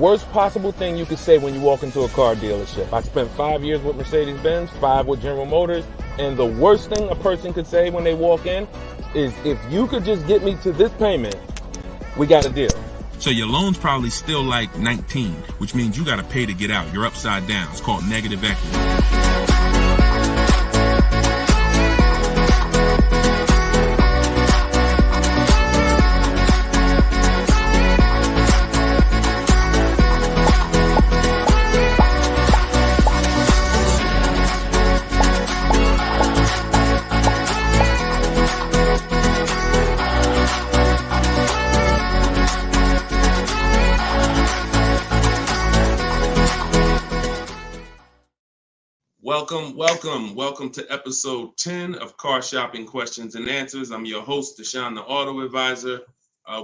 worst possible thing you could say when you walk into a car dealership. I spent 5 years with Mercedes-Benz, 5 with General Motors, and the worst thing a person could say when they walk in is, if you could just get me to this payment, we got a deal. So your loan's probably still like 19, which means you got to pay to get out. You're upside down. It's called negative equity. Welcome to episode 10 of Car Shopping Questions and Answers. I'm your host, Deshone the Auto Advisor.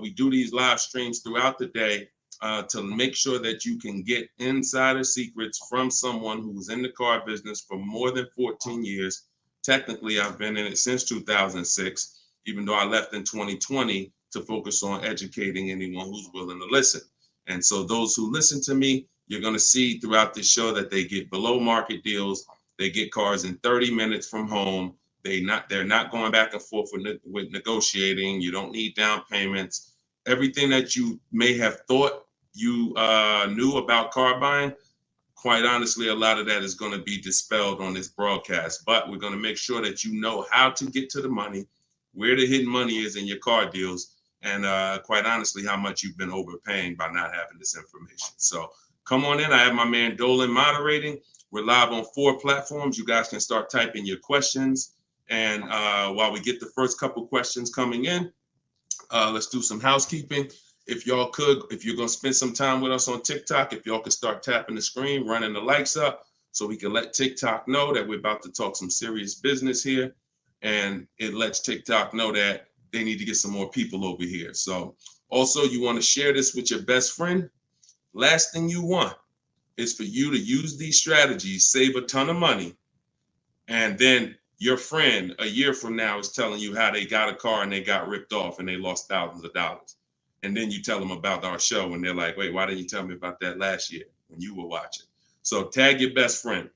We do these live streams throughout the day to make sure that you can get insider secrets from someone who was in the car business for more than 14 years. Technically, I've been in it since 2006, even though I left in 2020 to focus on educating anyone who's willing to listen. And so those who listen to me, you're going to see throughout this show that they get below market deals. They get cars in 30 minutes from home. They're not going back and forth with negotiating. You don't need down payments. Everything that you may have thought you knew about car buying, quite honestly, a lot of that is going to be dispelled on this broadcast. But we're going to make sure that you know how to get to the money, where the hidden money is in your car deals, and quite honestly, how much you've been overpaying by not having this information. So come on in. I have my man Dolan moderating. We're live on 4 platforms. You guys can start typing your questions. And while we get the first couple questions coming in, let's do some housekeeping. If you're going to spend some time with us on TikTok, if y'all could start tapping the screen, running the likes up so we can let TikTok know that we're about to talk some serious business here. And it lets TikTok know that they need to get some more people over here. So also, you want to share this with your best friend. Last thing you want is for you to use these strategies, save a ton of money, and then your friend a year from now is telling you how they got a car and they got ripped off and they lost thousands of dollars. And then you tell them about our show and they're like, wait, why didn't you tell me about that last year when you were watching? So tag your best friend.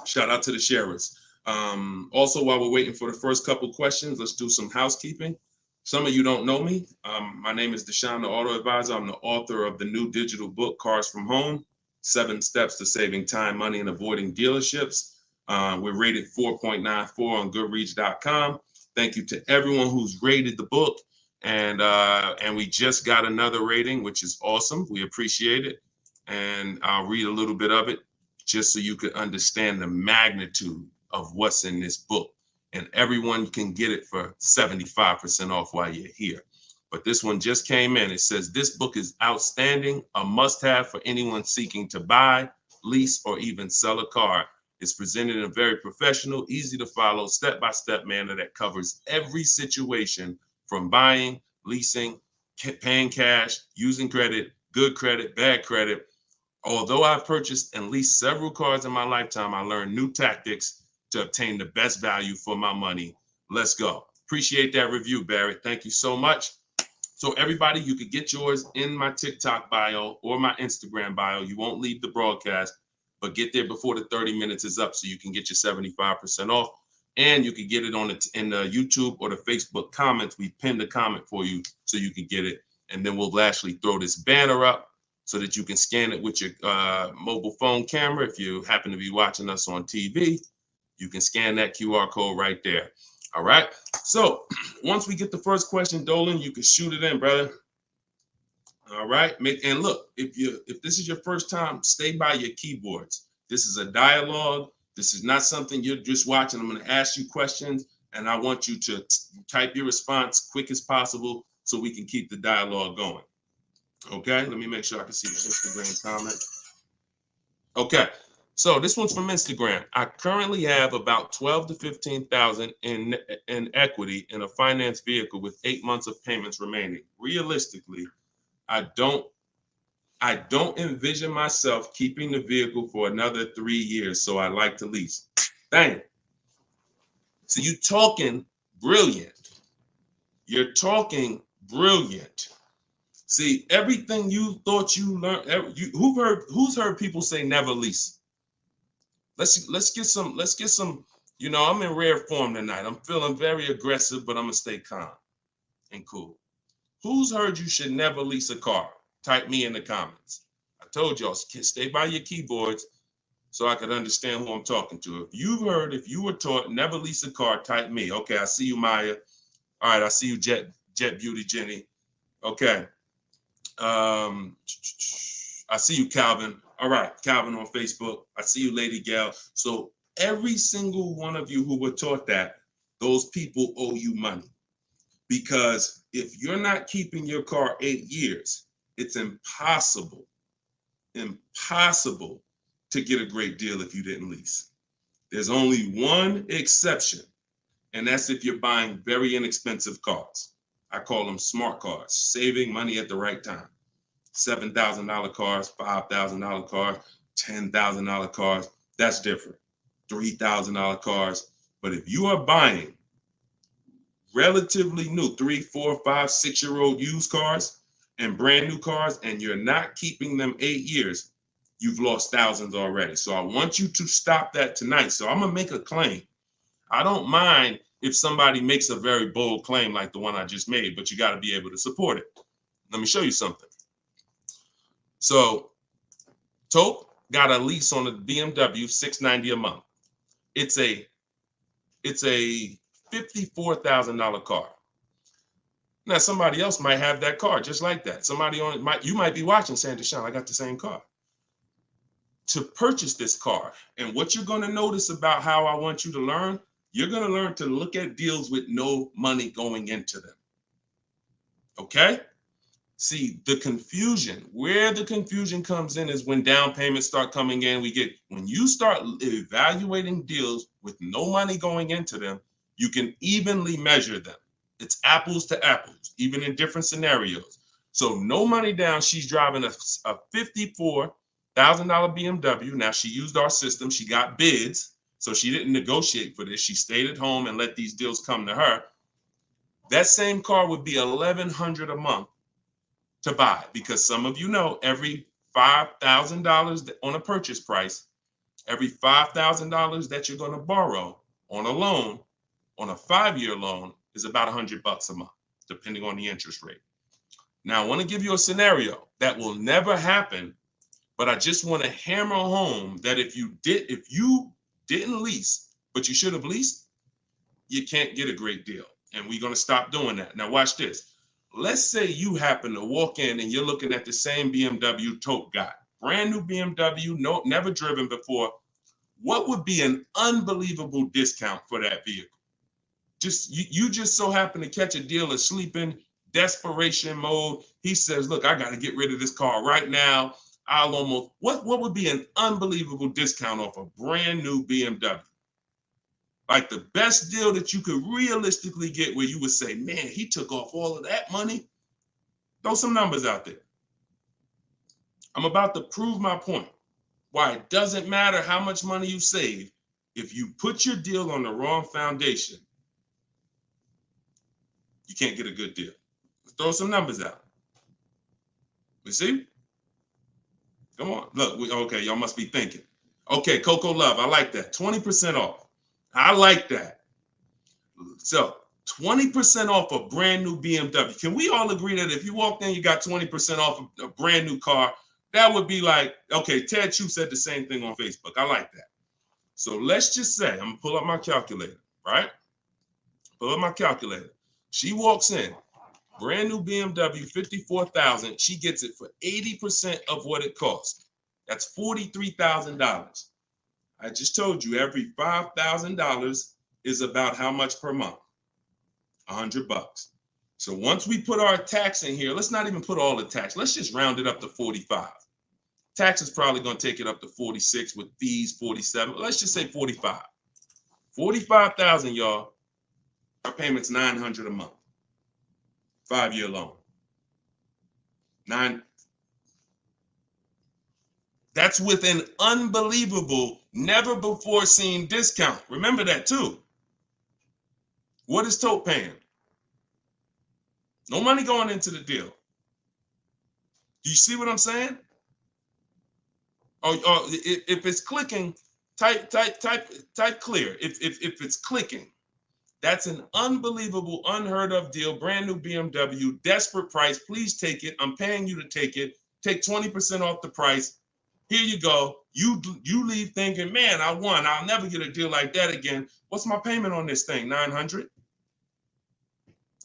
Shout out to the sharers. Also, while we're waiting for the first couple questions, let's do some housekeeping. Some of you don't know me. My name is Deshone the Auto Advisor. I'm the author of the new digital book, Cars from Home, 7 Steps to Saving Time, Money, and Avoiding Dealerships. We're rated 4.94 on Goodreads.com. Thank you to everyone who's rated the book. And we just got another rating, which is awesome. We appreciate it. And I'll read a little bit of it just so you can understand the magnitude of what's in this book. And everyone can get it for 75% off while you're here. But this one just came in. It says, this book is outstanding, a must-have for anyone seeking to buy, lease, or even sell a car. It's presented in a very professional, easy-to-follow, step-by-step manner that covers every situation from buying, leasing, paying cash, using credit, good credit, bad credit. Although I've purchased and leased several cars in my lifetime, I learned new tactics to obtain the best value for my money. Let's go. Appreciate that review, Barry. Thank you so much. So everybody, you could get yours in my TikTok bio or my Instagram bio. You won't leave the broadcast, but get there before the 30 minutes is up so you can get your 75% off. And you can get it in the YouTube or the Facebook comments. We pinned the comment for you so you can get it. And then we'll actually throw this banner up so that you can scan it with your mobile phone camera. If you happen to be watching us on TV, you can scan that QR code right there. All right. So once we get the first question, Dolan, you can shoot it in, brother. All right. And look, if this is your first time, stay by your keyboards. This is a dialogue. This is not something you're just watching. I'm going to ask you questions, and I want you to type your response quick as possible so we can keep the dialogue going. Okay. Let me make sure I can see the Instagram comment. Okay. So this one's from Instagram. I currently have about 12 to 15,000 in equity in a finance vehicle with 8 months of payments remaining. Realistically, I don't envision myself keeping the vehicle for another 3 years, so I like to lease. Dang. So you're talking brilliant. You're talking brilliant. See, everything you thought you learned, who's heard people say never lease? Let's get some, I'm in rare form tonight. I'm feeling very aggressive, but I'm gonna stay calm and cool. Who's heard you should never lease a car? Type me in the comments. I told y'all, stay by your keyboards so I could understand who I'm talking to. If you were taught never lease a car, type me. Okay, I see you, Maya. All right, I see you, Jet Beauty Jenny. Okay. I see you, Calvin. All right, Calvin on Facebook. I see you, Lady Gail. So every single one of you who were taught that, those people owe you money. Because if you're not keeping your car 8 years, it's impossible to get a great deal if you didn't lease. There's only one exception, and that's if you're buying very inexpensive cars. I call them smart cars, saving money at the right time. $7,000 cars, $5,000 cars, $10,000 cars, that's different. $3,000 cars. But if you are buying relatively new 3, 4, 5, 6-year-old used cars and brand new cars, and you're not keeping them 8 years, you've lost thousands already. So I want you to stop that tonight. So I'm gonna make a claim. I don't mind if somebody makes a very bold claim like the one I just made, but you got to be able to support it. Let me show you something. So Tope got a lease on a BMW $690 a month. It's a $54,000 car. Now somebody else might have that car just like that. You might be watching saying, Deshone, I got the same car. To purchase this car, and what you're going to notice about how I want you to learn, you're going to learn to look at deals with no money going into them. Okay? See, where the confusion comes in is when down payments start coming in. When you start evaluating deals with no money going into them, you can evenly measure them. It's apples to apples, even in different scenarios. So no money down, she's driving a $54,000 BMW. Now she used our system, she got bids, so she didn't negotiate for this. She stayed at home and let these deals come to her. That same car would be $1,100 a month to buy, because some of you know every $5,000 on a purchase price, every $5,000 that you're going to borrow on a loan, on a 5-year loan, is about $100 a month, depending on the interest rate. Now, I want to give you a scenario that will never happen, but I just want to hammer home that if you didn't lease, but you should have leased, you can't get a great deal. And we're going to stop doing that. Now, watch this. Let's say you happen to walk in and you're looking at the same BMW Tope got. Brand new BMW, never driven before. What would be an unbelievable discount for that vehicle? You just so happen to catch a deal asleep in desperation mode. He says, look, I got to get rid of this car right now. What would be an unbelievable discount off a brand new BMW? Like the best deal that you could realistically get, where you would say, man, he took off all of that money. Throw some numbers out there. I'm about to prove my point. Why it doesn't matter how much money you save. If you put your deal on the wrong foundation, you can't get a good deal. Let's throw some numbers out. You see? Come on. Look, okay, y'all must be thinking. Okay, Coco Love, I like that. 20% off. I like that. So 20% off a brand new BMW. Can we all agree that if you walked in, you got 20% off a brand new car? That would be like, okay, Ted Chu said the same thing on Facebook. I like that. So let's just say, I'm gonna pull up my calculator, right? Pull up my calculator. She walks in, brand new BMW, $54,000. She gets it for 80% of what it costs. That's $43,000. I just told you every $5,000 is about how much per month? $100. So once we put our tax in here, let's not even put all the tax. Let's just round it up to 45. Tax is probably going to take it up to 46 with fees, 47. Let's just say 45. 45,000, y'all. Our payment's $900 a month. 5-year loan. That's with an unbelievable, never before seen discount. Remember that too. What is Tope paying? No money going into the deal. Do you see what I'm saying? Or if it's clicking, type clear. If it's clicking, that's an unbelievable, unheard of deal. Brand new BMW, desperate price. Please take it. I'm paying you to take it. Take 20% off the price. Here you go. You leave thinking, man, I won. I'll never get a deal like that again. What's my payment on this thing? $900.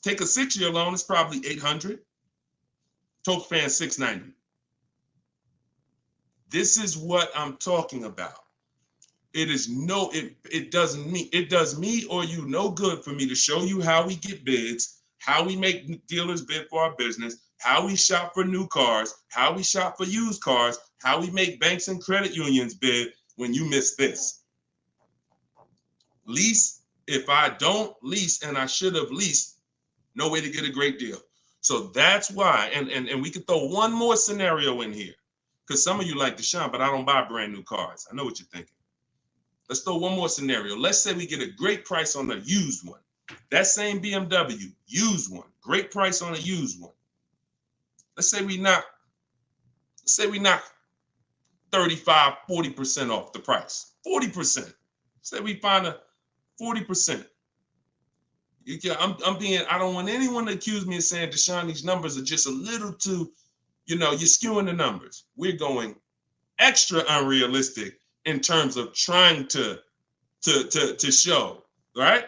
Take a 6-year loan. It's probably $800. Toke paying $690. This is what I'm talking about. It is it does me or you no good for me to show you how we get bids, how we make dealers bid for our business, how we shop for new cars, how we shop for used cars, how we make banks and credit unions bid when you miss this. Lease, if I don't lease and I should have leased, no way to get a great deal. So that's why, and we could throw one more scenario in here, because some of you like Deshone, but I don't buy brand new cars. I know what you're thinking. Let's throw one more scenario. Let's say we get a great price on a used one. That same BMW, used one, great price on a used one. Let's say we knock 35, 40% off the price. 40%. Say we find a 40%. I don't want anyone to accuse me of saying, Deshone, these numbers are just a little too, you're skewing the numbers. We're going extra unrealistic in terms of trying to show, right?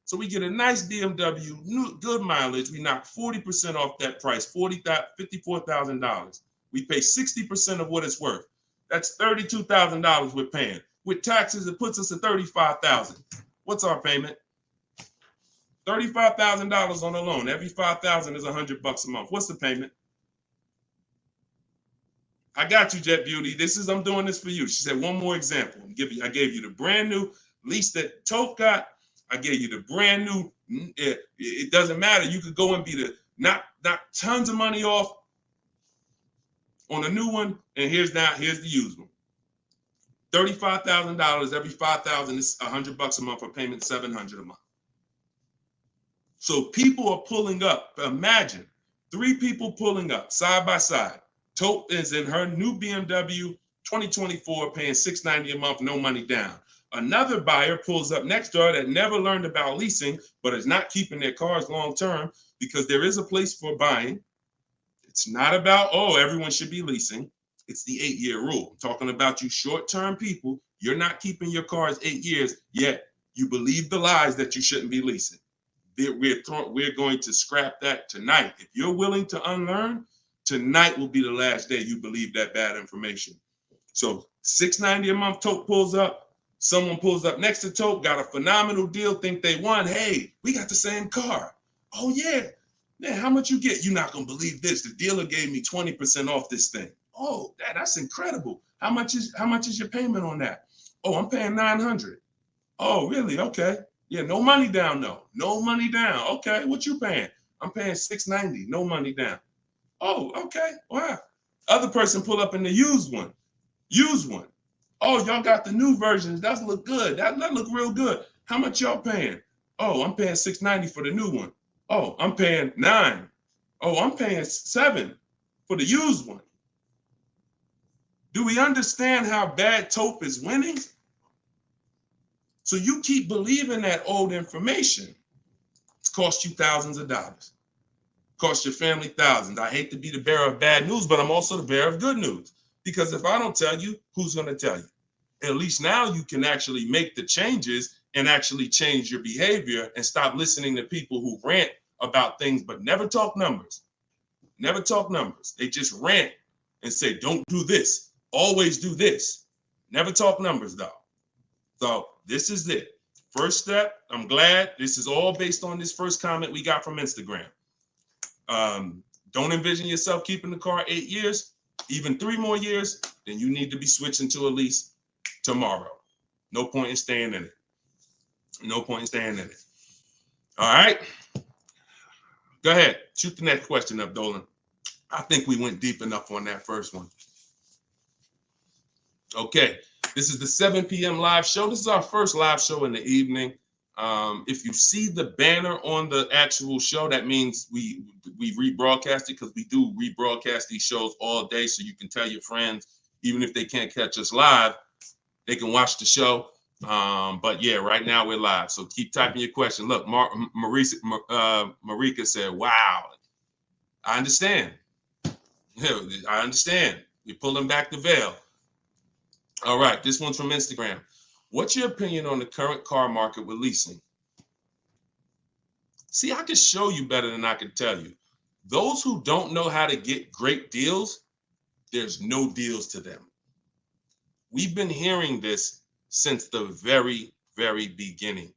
So we get a nice BMW, good mileage. We knock 40% off that price, $54,000. We pay 60% of what it's worth. That's $32,000 we're paying. With taxes, it puts us at $35,000. What's our payment? $35,000 on a loan. Every $5,000 is $100 a month. What's the payment? I got you, Jet Beauty. I'm doing this for you. She said, one more example. I gave you the brand new lease that Toke got. I gave you the brand new. It doesn't matter. You could go and be knock tons of money off on a new one. And here's the used one. $35,000. Every $5,000 is $100 a month. A payment $700 a month. So people are pulling up. Imagine 3 people pulling up side by side. Toke is in her new BMW 2024, paying $690 a month, no money down. Another buyer pulls up next door that never learned about leasing, but is not keeping their cars long term, because there is a place for buying. It's not about, everyone should be leasing. It's the 8-year rule. I'm talking about you short-term people. You're not keeping your cars 8 years, yet you believe the lies that you shouldn't be leasing. We're going to scrap that tonight. If you're willing to unlearn, tonight will be the last day you believe that bad information. So $690 a month, Toke pulls up. Someone pulls up next to Toke, got a phenomenal deal, think they won. Hey, we got the same car. Oh yeah, man, how much you get? You're not gonna believe this. The dealer gave me 20% off this thing. Oh, that's incredible. How much is your payment on that? Oh, I'm paying $900. Oh, really? Okay. Yeah, no money down though. No money down. Okay, what you paying? I'm paying $690. No money down. Oh, okay. Wow. Other person pull up in the used one. Oh, y'all got the new versions. That look good. That look real good. How much y'all paying? Oh, I'm paying $690 for the new one. Oh, I'm paying $9. Oh, I'm paying $7 for the used one. Do we understand how bad Tope is winning? So you keep believing that old information. It's cost you thousands of dollars. Cost your family thousands. I hate to be the bearer of bad news, but I'm also the bearer of good news. Because if I don't tell you, who's going to tell you? At least now you can actually make the changes and actually change your behavior and stop listening to people who rant about things but never talk numbers. Never talk numbers. They just rant and say, don't do this. Always do this. Never talk numbers though. So this is it. First step, I'm glad this is all based on this first comment we got from Instagram. Don't envision yourself keeping the car 8 years, even 3 more years, then you need to be switching to a lease tomorrow. No point in staying in it. No point in staying in it. All right. Go ahead. Shoot the next question up, Dolan. I think we went deep enough on that first one. Okay. This is the 7 p.m. live show. This is our first live show in the evening. If you see the banner on the actual show, that means we rebroadcast it, because we do rebroadcast these shows all day, so you can tell your friends, even if they can't catch us live, they can watch the show. But yeah, right now we're live, so keep typing your question. Look, Marika said, "Wow, I understand. Yeah, I understand. You're pulling back the veil." All right, this one's from Instagram. What's your opinion on the current car market with leasing? See, I can show you better than I can tell you. Those who don't know how to get great deals, there's no deals to them. We've been hearing this since the very, very beginning.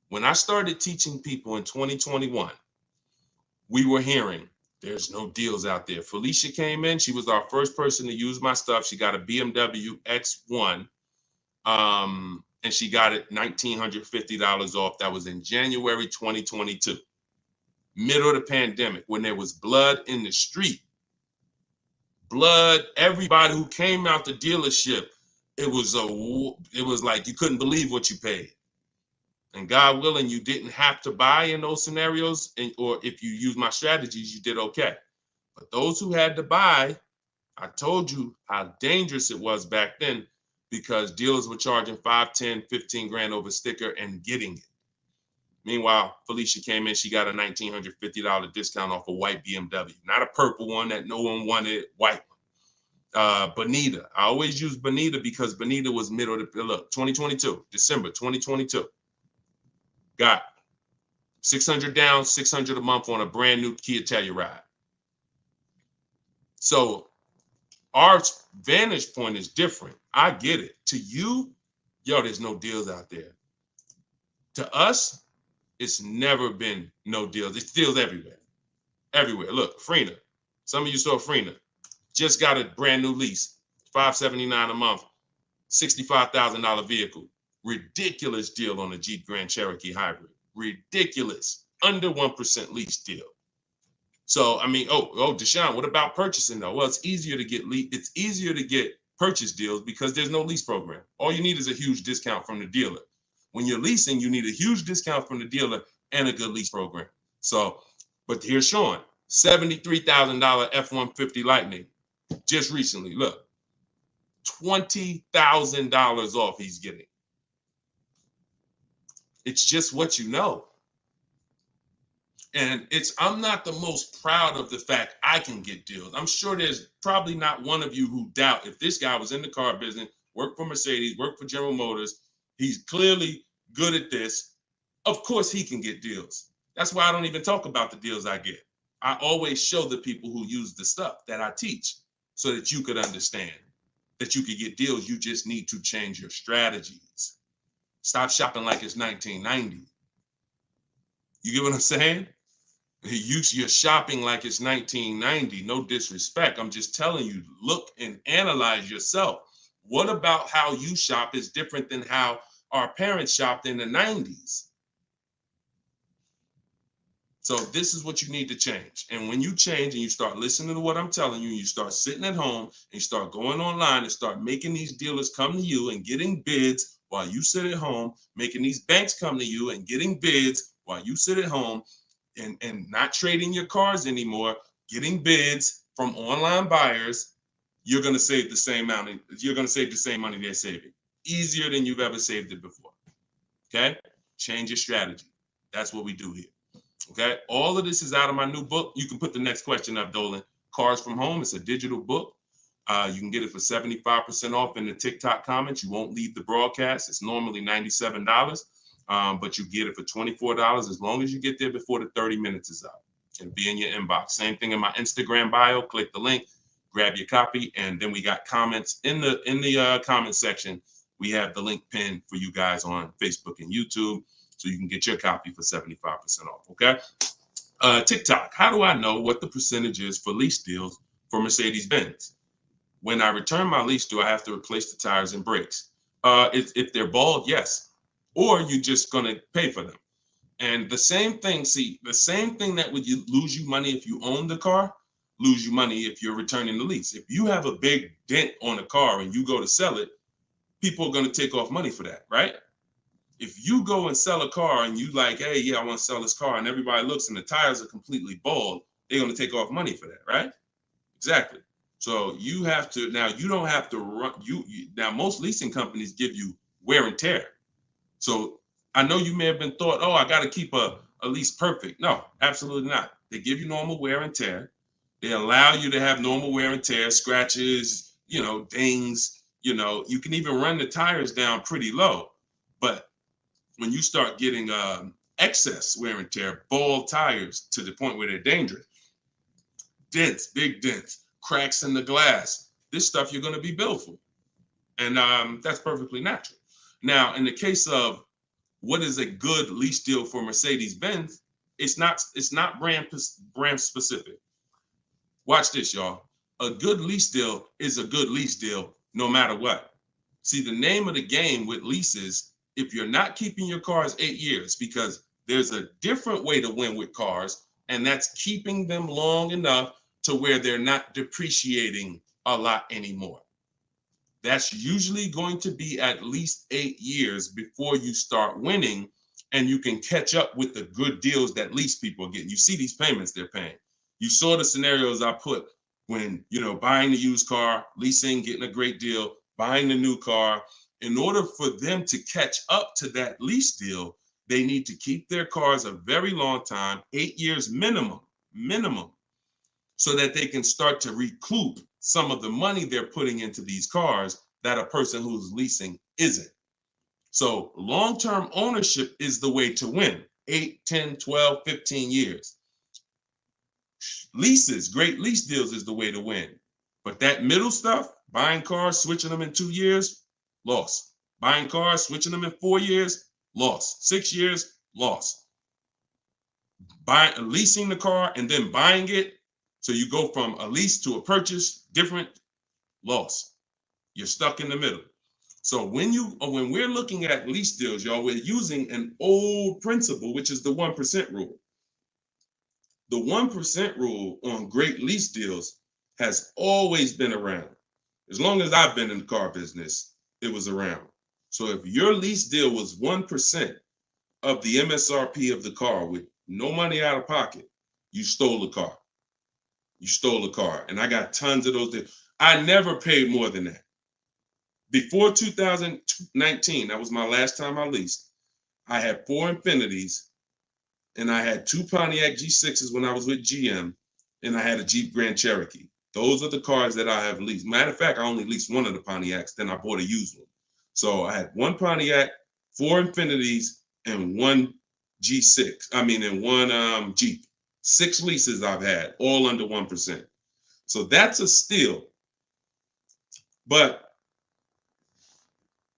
When I started teaching people in 2021, we were hearing there's no deals out there. Felicia came in. She was our first person to use my stuff. She got a BMW X1. And she got it $1,950 off. That was in January 2022, middle of the pandemic, when there was blood in the street. Blood, everybody who came out the dealership, it was like you couldn't believe what you paid. And God willing, you didn't have to buy in those scenarios, or if you use my strategies, you did okay. But those who had to buy, I told you how dangerous it was back then, because dealers were charging 5, 10, 15 grand over sticker and getting it. Meanwhile, Felicia came in, she got a $1,950 discount off a white BMW, not a purple one that no one wanted, white one. Bonita, I always use Bonita because Bonita was middle of the, look, 2022, December 2022. Got 600 down, 600 a month on a brand new Kia Telluride. So our vantage point is different. I get it. To you, yo, there's no deals out there. To us, it's never been no deals. It's deals everywhere. Everywhere. Look, Frena. Some of you saw Frena. Just got a brand new lease. $579 a month. $65,000 vehicle. Ridiculous deal on a Jeep Grand Cherokee Hybrid. Ridiculous. Under 1% lease deal. So, I mean, Deshone, what about purchasing though? Well, it's easier to get purchase deals because there's no lease program. All you need is a huge discount from the dealer. When you're leasing, you need a huge discount from the dealer and a good lease program. So, but here's Sean, $73,000 F-150 Lightning just recently. Look, $20,000 off he's getting. It's just what you know. And I'm not the most proud of the fact I can get deals. I'm sure there's probably not one of you who doubt if this guy was in the car business, worked for Mercedes, worked for General Motors, he's clearly good at this. Of course he can get deals. That's why I don't even talk about the deals I get. I always show the people who use the stuff that I teach so that you could understand that you could get deals. You just need to change your strategies. Stop shopping like it's 1990. You get what I'm saying? You're shopping like it's 1990. No disrespect. I'm just telling you, look and analyze yourself. What about how you shop is different than how our parents shopped in the 90s? So this is what you need to change. And when you change and you start listening to what I'm telling you, and you start sitting at home and you start going online and start making these dealers come to you and getting bids while you sit at home, making these banks come to you and getting bids while you sit at home, and not trading your cars anymore, getting bids from online buyers, you're going to save the same amount. You're going to save the same money they're saving. Easier than you've ever saved it before. Okay? Change your strategy. That's what we do here. Okay? All of this is out of my new book. You can put the next question up, Dolan. Cars from Home. It's a digital book. You can get it for 75% off in the TikTok comments. You won't leave the broadcast. It's normally $97. But you get it for $24 as long as you get there before the 30 minutes is up. It'll be in your inbox. Same thing in my Instagram bio. Click the link, grab your copy, and then we got comments in the comment section. We have the link pinned for you guys on Facebook and YouTube, so you can get your copy for 75% off. Okay. TikTok. How do I know what the percentage is for lease deals for Mercedes-Benz? When I return my lease, do I have to replace the tires and brakes? If they're bald, yes. Or you're just going to pay for them. And the same thing that would lose you money if you own the car, lose you money if you're returning the lease. If you have a big dent on a car and you go to sell it, people are going to take off money for that, right? If you go and sell a car and you like, hey, yeah, I want to sell this car, and everybody looks and the tires are completely bald, they're going to take off money for that, right? Exactly. So you have to, now you don't have to run, now most leasing companies give you wear and tear. So I know you may have been thought, oh, I got to keep a lease perfect. No, absolutely not. They give you normal wear and tear. They allow you to have normal wear and tear, scratches, dings, you can even run the tires down pretty low. But when you start getting excess wear and tear, bald tires to the point where they're dangerous, dents, big dents, cracks in the glass, this stuff you're going to be billed for. And that's perfectly natural. Now, in the case of what is a good lease deal for Mercedes-Benz, it's not brand specific. Watch this, y'all. A good lease deal is a good lease deal no matter what. See, the name of the game with leases, if you're not keeping your cars 8 years, because there's a different way to win with cars, and that's keeping them long enough to where they're not depreciating a lot anymore. That's usually going to be at least 8 years before you start winning, and you can catch up with the good deals that lease people are getting. You see these payments they're paying. You saw the scenarios I put when, buying the used car, leasing, getting a great deal, buying the new car. In order for them to catch up to that lease deal, they need to keep their cars a very long time, 8 years minimum, so that they can start to recoup some of the money they're putting into these cars that a person who's leasing isn't. So long-term ownership is the way to win. 8, 10, 12, 15 years. Leases, great lease deals is the way to win. But that middle stuff, buying cars, switching them in 2 years, loss. Buying cars, switching them in 4 years, loss. 6 years, loss. Leasing the car and then buying it, so you go from a lease to a purchase, different, loss. You're stuck in the middle. So when we're looking at lease deals, y'all, we're using an old principle, which is the 1% rule. The 1% rule on great lease deals has always been around. As long as I've been in the car business, it was around. So if your lease deal was 1% of the MSRP of the car with no money out of pocket, you stole the car. You stole a car. And I got tons of those deals. I never paid more than that. Before 2019, that was my last time I leased, I had 4 Infinities, and I had 2 Pontiac G6s when I was with GM, and I had a Jeep Grand Cherokee. Those are the cars that I have leased. Matter of fact, I only leased one of the Pontiacs, then I bought a used one. So I had 1 Pontiac, 4 Infinities, and 1 G6. And 1 Jeep. 6 leases I've had, all under 1%. So that's a steal. But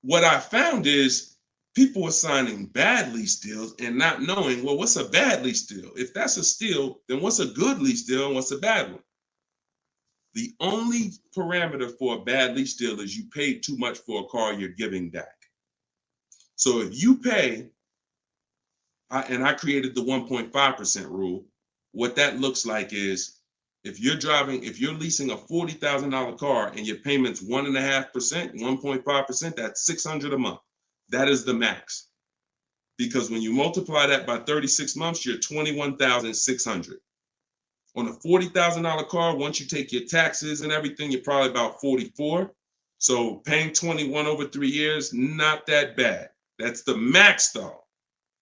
what I found is people were signing bad lease deals and not knowing, well, what's a bad lease deal? If that's a steal, then what's a good lease deal and what's a bad one? The only parameter for a bad lease deal is you paid too much for a car you're giving back. So if you pay, and I created the 1.5% rule, what that looks like is if you're leasing a $40,000 car and your payment's 1.5%, 1.5%, that's $600 a month. That is the max. Because when you multiply that by 36 months, you're $21,600. On a $40,000 car, once you take your taxes and everything, you're probably about 44. So paying 21 over 3 years, not that bad. That's the max though.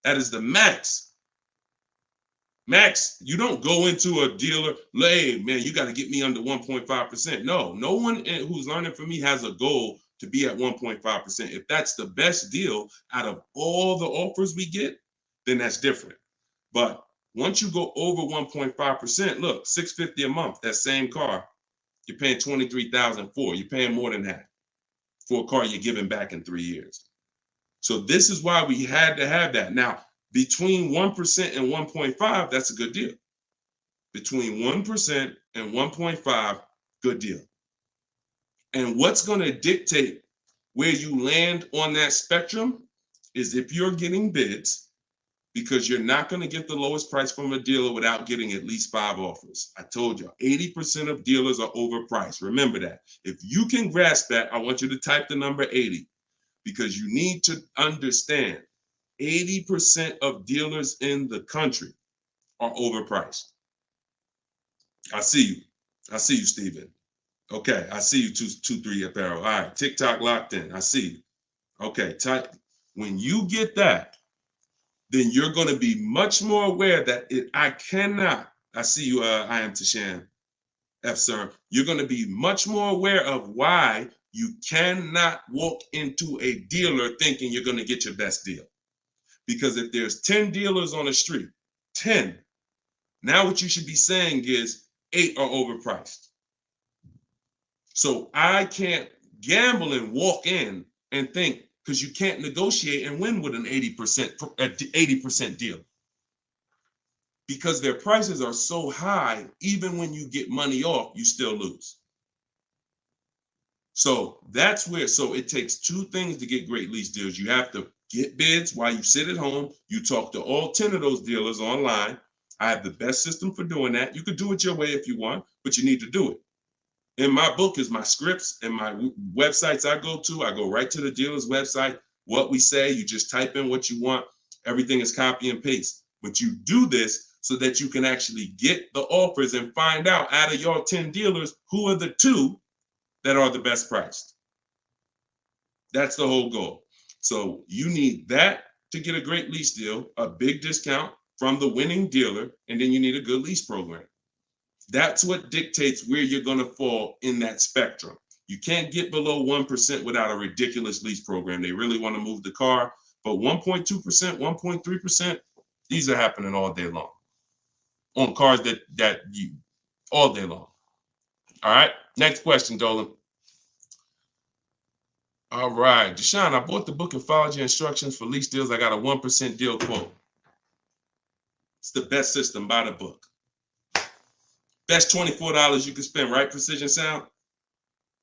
That is the max. Max, you don't go into a dealer, hey, man, you got to get me under 1.5%. No one who's learning from me has a goal to be at 1.5%. If that's the best deal out of all the offers we get, then that's different. But once you go over 1.5%, look, $650 a month, that same car, you're paying $23,000 for. You're paying more than that for a car you're giving back in 3 years. So this is why we had to have that. Now, between 1% and 1.5, that's a good deal. Between 1% and 1.5, good deal. And what's going to dictate where you land on that spectrum is if you're getting bids, because you're not going to get the lowest price from a dealer without getting at least 5 offers. I told you, 80% of dealers are overpriced. Remember that. If you can grasp that, I want you to type the number 80, because you need to understand 80% of dealers in the country are overpriced. I see you. I see you, Steven. Okay, I see you, 223 apparel. All right, TikTok locked in. I see you. Okay, type. When you get that, then you're going to be much more aware that I cannot. I see you. I am Tashan F. Sir. You're going to be much more aware of why you cannot walk into a dealer thinking you're going to get your best deal. Because if there's 10 dealers on the street, 10, now what you should be saying is 8 are overpriced. So I can't gamble and walk in and think, because you can't negotiate and win with an 80% deal. Because their prices are so high, even when you get money off, you still lose. So that's where, so it takes two things to get great lease deals. You have to get bids while you sit at home. You talk to all 10 of those dealers online. I have the best system for doing that. You could do it your way if you want, but you need to do it. In my book is my scripts and my websites I go right to the dealer's website. What we say, you just type in what you want. Everything is copy and paste. But you do this so that you can actually get the offers and find out of your 10 dealers, who are the 2 that are the best priced. That's the whole goal. So you need that to get a great lease deal, a big discount from the winning dealer, and then you need a good lease program. That's what dictates where you're going to fall in that spectrum. You can't get below 1% without a ridiculous lease program. They really want to move the car, but 1.2%, 1.3%, these are happening all day long on cars that you all day long. All right, next question, Dolan. All right, Deshaun, I bought the book and followed your instructions for lease deals. I got a 1% deal quote. It's the best system. Buy the book. Best $24 you can spend, right? Precision Sound.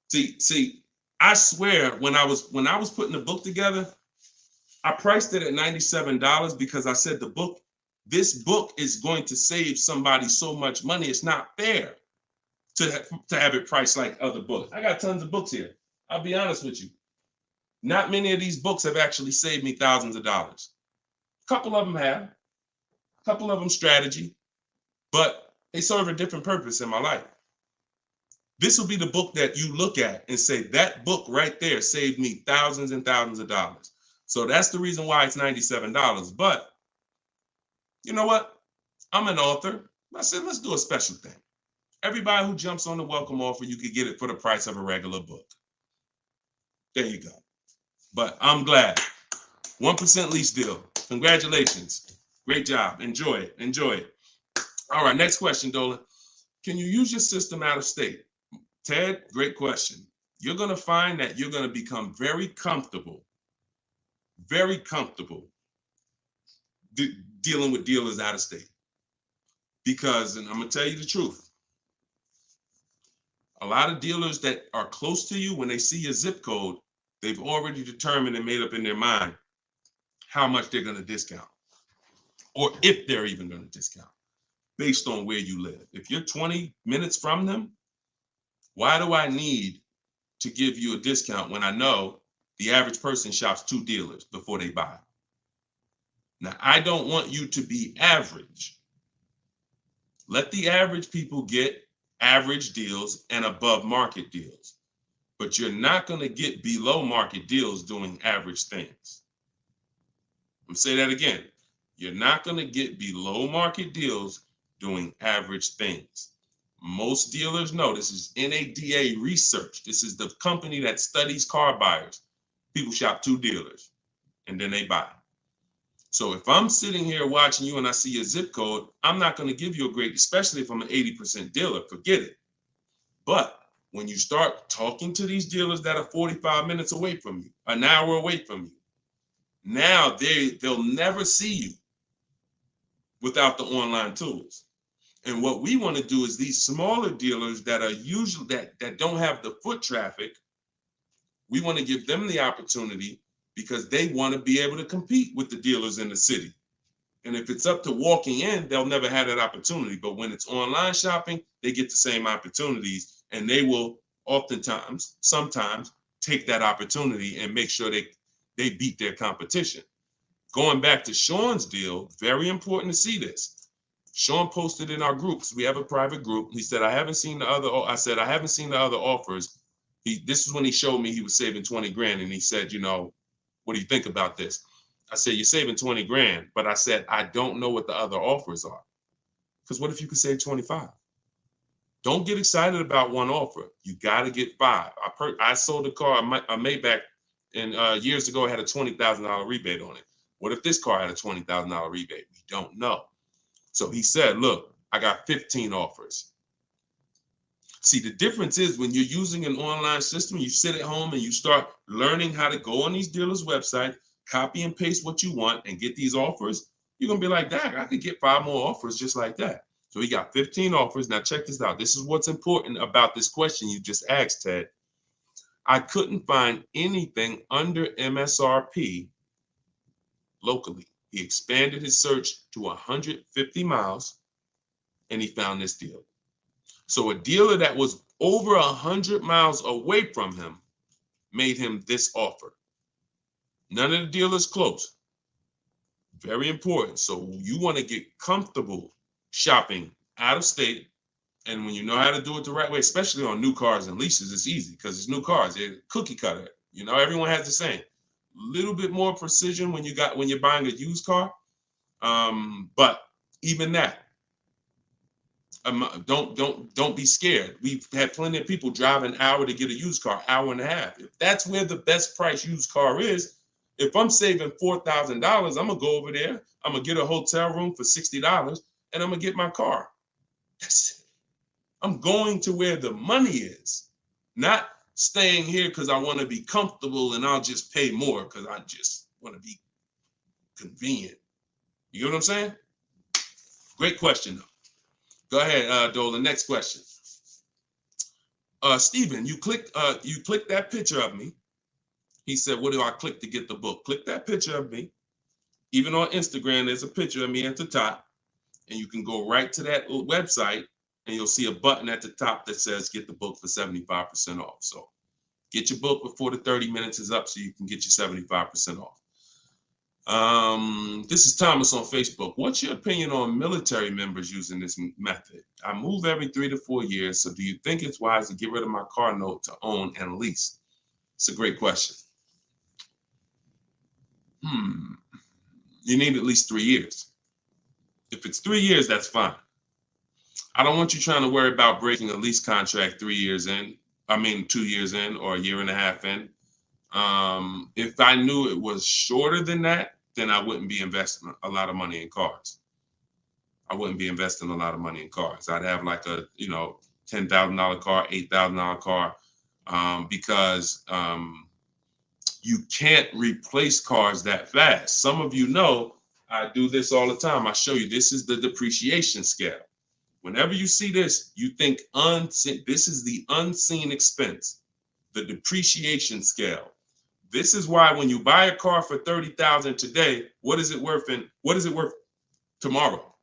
See, I swear when I was putting the book together, I priced it at $97 because I said this book is going to save somebody so much money. It's not fair to have it priced like other books. I got tons of books here. I'll be honest with you. Not many of these books have actually saved me thousands of dollars. A couple of them have. A couple of them strategy, but they serve a different purpose in my life. This will be the book that you look at and say, that book right there saved me thousands and thousands of dollars. So that's the reason why it's $97. But you know what? I'm an author. I said, let's do a special thing. Everybody who jumps on the welcome offer, you could get it for the price of a regular book. There you go. But I'm glad. 1% lease deal. Congratulations. Great job. Enjoy it. Enjoy it. All right, next question, Dolan. Can you use your system out of state? Ted, great question. You're going to find that you're going to become very comfortable dealing with dealers out of state. Because, and I'm going to tell you the truth, a lot of dealers that are close to you, when they see your zip code, they've already determined and made up in their mind how much they're going to discount, or if they're even going to discount, based on where you live. If you're 20 minutes from them, why do I need to give you a discount when I know the average person shops 2 dealers before they buy? Now, I don't want you to be average. Let the average people get average deals and above market deals, but you're not going to get below market deals doing average things. I'm going to say that again. You're not going to get below market deals doing average things. Most dealers know, this is NADA research. This is the company that studies car buyers. People shop 2 dealers and then they buy. So if I'm sitting here watching you and I see your zip code, I'm not going to give you a great, especially if I'm an 80% dealer, forget it. But when you start talking to these dealers that are 45 minutes away from you, an hour away from you, now they'll never see you without the online tools. And what we want to do is these smaller dealers that are usually that don't have the foot traffic, we want to give them the opportunity because they want to be able to compete with the dealers in the city. And if it's up to walking in, they'll never have that opportunity. But when it's online shopping, they get the same opportunities, and they will sometimes take that opportunity and make sure they beat their competition. going back to Sean's deal, very important to see this. Sean posted in our groups. We have a private group. He said, I haven't seen the other. I said, I haven't seen the other offers. This is when he showed me he was saving 20 grand. And he said, you know, what do you think about this? I said, you're saving 20 grand. But I said, I don't know what the other offers are. Because what if you could save 25? Don't get excited about one offer. You got to get 5. I sold a car, a Maybach, and years ago, it had a $20,000 rebate on it. What if this car had a $20,000 rebate? We don't know. So he said, look, I got 15 offers. See, the difference is when you're using an online system, you sit at home and you start learning how to go on these dealers' website, copy and paste what you want and get these offers. You're going to be like, dang, I could get 5 more offers just like that. So he got 15 offers. Now check this out. This is what's important about this question you just asked, Ted. I couldn't find anything under MSRP locally. He expanded his search to 150 miles and he found this deal. So a dealer that was over 100 miles away from him made him this offer. None of the dealers close. Very important. So you want to get comfortable shopping out of state. And when you know how to do it the right way, especially on new cars and leases, it's easy because it's new cars. They're cookie cutter. You know, everyone has the same. Little bit more precision when you're buying a used car. But even that, don't be scared. We've had plenty of people drive an hour to get a used car, hour and a half. If that's where the best price used car is, if I'm saving $4,000, I'm gonna go over there. I'm gonna get a hotel room for $60, and I'm gonna get my car. That's it. I'm going to where the money is, not staying here because I want to be comfortable and I'll just pay more because I just want to be convenient. You know what I'm saying? Great question, though. Go ahead, Dolan. Next question. Steven, you clicked that picture of me. He said, what do I click to get the book? Click that picture of me. Even on Instagram, there's a picture of me at the top. And you can go right to that website and you'll see a button at the top that says get the book for 75% off. So get your book before the 30 minutes is up so you can get your 75% off. This is Thomas on Facebook. What's your opinion on military members using this method? I move every 3 to 4 years. So do you think it's wise to get rid of my car note to own and lease? It's a great question. You need at least 3 years. If it's 3 years, that's fine. I don't want you trying to worry about breaking a lease contract 2 years in, or a year and a half in. If I knew it was shorter than that, then I wouldn't be investing a lot of money in cars. I'd have like a, $10,000 car, $8,000 car, because you can't replace cars that fast. Some of you know I do this all the time. I show you, this is the depreciation scale. Whenever you see this, you think unseen. This is the unseen expense, the depreciation scale. This is why when you buy a car for $30,000 today, what is it worth tomorrow?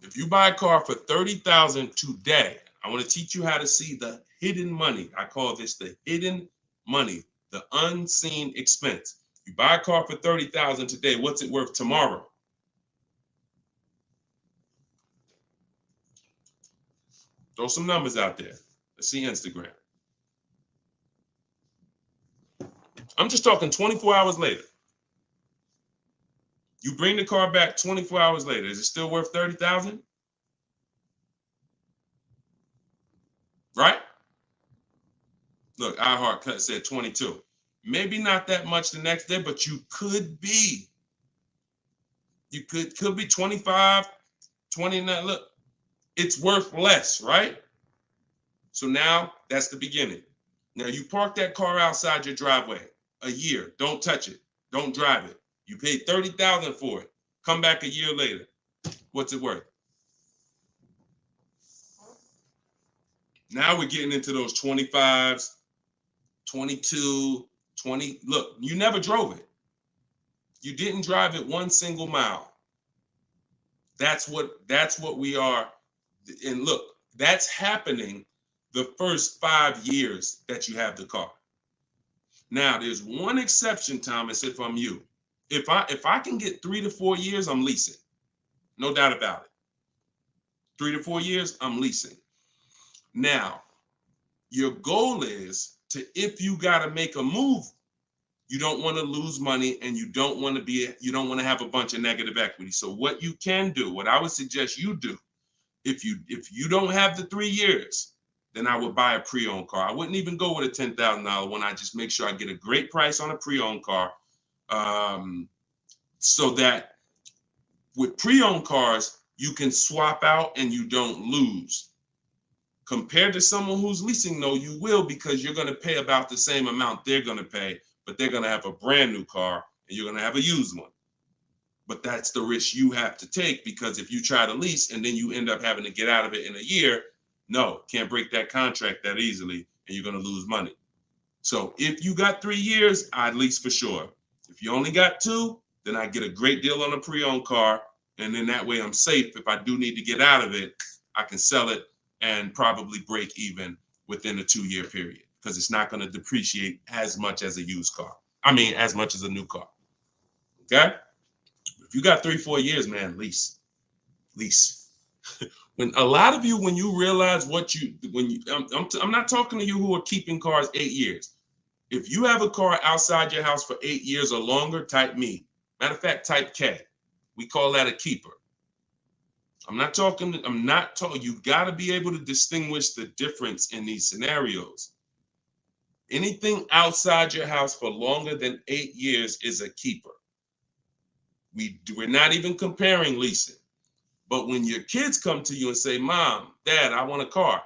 If you buy a car for $30,000 today, I want to teach you how to see the hidden money. I call this the hidden money, the unseen expense. You buy a car for $30,000 today, what's it worth tomorrow? Throw some numbers out there. Let's see Instagram. I'm just talking 24 hours later. You bring the car back 24 hours later. Is it still worth $30,000? Right? Look, iHeart said 22. Maybe not that much the next day, but you could be. You could be 25, 29. Look, it's worth less, right? So now that's the beginning. Now you park that car outside your driveway a year. Don't touch it. Don't drive it. You paid $30,000 for it. Come back a year later. What's it worth? Now we're getting into those 25s, 22, 20. Look, you never drove it. You didn't drive it one single mile. That's what we are. And look, that's happening the first 5 years that you have the car. Now, there's one exception, Thomas, if I'm you. if I can get 3 to 4 years, I'm leasing. No doubt about it. 3 to 4 years, I'm leasing. Now, your goal is to, if you got to make a move, you don't want to lose money and you don't want to have a bunch of negative equity. So what you can do, what I would suggest you do, if you don't have the 3 years, then I would buy a pre-owned car. I wouldn't even go with a $10,000 one. I just make sure I get a great price on a pre-owned car, so that with pre-owned cars, you can swap out and you don't lose. Compared to someone who's leasing, though, you will, because you're going to pay about the same amount they're going to pay, but they're going to have a brand new car and you're going to have a used one. But that's the risk you have to take, because if you try to lease and then you end up having to get out of it in a year, no, can't break that contract that easily and you're going to lose money. So if you got 3 years, I'd lease for sure. If you only got 2, then I get a great deal on a pre-owned car. And then that way I'm safe. If I do need to get out of it, I can sell it and probably break even within a 2-year period, because it's not going to depreciate as much as a used car. I mean, as much as a new car. Okay? If you got 3-4 years, man, lease. When a lot of you, when you realize I'm not talking to you who are keeping cars 8 years. If you have a car outside your house for 8 years or longer, type me. Matter of fact, type K. We call that a keeper. You got to be able to distinguish the difference in these scenarios. Anything outside your house for longer than 8 years is a keeper. We're not even comparing leasing. But when your kids come to you and say, Mom, Dad, I want a car,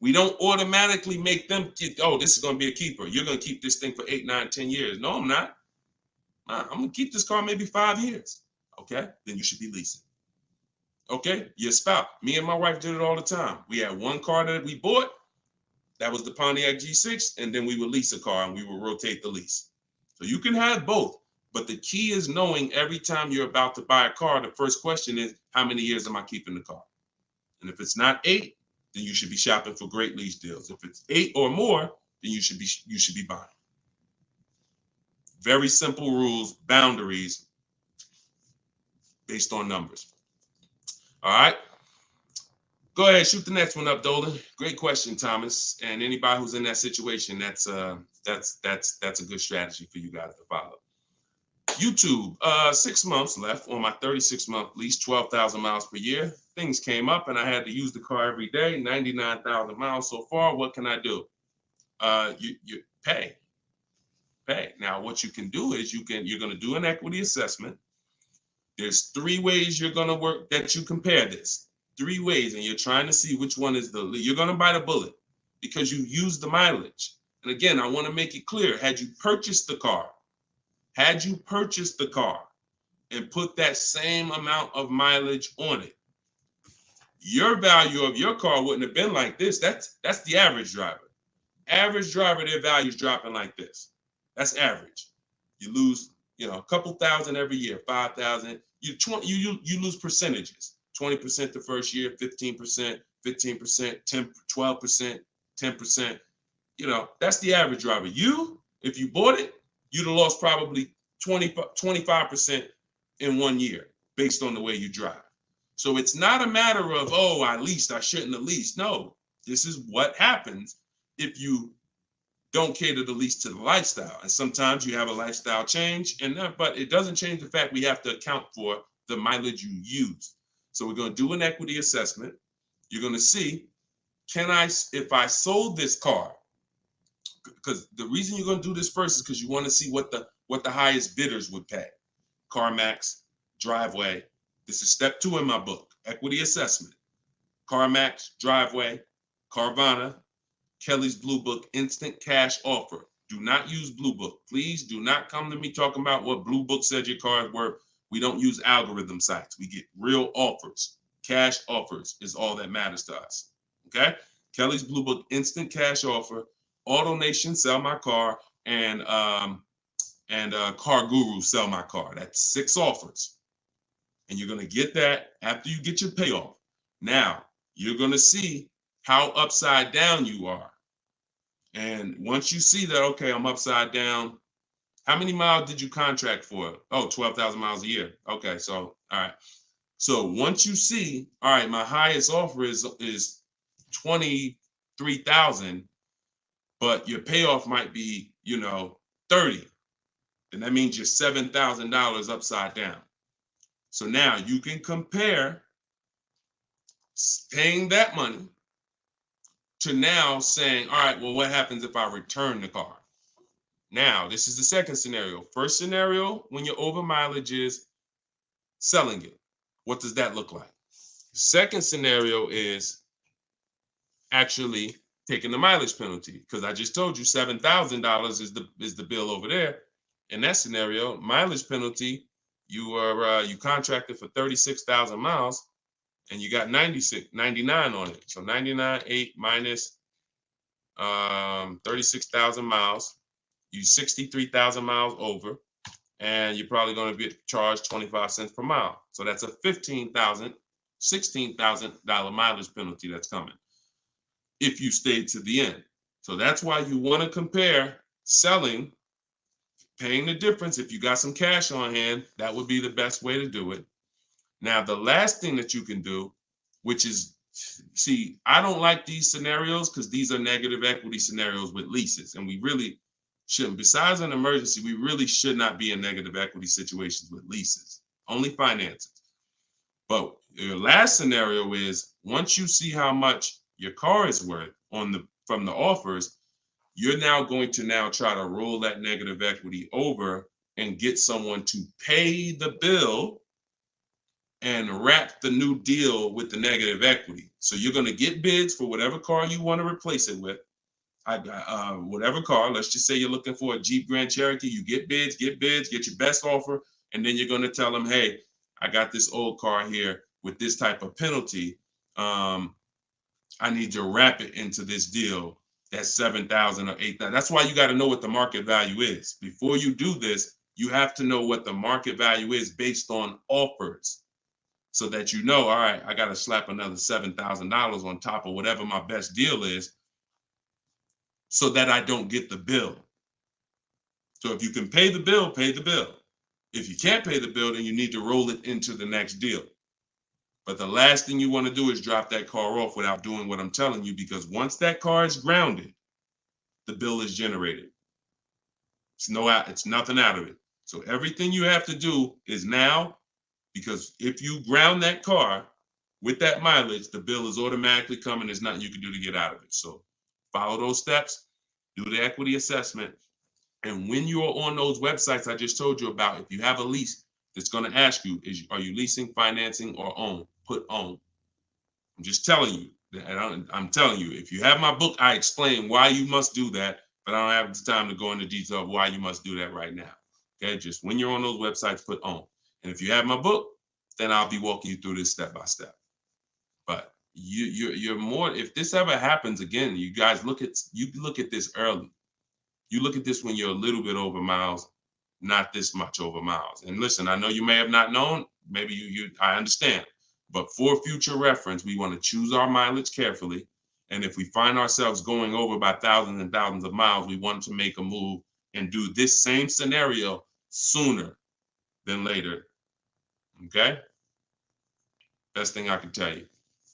we don't automatically make them this is going to be a keeper. You're going to keep this thing for 8, 9, 10 years. No, I'm not. I'm going to keep this car maybe 5 years. Okay, then you should be leasing. Okay, your spouse. Me and my wife did it all the time. We had one car that we bought. That was the Pontiac G6. And then we would lease a car and we would rotate the lease. So you can have both. But the key is knowing every time you're about to buy a car, the first question is, how many years am I keeping the car? And if it's not 8, then you should be shopping for great lease deals. If it's 8 or more, then you should be buying. Very simple rules, boundaries based on numbers. All right. Go ahead, shoot the next one up, Dolan. Great question, Thomas. And anybody who's in that situation, that's a good strategy for you guys to follow. YouTube, 6 months left on my 36-month lease, 12,000 miles per year. Things came up and I had to use the car every day, 99,000 miles so far. What can I do? You pay. Now, what you can do is you're going to do an equity assessment. There's 3 ways you're going to work that you compare this. 3 ways, and you're trying to see which one is you're going to bite a bullet because you use the mileage. And again, I want to make it clear, had you purchased the car and put that same amount of mileage on it, your value of your car wouldn't have been like this. That's the average driver. Average driver, their value's dropping like this. That's average. You lose, a couple thousand every year, 5,000. You lose percentages. 20% the first year, 15%, 10%, 12%, 10%. That's the average driver. If you bought it, you'd have lost probably 25% in 1 year based on the way you drive. So it's not a matter of, I leased, I shouldn't have leased. No, this is what happens if you don't cater the lease to the lifestyle. And sometimes you have a lifestyle change, but it doesn't change the fact we have to account for the mileage you use. So we're going to do an equity assessment. You're going to see, if I sold this car, because the reason you're going to do this first is because you want to see what the highest bidders would pay. CarMax, Driveway. This is step 2 in my book, equity assessment. CarMax, Driveway, Carvana, Kelly's Blue Book, instant cash offer. Do not use Blue Book. Please do not come to me talking about what Blue Book said your car is worth. We don't use algorithm sites. We get real offers. Cash offers is all that matters to us. Okay? Kelly's Blue Book, instant cash offer. AutoNation, sell my car, and Car Guru, sell my car. That's 6 offers. And you're going to get that after you get your payoff. Now, you're going to see how upside down you are. And once you see that, okay, I'm upside down, How many miles did you contract for? Oh, 12,000 miles a year. Okay, so all right. So once you see, all right, my highest offer is 23,000, but your payoff might be, 30. Then that means you're $7,000 upside down. So now you can compare paying that money to now saying, all right, well, what happens if I return the car? Now, this is the second scenario. First scenario, when your over mileage is selling it. What does that look like? Second scenario is actually taking the mileage penalty, because I just told you $7,000 is the bill over there. In that scenario, mileage penalty, you contracted for 36,000 miles and you got 99 on it. So 99.8 minus 36,000 miles, you 63,000 miles over, and you're probably going to be charged 25 cents per mile. So that's a $16,000 mileage penalty that's coming if you stayed to the end. So that's why you want to compare selling, paying the difference. If you got some cash on hand, that would be the best way to do it. Now, the last thing that you can do, which is, see, I don't like these scenarios because these are negative equity scenarios with leases, and we really shouldn't. Besides an emergency, we really should not be in negative equity situations with leases, only finances. But your last scenario is, once you see how much your car is worth from the offers, you're now going to try to roll that negative equity over and get someone to pay the bill and wrap the new deal with the negative equity. So you're going to get bids for whatever car you want to replace it with. Whatever car, let's just say you're looking for a Jeep Grand Cherokee, you get bids, get your best offer, and then you're going to tell them, hey, I got this old car here with this type of penalty. I need to wrap it into this deal that's 7,000 or 8,000. That's why you got to know what the market value is. Before you do this, you have to know what the market value is based on offers, so that you know, all right, I got to slap another $7,000 on top of whatever my best deal is, so that I don't get the bill. So if you can pay the bill, pay the bill. If you can't pay the bill, then you need to roll it into the next deal. But the last thing you want to do is drop that car off without doing what I'm telling you, because once that car is grounded, the bill is generated. It's nothing out of it. So everything you have to do is now, because if you ground that car with that mileage, the bill is automatically coming. There's nothing you can do to get out of it. So follow those steps, do the equity assessment. And when you're on those websites I just told you about, if you have a lease, that's going to ask you, are you leasing, financing, or own? Put own. I'm just telling you. And I'm telling you, if you have my book, I explain why you must do that, but I don't have the time to go into detail of why you must do that right now. Okay, just when you're on those websites, put own. And if you have my book, then I'll be walking you through this step by step. But you're more, if this ever happens again, you guys look at this early. You look at this when you're a little bit over miles, not this much over miles. And listen, I know you may have not known, maybe I understand, but for future reference, we want to choose our mileage carefully. And if we find ourselves going over by thousands and thousands of miles, we want to make a move and do this same scenario sooner than later. Okay? Best thing I can tell you.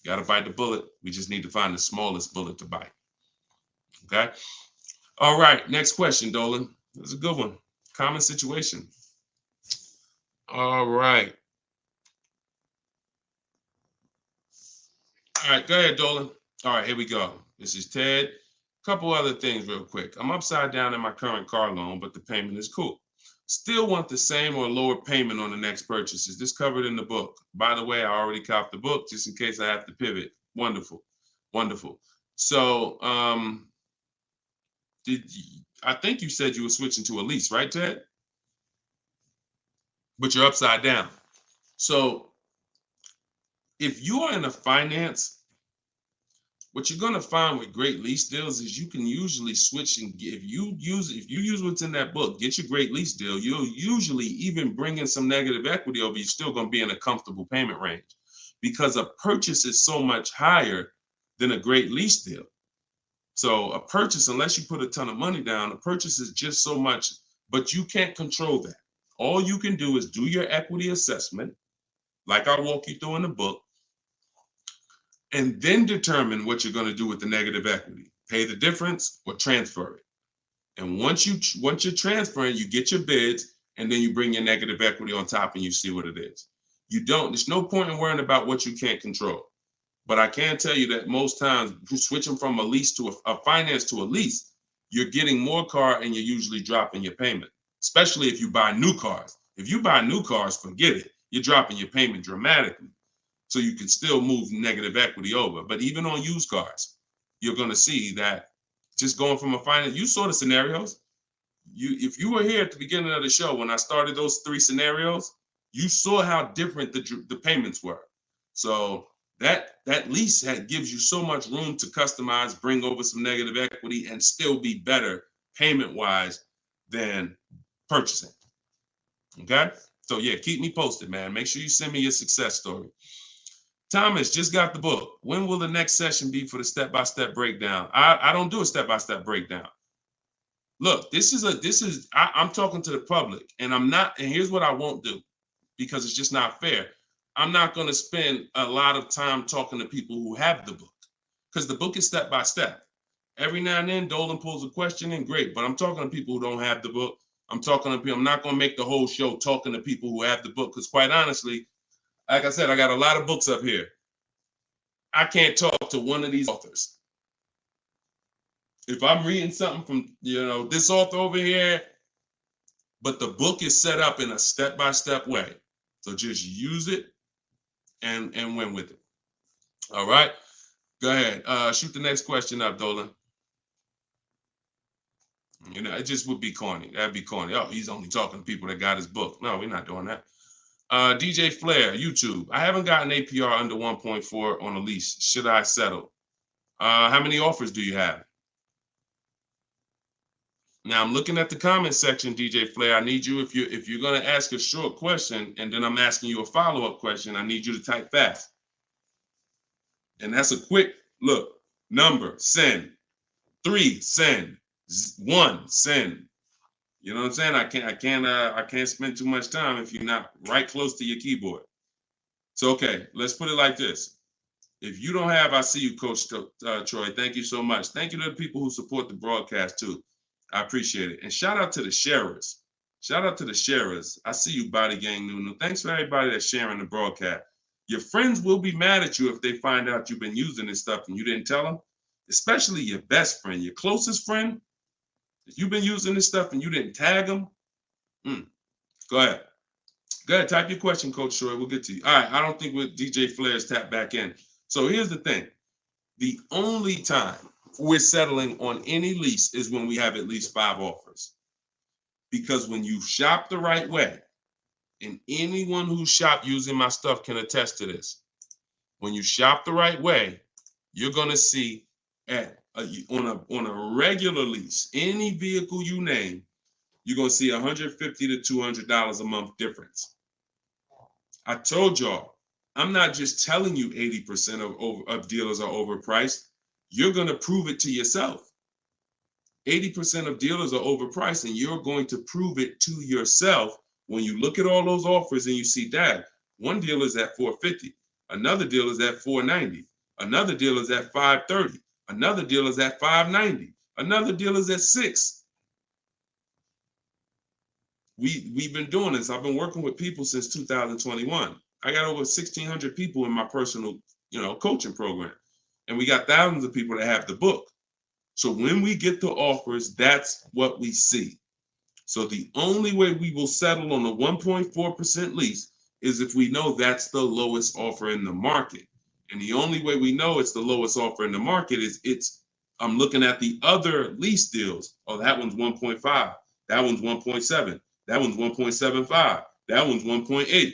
You got to bite the bullet. We just need to find the smallest bullet to bite. Okay? All right, next question, Dolan. That's a good one. Common situation. All right. All right, go ahead, Dolan. All right, here we go. This is Ted. A couple other things real quick. I'm upside down in my current car loan, but the payment is cool. Still want the same or lower payment on the next purchases. This covered in the book. By the way, I already copied the book just in case I have to pivot. Wonderful. Wonderful. So I think you said you were switching to a lease, right, Ted? But you're upside down. So if you are in a finance, what you're going to find with great lease deals is you can usually switch, and if you use what's in that book, get your great lease deal, you'll usually even bring in some negative equity over, you're still going to be in a comfortable payment range, because a purchase is so much higher than a great lease deal. So a purchase, unless you put a ton of money down, a purchase is just so much but you can't control that. All you can do is do your equity assessment, like I walk you through in the book, and then determine what you're going to do with the negative equity. Pay the difference or transfer it. And once you're transferring, you get your bids, and then you bring your negative equity on top and you see what it is. There's no point in worrying about what you can't control. But I can tell you that most times switching from a lease to a finance to a lease, you're getting more car and you're usually dropping your payment, especially if you buy new cars. If you buy new cars, forget it. You're dropping your payment dramatically. So you can still move negative equity over. But even on used cars, you're going to see that just going from a finance, you saw the scenarios. If you were here at the beginning of the show when I started those 3 scenarios, you saw how different the payments were. So that lease gives you so much room to customize, bring over some negative equity, and still be better payment-wise than purchasing. Okay? So yeah, keep me posted, man. Make sure you send me your success story. Thomas just got the book. When will the next session be for the step-by-step breakdown? I don't do a step-by-step breakdown. Look, I'm talking to the public, and here's what I won't do, because it's just not fair. I'm not going to spend a lot of time talking to people who have the book, because the book is step by step. Every now and then, Dolan pulls a question in, great, but I'm talking to people who don't have the book. I'm not going to make the whole show talking to people who have the book, because quite honestly, like I said, I got a lot of books up here. I can't talk to one of these authors. If I'm reading something from, this author over here, but the book is set up in a step-by-step way. So just use it and win with it. All right. Go ahead. Shoot the next question up, Dolan. It just would be corny. That'd be corny. Oh, he's only talking to people that got his book. No, we're not doing that. DJ Flair, YouTube. I haven't gotten APR under 1.4 on a lease. Should I settle? How many offers do you have? Now I'm looking at the comment section, DJ Flair. I need you, if you're going to ask a short question and then I'm asking you a follow-up question, I need you to type fast. And that's a quick look. Number, send. 3, send. 1, send. You know what I'm saying? I can't spend too much time if you're not right close to your keyboard. So okay, let's put it like this. If you don't have, I see you, Coach Troy. Thank you so much. Thank you to the people who support the broadcast too. I appreciate it. And shout out to the sharers. Shout out to the sharers. I see you, Body Gang Nunu. Thanks for everybody that's sharing the broadcast. Your friends will be mad at you if they find out you've been using this stuff and you didn't tell them, especially your best friend, your closest friend. If you've been using this stuff and you didn't tag them, go ahead. Go ahead, type your question, Coach Troy. We'll get to you. All right, I don't think DJ Flair's tapped back in. So here's the thing. The only time we're settling on any lease is when we have at least 5 offers. Because when you shop the right way, and anyone who shopped using my stuff can attest to this, when you shop the right way, you're going to see on a regular lease, any vehicle you name, you're going to see $150 to $200 a month difference. I told y'all, I'm not just telling you 80% of dealers are overpriced. You're going to prove it to yourself. 80% of dealers are overpriced, and you're going to prove it to yourself when you look at all those offers and you see that one dealer is at $450, another dealer is at $490, another dealer is at $530, another dealer is at $590, another dealer is at $6. We've been doing this. I've been working with people since 2021. I got over 1,600 people in my personal, coaching program, and we got thousands of people that have the book. So when we get the offers, that's what we see. So the only way we will settle on a 1.4% lease is if we know that's the lowest offer in the market. And the only way we know it's the lowest offer in the market is I'm looking at the other lease deals. Oh, that one's 1.5. That one's 1.7. That one's 1.75. That one's 1.8.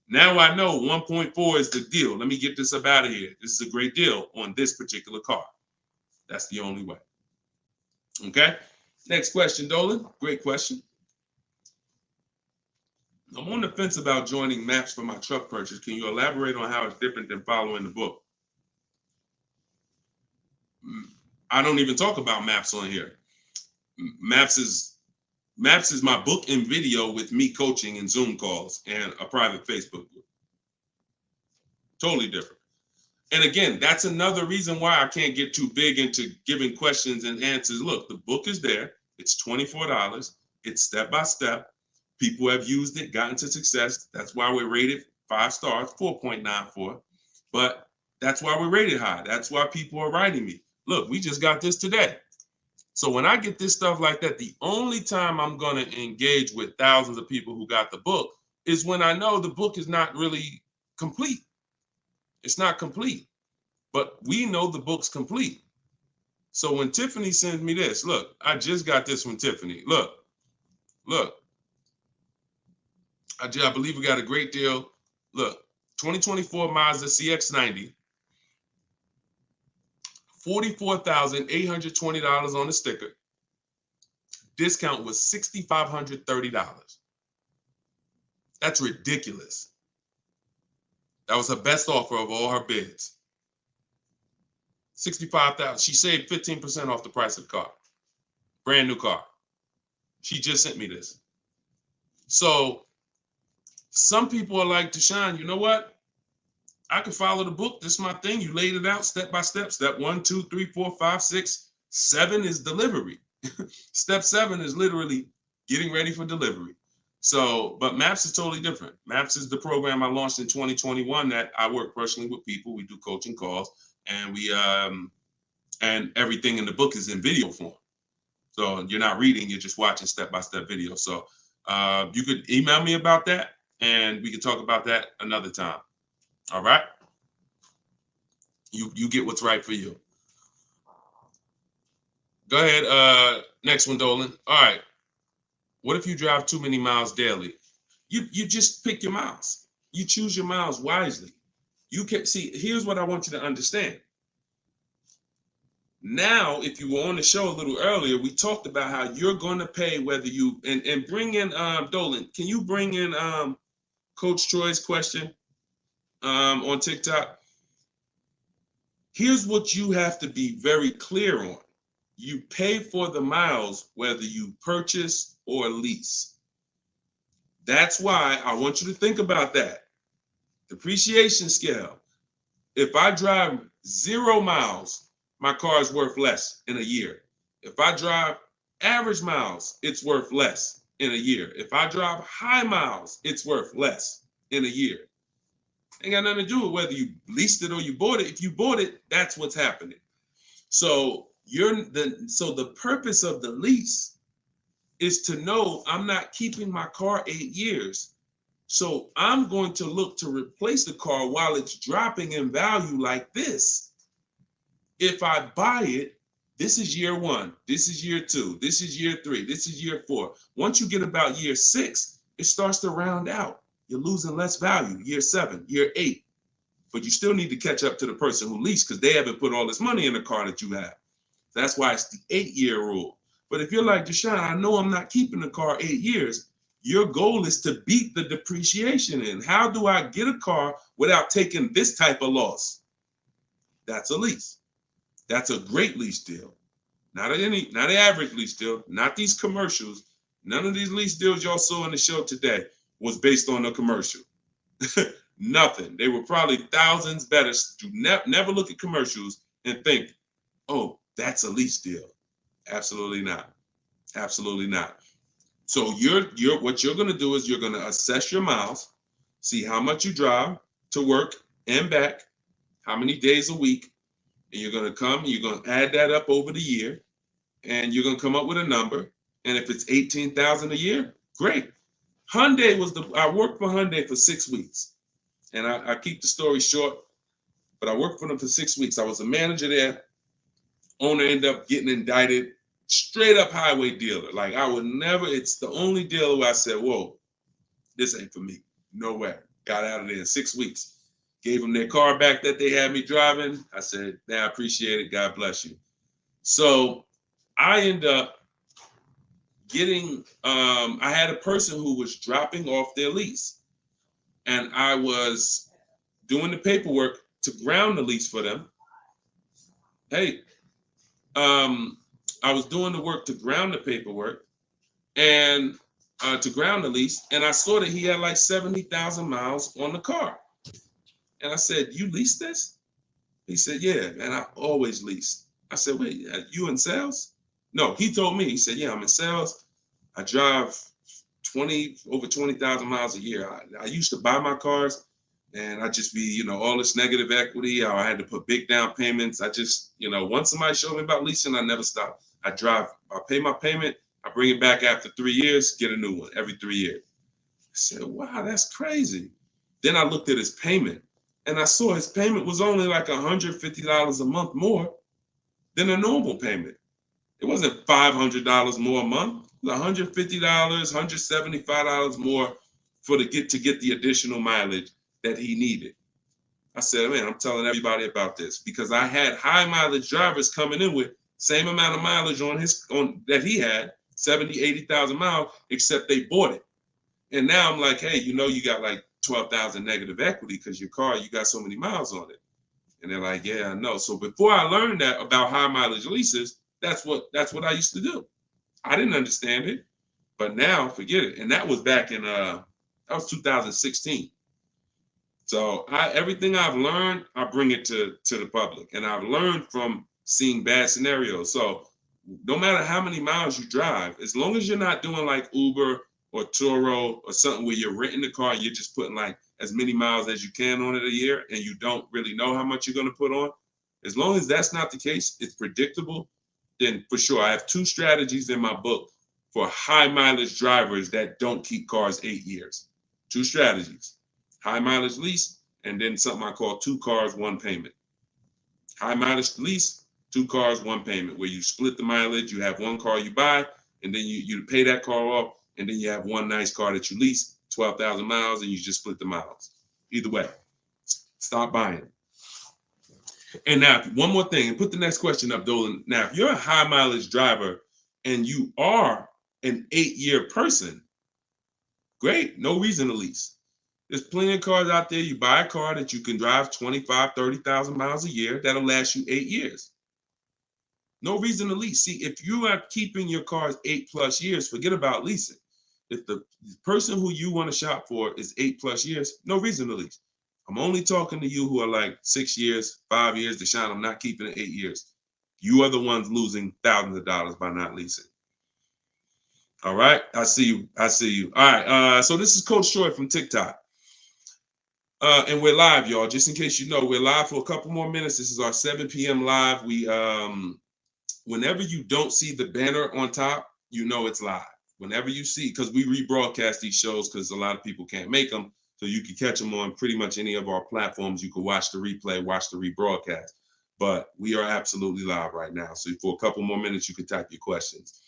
Now I know 1.4 is the deal. Let me get this up out of here. This is a great deal on this particular car. That's the only way. Okay. Next question, Dolan. Great question. I'm on the fence about joining maps for my truck purchase. Can you elaborate on how it's different than following the book? I don't even talk about maps on here. Maps is Maps is my book and video with me coaching and Zoom calls and a private Facebook group. Totally different. And again, that's another reason why I can't get too big into giving questions and answers. Look, the book is there. It's $24. It's step by step. People have used it, gotten to success. That's why we're rated 5 stars, 4.94. But that's why we're rated high. That's why people are writing me. Look, we just got this today. So when I get this stuff like that, the only time I'm going to engage with thousands of people who got the book is when I know the book is not really complete. It's not complete, but we know the book's complete. So when Tiffany sends me this, look, I just got this from Tiffany. Look. I believe we got a great deal. Look, 2024 Mazda CX-90, $44,820 on the sticker. Discount was $6,530. That's ridiculous. That was her best offer of all her bids. $65,000. She saved 15% off the price of the car. Brand new car. She just sent me this. So some people are like, Deshone, you know what? I can follow the book. This is my thing. You laid it out step by step. Step 1, 2, 3, 4, 5, 6, 7 is delivery. Step 7 is literally getting ready for delivery. So, but Maps is totally different. Maps is the program I launched in 2021 that I work personally with people. We do coaching calls, and we and everything in the book is in video form. So you're not reading, you're just watching step-by-step video. So you could email me about that, and we could talk about that another time. All right? You get what's right for you. Go ahead. Next one, Dolan. All right. What if you drive too many miles daily? You just pick your miles. You choose your miles wisely. You can see, here's what I want you to understand. Now, if you were on the show a little earlier, we talked about how you're going to pay whether you, and bring in, Dolan, can you bring in Coach Troy's question on TikTok? Here's what you have to be very clear on. You pay for the miles whether you purchase or lease. That's why I want you to think about that. Depreciation scale. If I drive 0 miles, my car is worth less in a year. If I drive average miles, it's worth less in a year. If I drive high miles, it's worth less in a year. Ain't got nothing to do with whether you leased it or you bought it. If you bought it, that's what's happening. So the purpose of the lease is to know I'm not keeping my car 8 years. So I'm going to look to replace the car while it's dropping in value like this. If I buy it, this is year 1, this is year 2, this is year 3, this is year 4. Once you get about year 6, it starts to round out. You're losing less value, year 7, year 8. But you still need to catch up to the person who leased because they haven't put all this money in the car that you have. That's why it's the 8-year rule. But if you're like, Deshone, I know I'm not keeping the car 8 years. Your goal is to beat the depreciation in. How do I get a car without taking this type of loss? That's a lease. That's a great lease deal. Not an average lease deal, not these commercials. None of these lease deals y'all saw in the show today was based on a commercial. Nothing. They were probably thousands better. Do never look at commercials and think, oh, that's a lease deal. Absolutely not. Absolutely not. So what you're going to do is you're going to assess your miles, see how much you drive to work and back, how many days a week, and you're going to come, you're going to add that up over the year, and you're going to come up with a number. And if it's 18,000 a year, great. I worked for Hyundai for 6 weeks, and I keep the story short, but I worked for them for 6 weeks. I was a manager there. Owner ended up getting indicted. Straight up highway dealer. Like I would never, it's the only dealer where I said, whoa, this ain't for me. No way. Got out of there in 6 weeks. Gave them their car back that they had me driving. I said, I appreciate it. God bless you. So I end up getting, I had a person who was dropping off their lease. And I was doing the paperwork to ground the lease for them. Hey, I was doing the work to ground the paperwork, and to ground the lease, and I saw that he had like 70,000 miles on the car. And I said, "You lease this?" He said, "Yeah, man, I always lease." I said, "Wait, you in sales?" No, he told me. He said, "Yeah, I'm in sales. I drive over 20,000 miles a year. I used to buy my cars, and I just be, all this negative equity. I had to put big down payments. I just, once somebody showed me about leasing, I never stop. I pay my payment, I bring it back after 3 years, get a new one every 3 years." I said, "Wow, that's crazy." Then I looked at his payment, and I saw his payment was only like $150 a month more than a normal payment. It wasn't $500 more a month. It was $150, $175 more to get the additional mileage that he needed. I said, "Man, I'm telling everybody about this," because I had high mileage drivers coming in with same amount of mileage on that he had, 70, 80,000 miles, except they bought it. And now I'm like, "Hey, you got like 12,000 negative equity because your car, you got so many miles on it." And they're like, "Yeah, I know." So before I learned that about high mileage leases, that's what I used to do. I didn't understand it, but now forget it. And that was back in that was 2016. So everything I've learned, I bring it to the public, and I've learned from seeing bad scenarios. So no matter how many miles you drive, as long as you're not doing like Uber or Turo or something where you're renting the car, you're just putting like as many miles as you can on it a year, and you don't really know how much you're going to put on. As long as that's not the case, it's predictable, then for sure. I have 2 strategies in my book for high mileage drivers that don't keep cars 8 years. 2 strategies: high mileage lease, and then something I call 2 cars, 1 payment. High mileage lease, 2 cars, 1 payment, where you split the mileage. You have 1 car you buy, and then you pay that car off, and then you have 1 nice car that you lease, 12,000 miles, and you just split the miles. Either way, stop buying. And now, one more thing, and put the next question up, Dolan. Now, if you're a high mileage driver and you are an 8-year person, great, no reason to lease. There's plenty of cars out there. You buy a car that you can drive 25, 30,000 miles a year. That'll last you 8 years. No reason to lease. See, if you are keeping your cars 8+ years, forget about leasing. If the person who you want to shop for is 8+ years, no reason to lease. I'm only talking to you who are like 6 years, 5 years. Deshone, I'm not keeping it 8 years. You are the ones losing thousands of dollars by not leasing. All right, I see you. All right, so this is Coach Troy from TikTok. And we're live, y'all. Just in case you know, we're live for a couple more minutes. This is our 7 p.m. live. We whenever you don't see the banner on top, you know it's live. Whenever you see, because we rebroadcast these shows because a lot of people can't make them, so you can catch them on pretty much any of our platforms. You can watch the replay, watch the rebroadcast. But we are absolutely live right now. So for a couple more minutes, you can type your questions.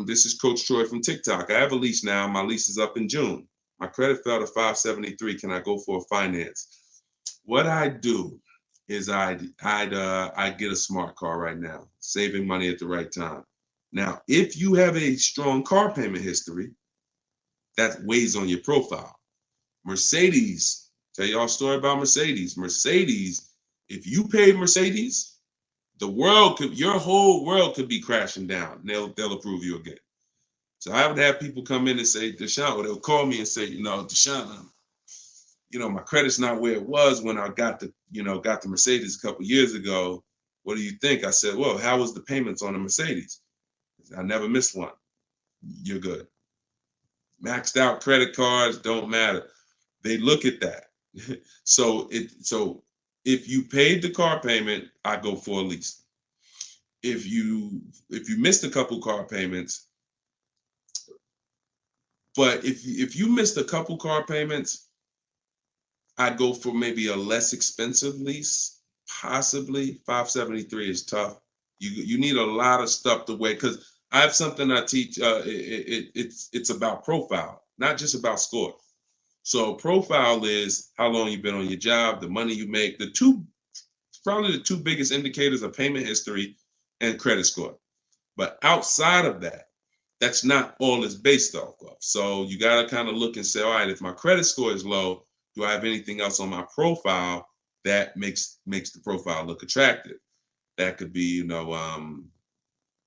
This is Coach Troy from TikTok. I have a lease now. My lease is up in June. My credit fell to 573. Can I go for a finance? What I do is I'd get a smart car right now, saving money at the right time. Now, if you have a strong car payment history, that weighs on your profile. Mercedes, tell y'all a story about Mercedes. Mercedes, if you paid Mercedes, your whole world could be crashing down. They'll approve you again. So I would have people come in and say, Deshone, or they'll call me and say, Deshone, my credit's not where it was when I got the Mercedes a couple years ago. What do you think? I said, well, how was the payments on the Mercedes? I never missed one. You're good. Maxed out credit cards don't matter. They look at that. So if you paid the car payment, I go for a lease. If you missed a couple car payments, but if you missed a couple car payments, I'd go for maybe a less expensive lease. Possibly 573 is tough. You need a lot of stuff to weigh, because I have something I teach. It's about profile, not just about score. So profile is how long you've been on your job, the money you make. Probably the 2 biggest indicators are payment history and credit score. But outside of that, that's not all it's based off of. So you got to kind of look and say, all right, if my credit score is low, do I have anything else on my profile that makes the profile look attractive? That could be,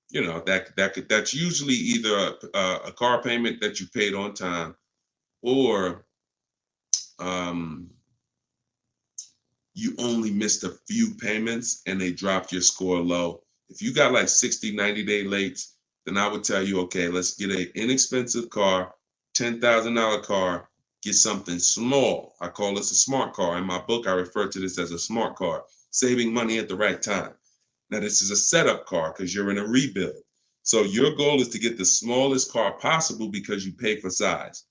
you know, that's usually either a car payment that you paid on time, or um, you only missed a few payments and they dropped your score low. If you got like 60, 90-day late, then I would tell you, okay, let's get an inexpensive car, $10,000 car, get something small. I call this a smart car. In my book, I refer to this as a smart car, saving money at the right time. Now, this is a setup car because you're in a rebuild. So your goal is to get the smallest car possible because you pay for size.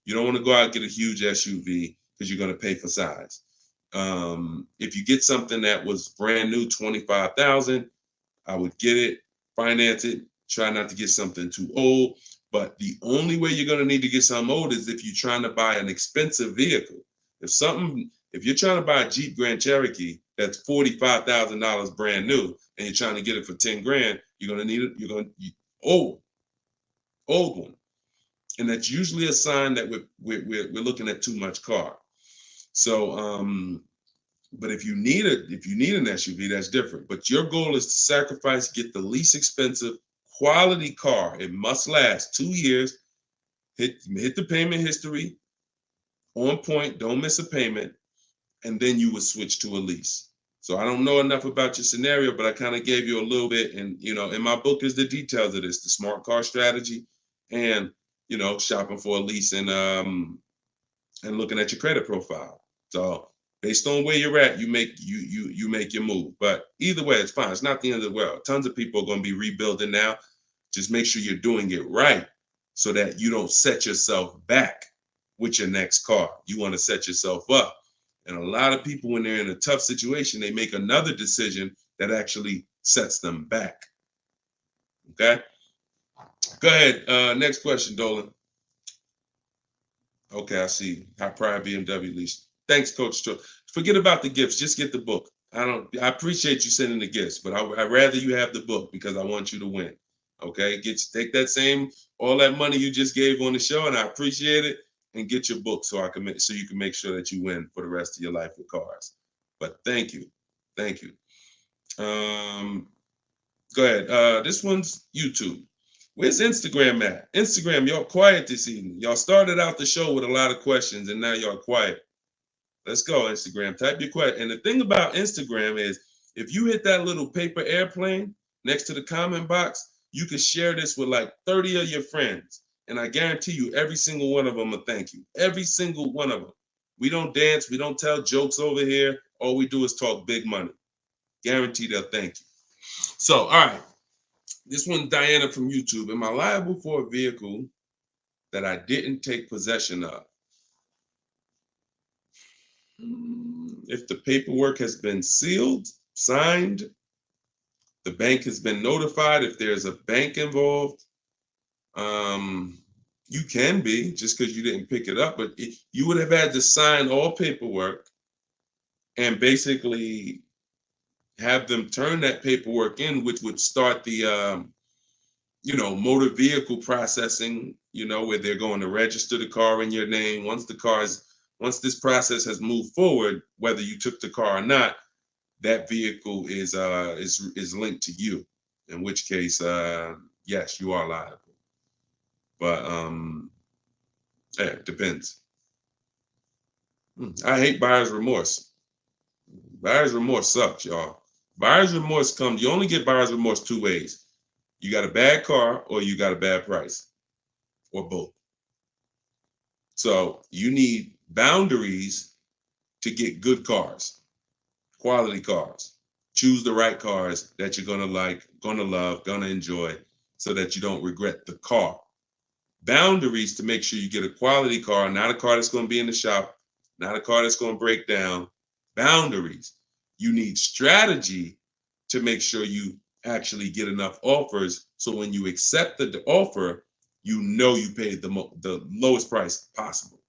You don't want to go out and get a huge SUV because you're going to pay for size. If you get something that was brand new, 25,000, I would get it, finance it, try not to get something too old. But the only way you're going to need to get something old is if you're trying to buy an expensive vehicle. If you're trying to buy a Jeep Grand Cherokee that's $45,000 brand new and you're trying to get it for 10 grand, you're going to need it. Old one, and that's usually a sign that we're looking at too much car. So, but if you need an SUV, that's different. But your goal is to sacrifice, get the least expensive quality car. It must last 2 years. Hit the payment history on point. Don't miss a payment, and then you would switch to a lease. So I don't know enough about your scenario, but I kind of gave you a little bit. And in my book is the details of this, the smart car strategy, and shopping for a lease, and looking at your credit profile. So based on where you're at, you make your move. But either way, it's fine. It's not the end of the world. Tons of people are going to be rebuilding now. Just make sure you're doing it right so that you don't set yourself back with your next car. You want to set yourself up. And a lot of people, when they're in a tough situation, they make another decision that actually sets them back. Okay? Go ahead. Next question, Dolan. Okay, I see. High pride BMW lease. Thanks, Coach Cho. Forget about the gifts. Just get the book. I appreciate you sending the gifts, but I'd rather you have the book because I want you to win. Okay, take all that money you just gave on the show, and I appreciate it, and get your book so you can make sure that you win for the rest of your life with cars. But thank you. Go ahead. This one's YouTube. Where's Instagram at? Instagram, y'all quiet this evening. Y'all started out the show with a lot of questions, and now y'all quiet. Let's go, Instagram. Type your question. And the thing about Instagram is, if you hit that little paper airplane next to the comment box, you can share this with like 30 of your friends. And I guarantee you, every single one of them will thank you. Every single one of them. We don't dance. We don't tell jokes over here. All we do is talk big money. Guarantee they'll thank you. So, all right. This one, Diana from YouTube. Am I liable for a vehicle that I didn't take possession of? If the paperwork has been sealed, signed, the bank has been notified, if there's a bank involved, you can be, just because you didn't pick it up, but you would have had to sign all paperwork and basically have them turn that paperwork in, which would start the motor vehicle processing, where they're going to register the car in your name. Once this process has moved forward, whether you took the car or not, that vehicle is linked to you. In which case, yes, you are liable. But yeah, it depends. I hate buyer's remorse. Buyer's remorse sucks, y'all. Buyer's remorse comes. You only get buyer's remorse two ways. You got a bad car or you got a bad price, or both. So you need boundaries to get good cars, quality cars. Choose the right cars that you're gonna like, gonna love, gonna enjoy, so that you don't regret the car. Boundaries to make sure you get a quality car, not a car that's gonna be in the shop, not a car that's gonna break down. Boundaries. You need strategy to make sure you actually get enough offers, so when you accept the offer, you paid the lowest price possible.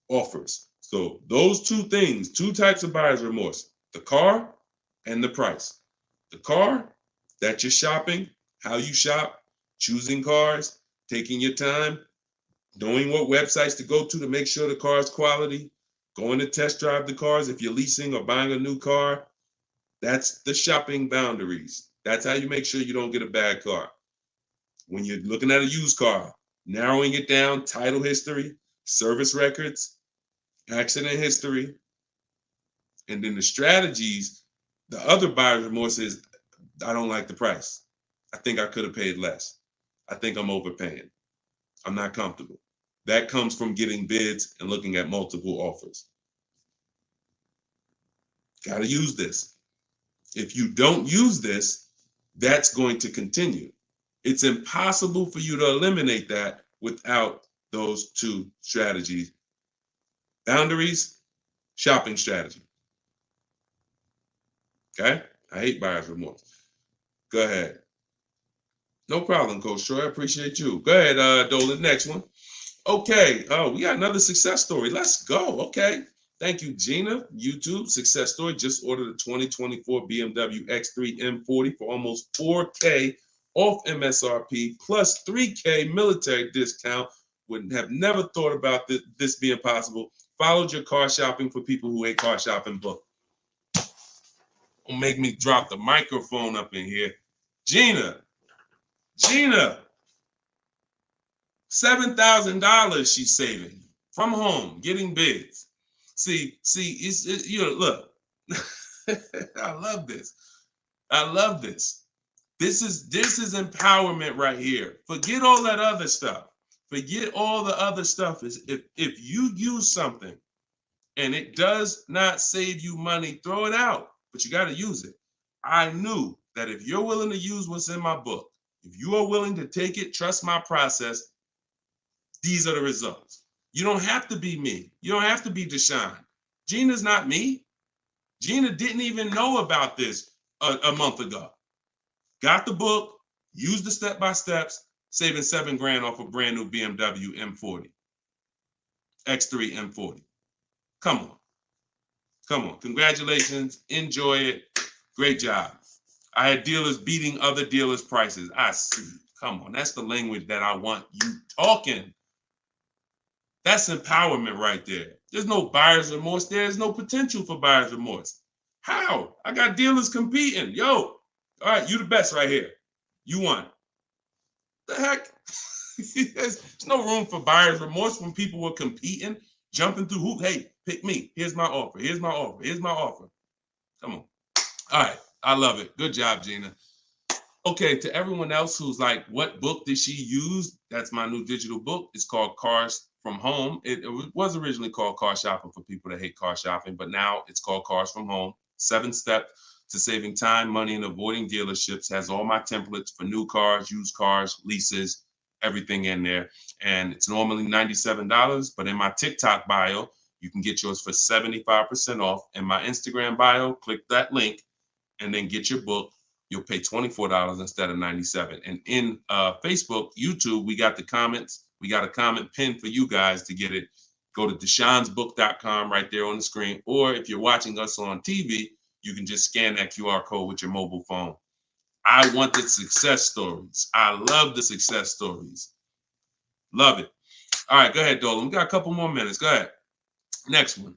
Offers. So those two things, two types of buyer's remorse: the car and the price. The car, that you're shopping, how you shop, choosing cars, taking your time, knowing what websites to go to make sure the car is quality, going to test drive the cars if you're leasing or buying a new car. That's the shopping boundaries. That's how you make sure you don't get a bad car. When you're looking at a used car, narrowing it down, title history, service records, accident history, and then the strategies. The other buyer's remorse is, I don't like the price. I think I could have paid less. I think I'm overpaying. I'm not comfortable. That comes from getting bids and looking at multiple offers. Got to use this. If you don't use this, that's going to continue. It's impossible for you to eliminate that without those two strategies. Boundaries, shopping strategy. Okay? I hate buyer's remorse. Go ahead. No problem, Coach Troy. I appreciate you. Go ahead, Dolan. Next one. Okay. Oh, we got another success story. Let's go. Okay. Thank you, Gina. YouTube success story. Just ordered a 2024 BMW X3 M40 for almost $4K off MSRP plus $3K military discount. Would have never thought about this being possible. Followed your car shopping for people who hate car shopping book. Don't make me drop the microphone up in here. Gina, $7,000 she's saving from home, getting bids. See, look, I love this. I love this. This is empowerment right here. Forget all that other stuff. Forget all the other stuff. Is if you use something and it does not save you money, throw it out. But you got to use it. I knew that if you're willing to use what's in my book, if you are willing to take it, trust my process, these are the results. You don't have to be me. You don't have to be Deshone. Gina's not me. Gina didn't even know about this a month ago. Got the book, used the step-by-steps, saving $7,000 off a brand new BMW M40. X3 M40. Come on. Come on. Congratulations. Enjoy it. Great job. I had dealers beating other dealers' prices. I see. Come on. That's the language that I want you talking. That's empowerment right there. There's no buyer's remorse. There's no potential for buyer's remorse. How? I got dealers competing. Yo, all right, you the best right here. You won. The heck? There's no room for buyer's remorse when people were competing, jumping through hoops. Hey, pick me. Here's my offer. Here's my offer. Here's my offer. Come on. All right. I love it. Good job, Gina. Okay, to everyone else who's like, what book did she use? That's my new digital book. It's called Cars from Home. It was originally called Car Shopping for people that hate car shopping, but now it's called Cars from Home. 7 steps to saving time, money, and avoiding dealerships. Has all my templates for new cars, used cars, leases, everything in there. And it's normally $97, but in my TikTok bio, you can get yours for 75% off. In my Instagram bio, click that link and then get your book. You'll pay $24 instead of $97. And in Facebook, YouTube, we got the comments. We got a comment pinned for you guys to get it. Go to deshonsbook.com right there on the screen. Or if you're watching us on TV, you can just scan that QR code with your mobile phone. I want the success stories. I love the success stories. Love it. All right, go ahead, Dolan. We got a couple more minutes. Go ahead. Next one.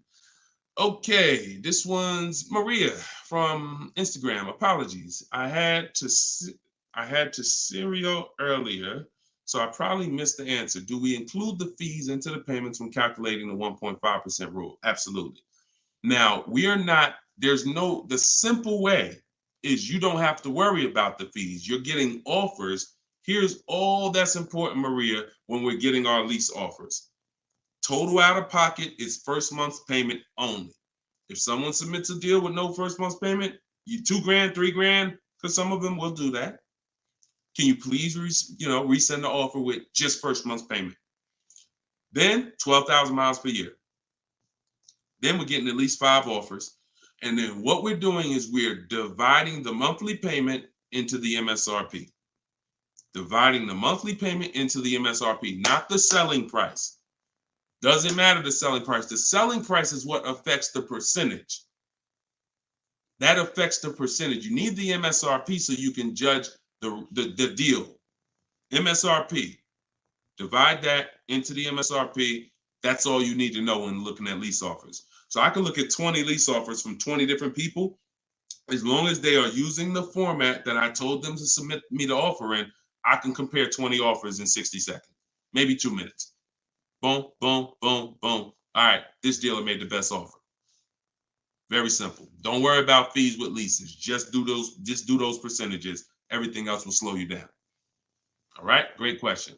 Okay, this one's Maria from Instagram. Apologies. I had to serial earlier, so I probably missed the answer. Do we include the fees into the payments when calculating the 1.5% rule? Absolutely. Now, the simple way is you don't have to worry about the fees. You're getting offers. Here's all that's important, Maria, when we're getting our lease offers. Total out of pocket is first month's payment only. If someone submits a deal with no first month's payment, you $2,000, $3,000, because some of them will do that. Can you please, resend the offer with just first month's payment? Then 12,000 miles per year. Then we're getting at least 5 offers. And then what we're doing is we're dividing the monthly payment into the MSRP. Dividing the monthly payment into the MSRP, not the selling price. Doesn't matter the selling price. The selling price is what affects the percentage. That affects the percentage. You need the MSRP so you can judge the deal. MSRP. Divide that into the MSRP. That's all you need to know when looking at lease offers. So I can look at 20 lease offers from 20 different people, As long as they are using the format that I told them to submit me the offer in, I can compare 20 offers in 60 seconds, maybe 2 minutes. Boom, boom, boom, boom. All right, this dealer made the best offer. Very simple. Don't worry about fees with leases. Just do those percentages. Everything else will slow you down. All right, great question.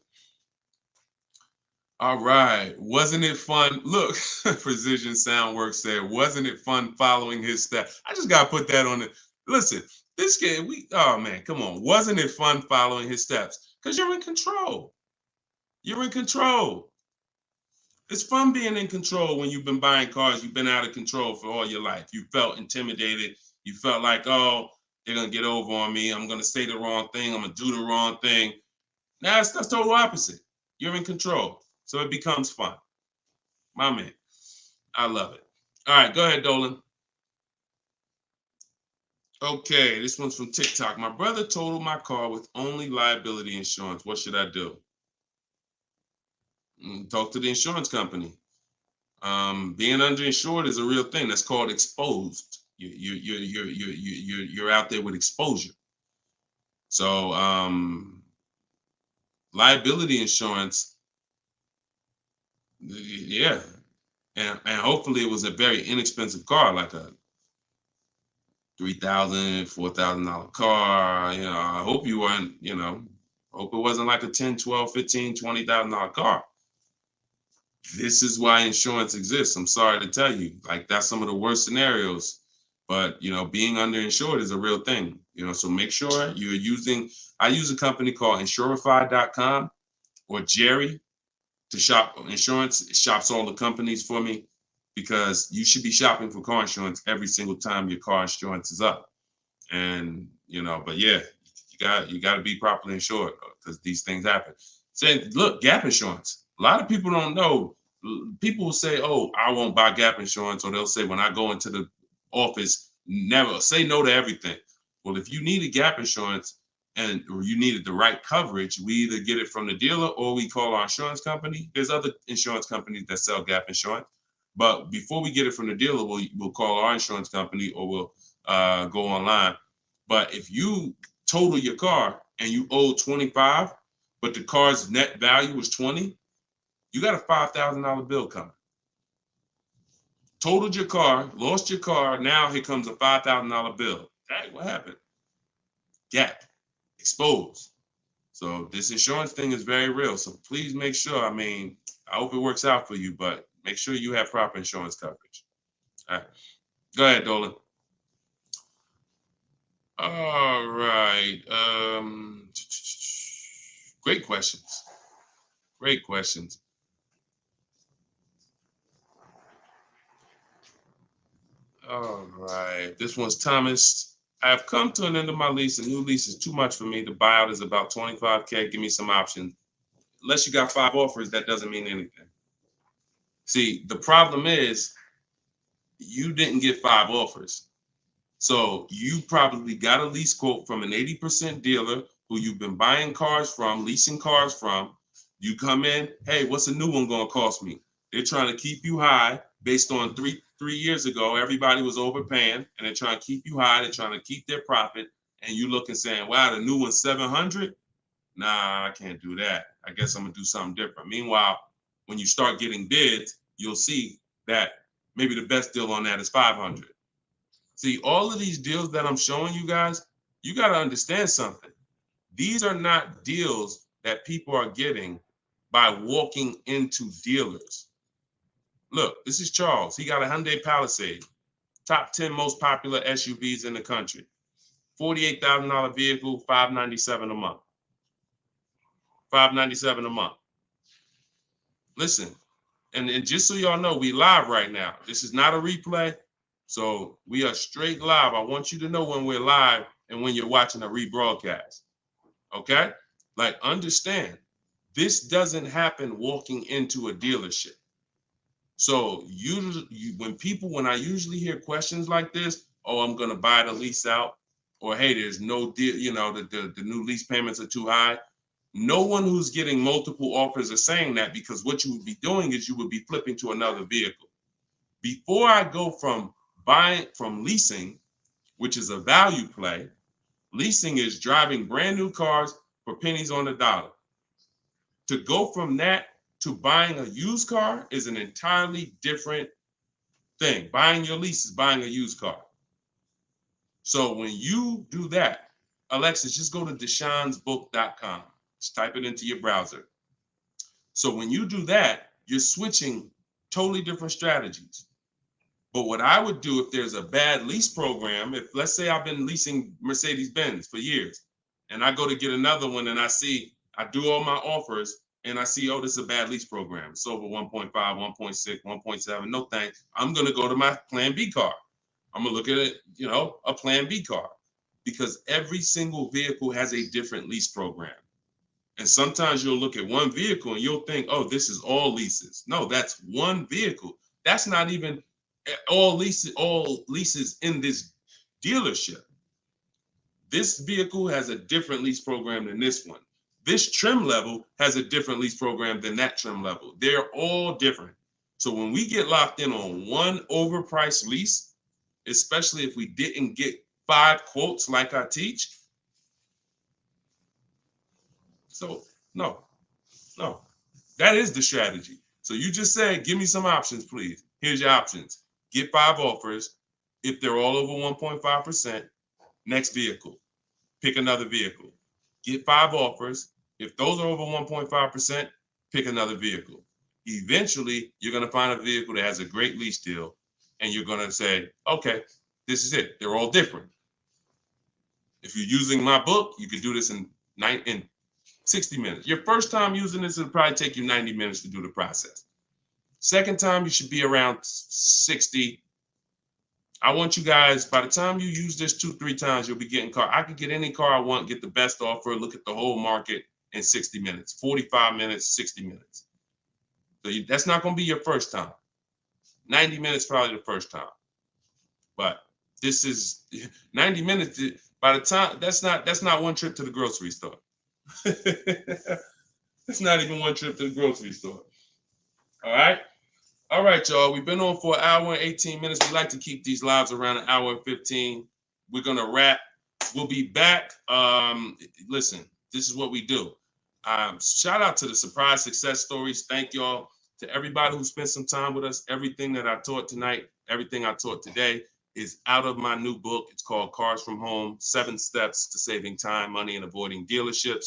All right, wasn't it fun? Look, Precision Soundworks said, wasn't it fun following his steps? I just gotta put that on it. Listen, this game, oh man, come on. Wasn't it fun following his steps? Because you're in control. You're in control. It's fun being in control when you've been buying cars. You've been out of control for all your life. You felt intimidated. You felt like, oh, they're gonna get over on me. I'm gonna say the wrong thing. I'm gonna do the wrong thing. Now it's the total opposite. You're in control. So it becomes fun. My man. I love it. All right, go ahead, Dolan. Okay, this one's from TikTok. My brother totaled my car with only liability insurance. What should I do? Talk to the insurance company. Being underinsured is a real thing. That's called exposed. You're out there with exposure. So liability insurance, yeah, and hopefully it was a very inexpensive car, like a $3,000, $4,000 car. I hope you weren't. Hope it wasn't like a $10, $12, $15, $20,000 car. This is why insurance exists. I'm sorry to tell you, like that's some of the worst scenarios. But being underinsured is a real thing. So make sure you're using. I use a company called Insurify.com or Jerry to shop insurance. It shops all the companies for me because you should be shopping for car insurance every single time your car insurance is up. And but yeah, you got to be properly insured because these things happen. Say, look, gap insurance. A lot of people don't know. People will say, "Oh, I won't buy gap insurance," or they'll say, "When I go into the office, never say no to everything." Well, if you needed gap insurance or you needed the right coverage, we either get it from the dealer or we call our insurance company. There's other insurance companies that sell gap insurance, but before we get it from the dealer, we'll call our insurance company or we'll go online. But if you total your car and you owe 25, but the car's net value was 20, you got a $5,000 bill coming. Totaled your car, lost your car. Now here comes a $5,000 bill. Hey, what happened? Gap, exposed. So this insurance thing is very real. So please make sure. I hope it works out for you, but make sure you have proper insurance coverage. All right, go ahead, Dolan. All right. Great questions. Great questions. All right. This one's Thomas. I have come to an end of my lease. A new lease is too much for me. The buyout is about $25K. Give me some options. Unless you got 5 offers, that doesn't mean anything. See, the problem is you didn't get 5 offers. So you probably got a lease quote from an 80% dealer who you've been buying cars from, leasing cars from. You come in, hey, what's a new one going to cost me? They're trying to keep you high based on three years ago. Everybody was overpaying and they're trying to keep you high. They're trying to keep their profit. And you look and saying, wow, the new one's 700. Nah, I can't do that. I guess I'm going to do something different. Meanwhile, when you start getting bids, you'll see that maybe the best deal on that is 500. See, all of these deals that I'm showing you guys, you got to understand something. These are not deals that people are getting by walking into dealers. Look, this is Charles. He got a Hyundai Palisade, top 10 most popular SUVs in the country. $48,000 vehicle, $597 a month. $597 a month. Listen, and just so y'all know, we live right now. This is not a replay. So we are straight live. I want you to know when we're live and when you're watching a rebroadcast. Okay? Like, understand, this doesn't happen walking into a dealership. So when I usually hear questions like this, oh, I'm gonna buy the lease out, or hey, there's no deal, the new lease payments are too high. No one who's getting multiple offers are saying that, because what you would be doing is you would be flipping to another vehicle. Before I go from leasing, which is a value play. Leasing is driving brand new cars for pennies on the dollar. To go from that to buying a used car is an entirely different thing. Buying your lease is buying a used car. So when you do that, Alexis, just go to deshonsbook.com. Just type it into your browser. So when you do that, you're switching totally different strategies. But what I would do if there's a bad lease program, if let's say I've been leasing Mercedes-Benz for years and I go to get another one and I do all my offers and I see, oh, this is a bad lease program. It's over 1.5, 1.6, 1.7. No thanks. I'm going to go to my plan B car. I'm going to look at it, a plan B car, because every single vehicle has a different lease program. And sometimes you'll look at one vehicle and you'll think, oh, this is all leases. No, that's one vehicle. That's not even all leases in this dealership. This vehicle has a different lease program than this one. This trim level has a different lease program than that trim level. They're all different. So when we get locked in on one overpriced lease, especially if we didn't get 5 quotes like I teach, so no, that is the strategy. So you just say, give me some options, please. Here's your options. Get 5 offers. If they're all over 1.5%, next vehicle, pick another vehicle. Get 5 offers. If those are over 1.5%, pick another vehicle. Eventually, you're going to find a vehicle that has a great lease deal, and you're going to say, okay, this is it. They're all different. If you're using my book, you can do this in 60 minutes. Your first time using this, it'll probably take you 90 minutes to do the process. Second time, you should be around 60. I want you guys, by the time you use this 2-3 times, you'll be getting car. I can get any car I want, get the best offer, look at the whole market in 60 minutes, 45 minutes, 60 minutes. So that's not going to be your first time. 90 minutes probably the first time. But this is 90 minutes. By the time, that's not one trip to the grocery store. It's not even one trip to the grocery store. All right, y'all. We've been on for 1 hour and 18 minutes. We like to keep these lives around 1 hour and 15. We're gonna wrap. We'll be back. Listen, this is what we do. Shout out to the surprise success stories. Thank y'all to everybody who spent some time with us. Everything that I taught tonight, everything I taught today is out of my new book. It's called Cars from Home, 7 Steps to Saving Time, Money, and Avoiding Dealerships.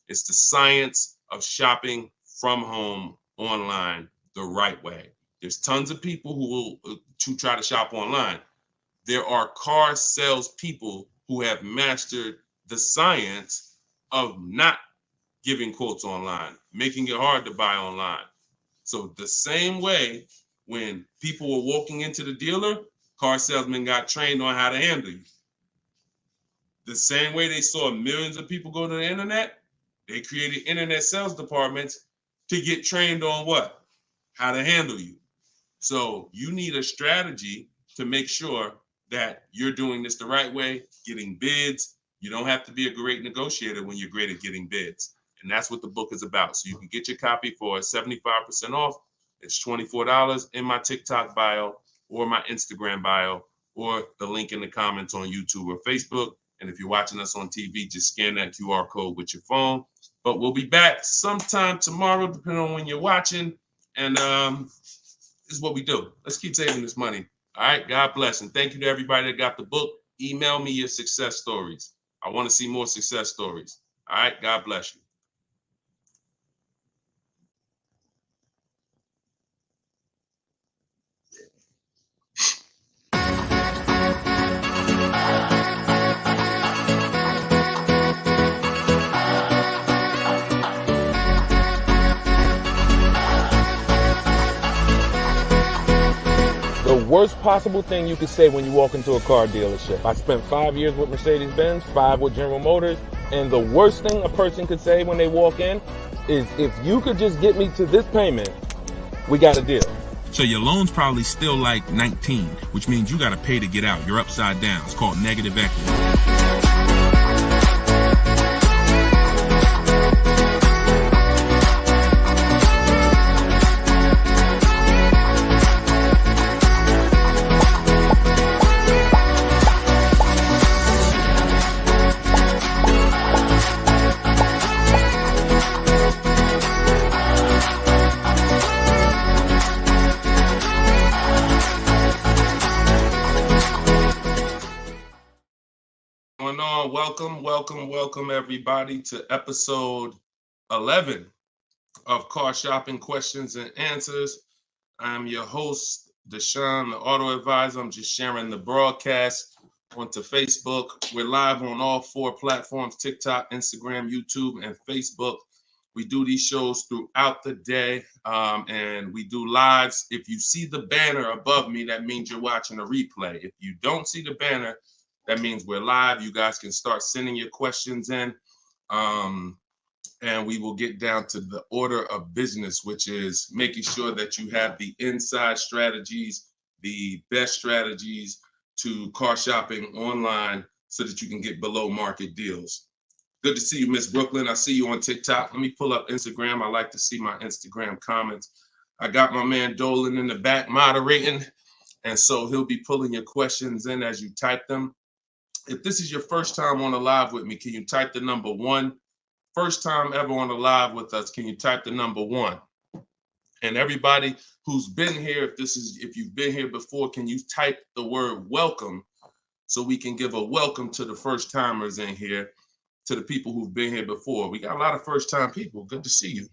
It's the science of shopping from home online the right way. There's tons of people who try to shop online. There are car sales people who have mastered the science of not giving quotes online, making it hard to buy online. So the same way when people were walking into the dealer, car salesmen got trained on how to handle you. The same way they saw millions of people go to the internet, they created internet sales departments to get trained on what? How to handle you. So you need a strategy to make sure that you're doing this the right way, getting bids. You don't have to be a great negotiator when you're great at getting bids. And that's what the book is about. So you can get your copy for 75% off. It's $24 in my TikTok bio or my Instagram bio or the link in the comments on YouTube or Facebook. And if you're watching us on TV, just scan that QR code with your phone. But we'll be back sometime tomorrow, depending on when you're watching. And this is what we do. Let's keep saving this money. All right. God bless. And thank you to everybody that got the book. Email me your success stories. I want to see more success stories. All right. God bless you. The worst possible thing you could say when you walk into a car dealership. I spent 5 years with Mercedes-Benz, 5 with General Motors, and the worst thing a person could say when they walk in is, if you could just get me to this payment, we got a deal. So your loan's probably still like 19, which means you got to pay to get out. You're upside down. It's called negative equity. Welcome everybody to episode 11 of Car Shopping Questions and Answers. I'm your host, Deshone the Auto Advisor. I'm just sharing the broadcast onto Facebook. We're live on all 4 platforms: TikTok, Instagram, YouTube, and Facebook. We do these shows throughout the day, and we do lives. If you see the banner above me, that means you're watching a replay. If you don't see the banner, that means we're live. You guys can start sending your questions in, and we will get down to the order of business, which is making sure that you have the inside strategies, the best strategies to car shopping online so that you can get below market deals. Good to see you, Miss Brooklyn. I see you on TikTok. Let me pull up Instagram. I like to see my Instagram comments. I got my man Dolan in the back moderating, and so he'll be pulling your questions in as you type them. If this is your first time on a live with me, can you type the number 1? First time ever on a live with us, can you type the number 1? And everybody who's been here, if you've been here before, can you type the word welcome so we can give a welcome to the first timers in here, to the people who've been here before. We got a lot of first time people. Good to see you.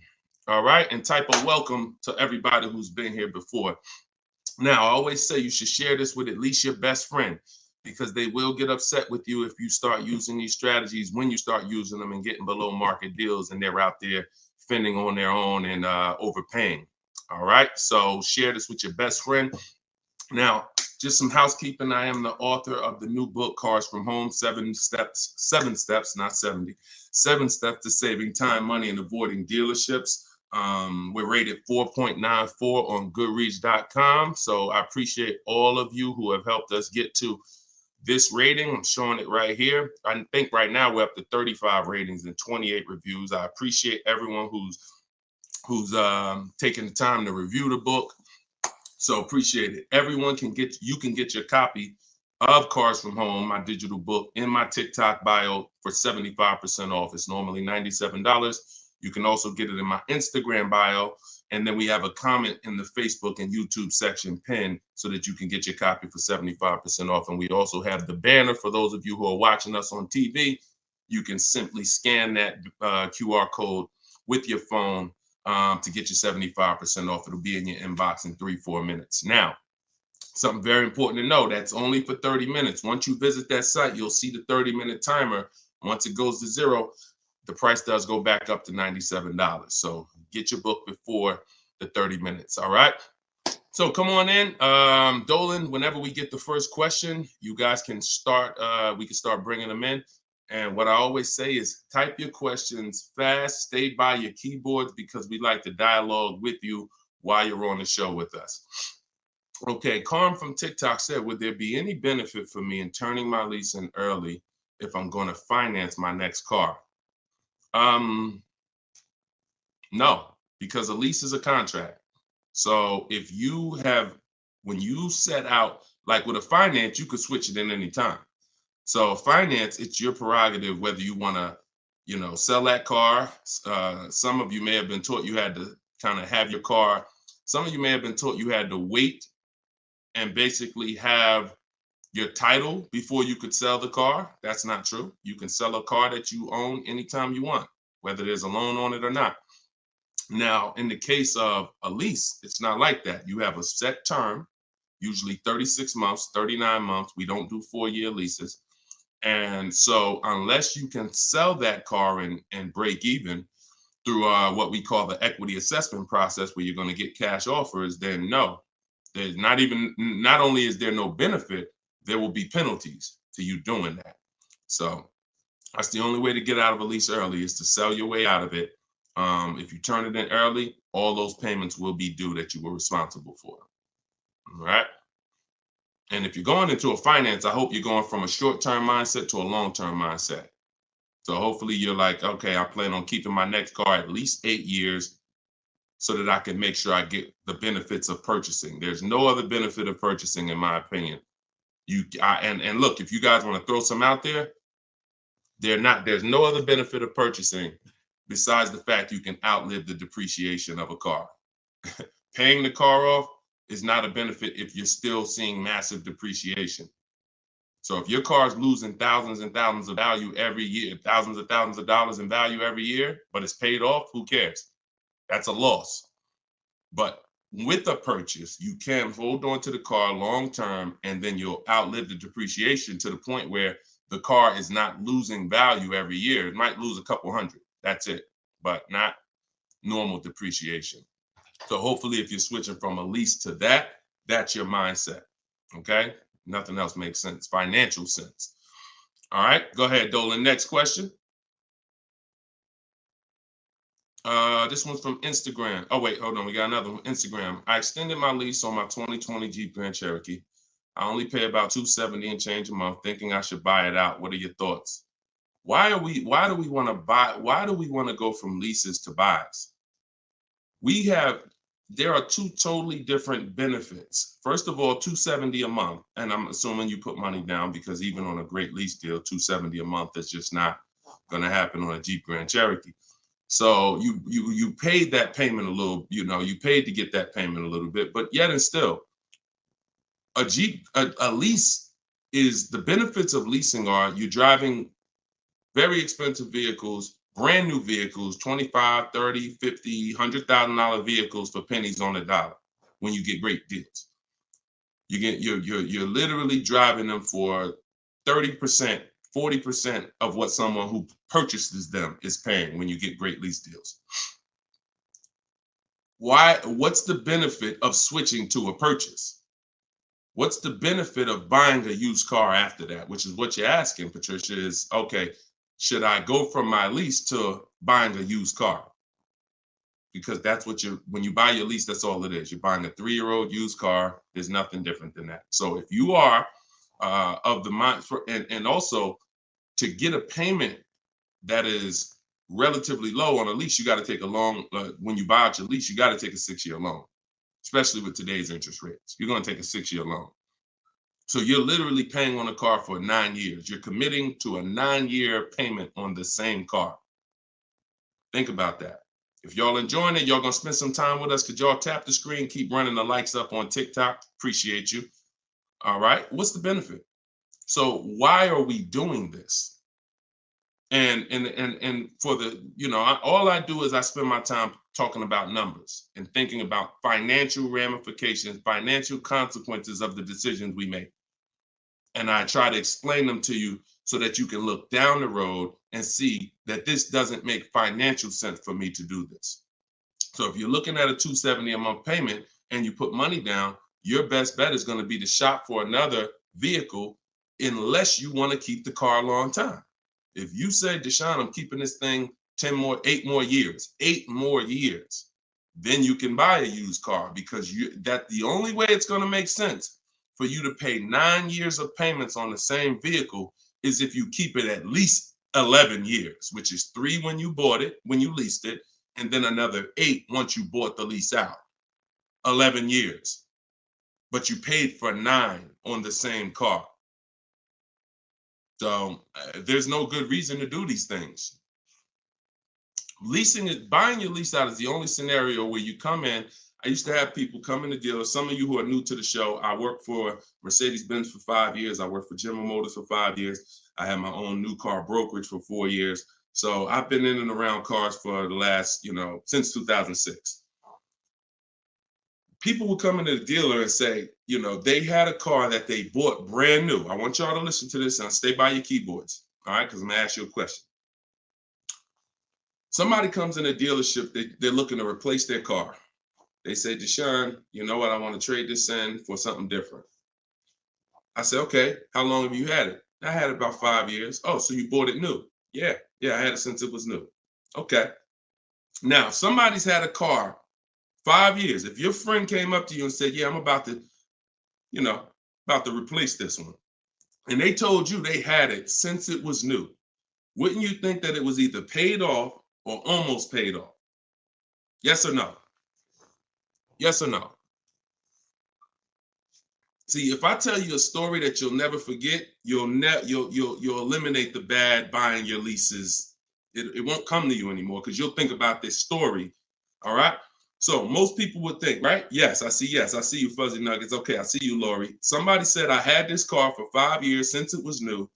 All right. And type a welcome to everybody who's been here before. Now, I always say you should share this with at least your best friend, because they will get upset with you if you start using these strategies, when you start using them and getting below market deals and they're out there fending on their own and overpaying. All right. So share this with your best friend. Now, just some housekeeping. I am the author of the new book, Cars from Home, 7 steps, not 70, 7 steps to saving time, money, and avoiding dealerships. We're rated 4.94 on Goodreads.com. So I appreciate all of you who have helped us get to this rating. I'm showing it right here. I think right now we're up to 35 ratings and 28 reviews. I appreciate everyone who's taking the time to review the book. So appreciate it. Everyone can get your copy of Cars from Home, my digital book, in my TikTok bio for 75% off. It's normally $97. You can also get it in my Instagram bio. And then we have a comment in the Facebook and YouTube section pinned so that you can get your copy for 75% off. And we also have the banner for those of you who are watching us on TV. You can simply scan that QR code with your phone to get your 75% off. It'll be in your inbox in 3-4 minutes. Now, something very important to know, that's only for 30 minutes. Once you visit that site, you'll see the 30-minute timer. Once it goes to 0, the price does go back up to $97. So get your book before the 30 minutes. All right. So come on in. Dolan, whenever we get the first question, you guys can start. We can start bringing them in. And what I always say is type your questions fast, stay by your keyboards, because we like to dialogue with you while you're on the show with us. Okay, Carm from TikTok said, would there be any benefit for me in turning my lease in early if I'm going to finance my next car? No, because a lease is a contract. So if when you set out, like with a finance, you could switch it in any time. So finance, it's your prerogative whether you want to, sell that car. Some of you may have been taught you had to kind of have your car. Some of you may have been taught you had to wait and basically have your title before you could sell the car. That's not true. You can sell a car that you own anytime you want, whether there's a loan on it or not. Now, in the case of a lease, it's not like that. You have a set term, usually 36 months, 39 months. We don't do 4-year leases. And so unless you can sell that car and break even through what we call the equity assessment process, where you're going to get cash offers, then no, there's not only is there no benefit, there will be penalties to you doing that. So that's the only way to get out of a lease early, is to sell your way out of it. If you turn it in early, all those payments will be due that you were responsible for. All right. And if you're going into a finance, I hope you're going from a short-term mindset to a long-term mindset. So hopefully you're like, okay, I plan on keeping my next car at least 8 years so that I can make sure I get the benefits of purchasing. There's no other benefit of purchasing, in my opinion. And look, if you guys want to throw some out there, there's no other benefit of purchasing besides the fact you can outlive the depreciation of a car. Paying the car off is not a benefit if you're still seeing massive depreciation. So if your car is losing thousands and thousands of value every year, thousands of dollars in value every year, but it's paid off, who cares? That's a loss. But with a purchase, you can hold on to the car long term, and then you'll outlive the depreciation to the point where the car is not losing value every year. It might lose a couple hundred. That's it, but not normal depreciation. So hopefully if you're switching from a lease to that, that's your mindset. Okay? Nothing else makes sense. Financial sense. All right, go ahead, Dolan. Next question. This one's from Instagram. Oh, wait, hold on. We got another one. Instagram. I extended my lease on my 2020 Jeep Grand Cherokee. I only pay about $270 and change a month, thinking I should buy it out. What are your thoughts? Why do we want to go from leases to buys? There are two totally different benefits. First of all, $270 a month, and I'm assuming you put money down, because even on a great lease deal, $270 a month is just not going to happen on a Jeep Grand Cherokee. So you paid that payment a little, you paid to get that payment a little bit, but yet and still, a lease is, the benefits of leasing are you're driving very expensive vehicles, brand new vehicles, $25,000, $30,000, $50,000, $100,000 vehicles for pennies on the dollar when you get great deals. You're literally driving them for 30%, 40% of what someone who purchases them is paying when you get great lease deals. What's the benefit of switching to a purchase? What's the benefit of buying a used car after that? Which is what you're asking, Patricia, is, okay, should I go from my lease to buying a used car? Because that's what when you buy your lease, that's all it is. You're buying a 3-year-old used car. There's nothing different than that. So if you are of the mind, and also to get a payment that is relatively low on a lease, you got to take a long, when you buy out your lease, you got to take a 6-year loan, especially with today's interest rates. You're going to take a 6-year loan. So you're literally paying on a car for 9 years. You're committing to a 9-year payment on the same car. Think about that. If y'all enjoying it, y'all going to spend some time with us. Could y'all tap the screen, keep running the likes up on TikTok? Appreciate you. All right. What's the benefit? So why are we doing this? And for the, all I do is I spend my time talking about numbers and thinking about financial ramifications, financial consequences of the decisions we make. And I try to explain them to you so that you can look down the road and see that this doesn't make financial sense for me to do this. So if you're looking at a $270 a month payment and you put money down, your best bet is going to be to shop for another vehicle, unless you want to keep the car a long time. If you say, Deshone, I'm keeping this thing 8 more years, then you can buy a used car, because the only way it's going to make sense for you to pay 9 years of payments on the same vehicle is if you keep it at least 11 years, which is 3 when you bought it, when you leased it, and then another 8 once you bought the lease out. 11 years. But you paid for 9 on the same car. So there's no good reason to do these things. Buying your lease out is the only scenario where you come in. I used to have people come in the dealer. Some of you who are new to the show, I worked for Mercedes-Benz for 5 years. I worked for General Motors for 5 years. I had my own new car brokerage for 4 years. So I've been in and around cars for the last, since 2006. People would come into the dealer and say, they had a car that they bought brand new. I want y'all to listen to this and stay by your keyboards, all right? Because I'm going to ask you a question. Somebody comes in a dealership, they're looking to replace their car. They say, Deshone, you know what? I want to trade this in for something different. I say, okay, how long have you had it? I had it about 5 years. Oh, so you bought it new? Yeah, I had it since it was new. Okay. Now, somebody's had a car 5 years. If your friend came up to you and said, yeah, I'm about to replace this one, and they told you they had it since it was new, wouldn't you think that it was either paid off or almost paid off? Yes or no? Yes or no? See, if I tell you a story that you'll never forget, you'll eliminate the bad buying your leases. It won't come to you anymore, because you'll think about this story. All right. So most people would think, right? Yes, I see you, Fuzzy Nuggets. Okay, I see you, Lori. Somebody said I had this car for 5 years since it was new.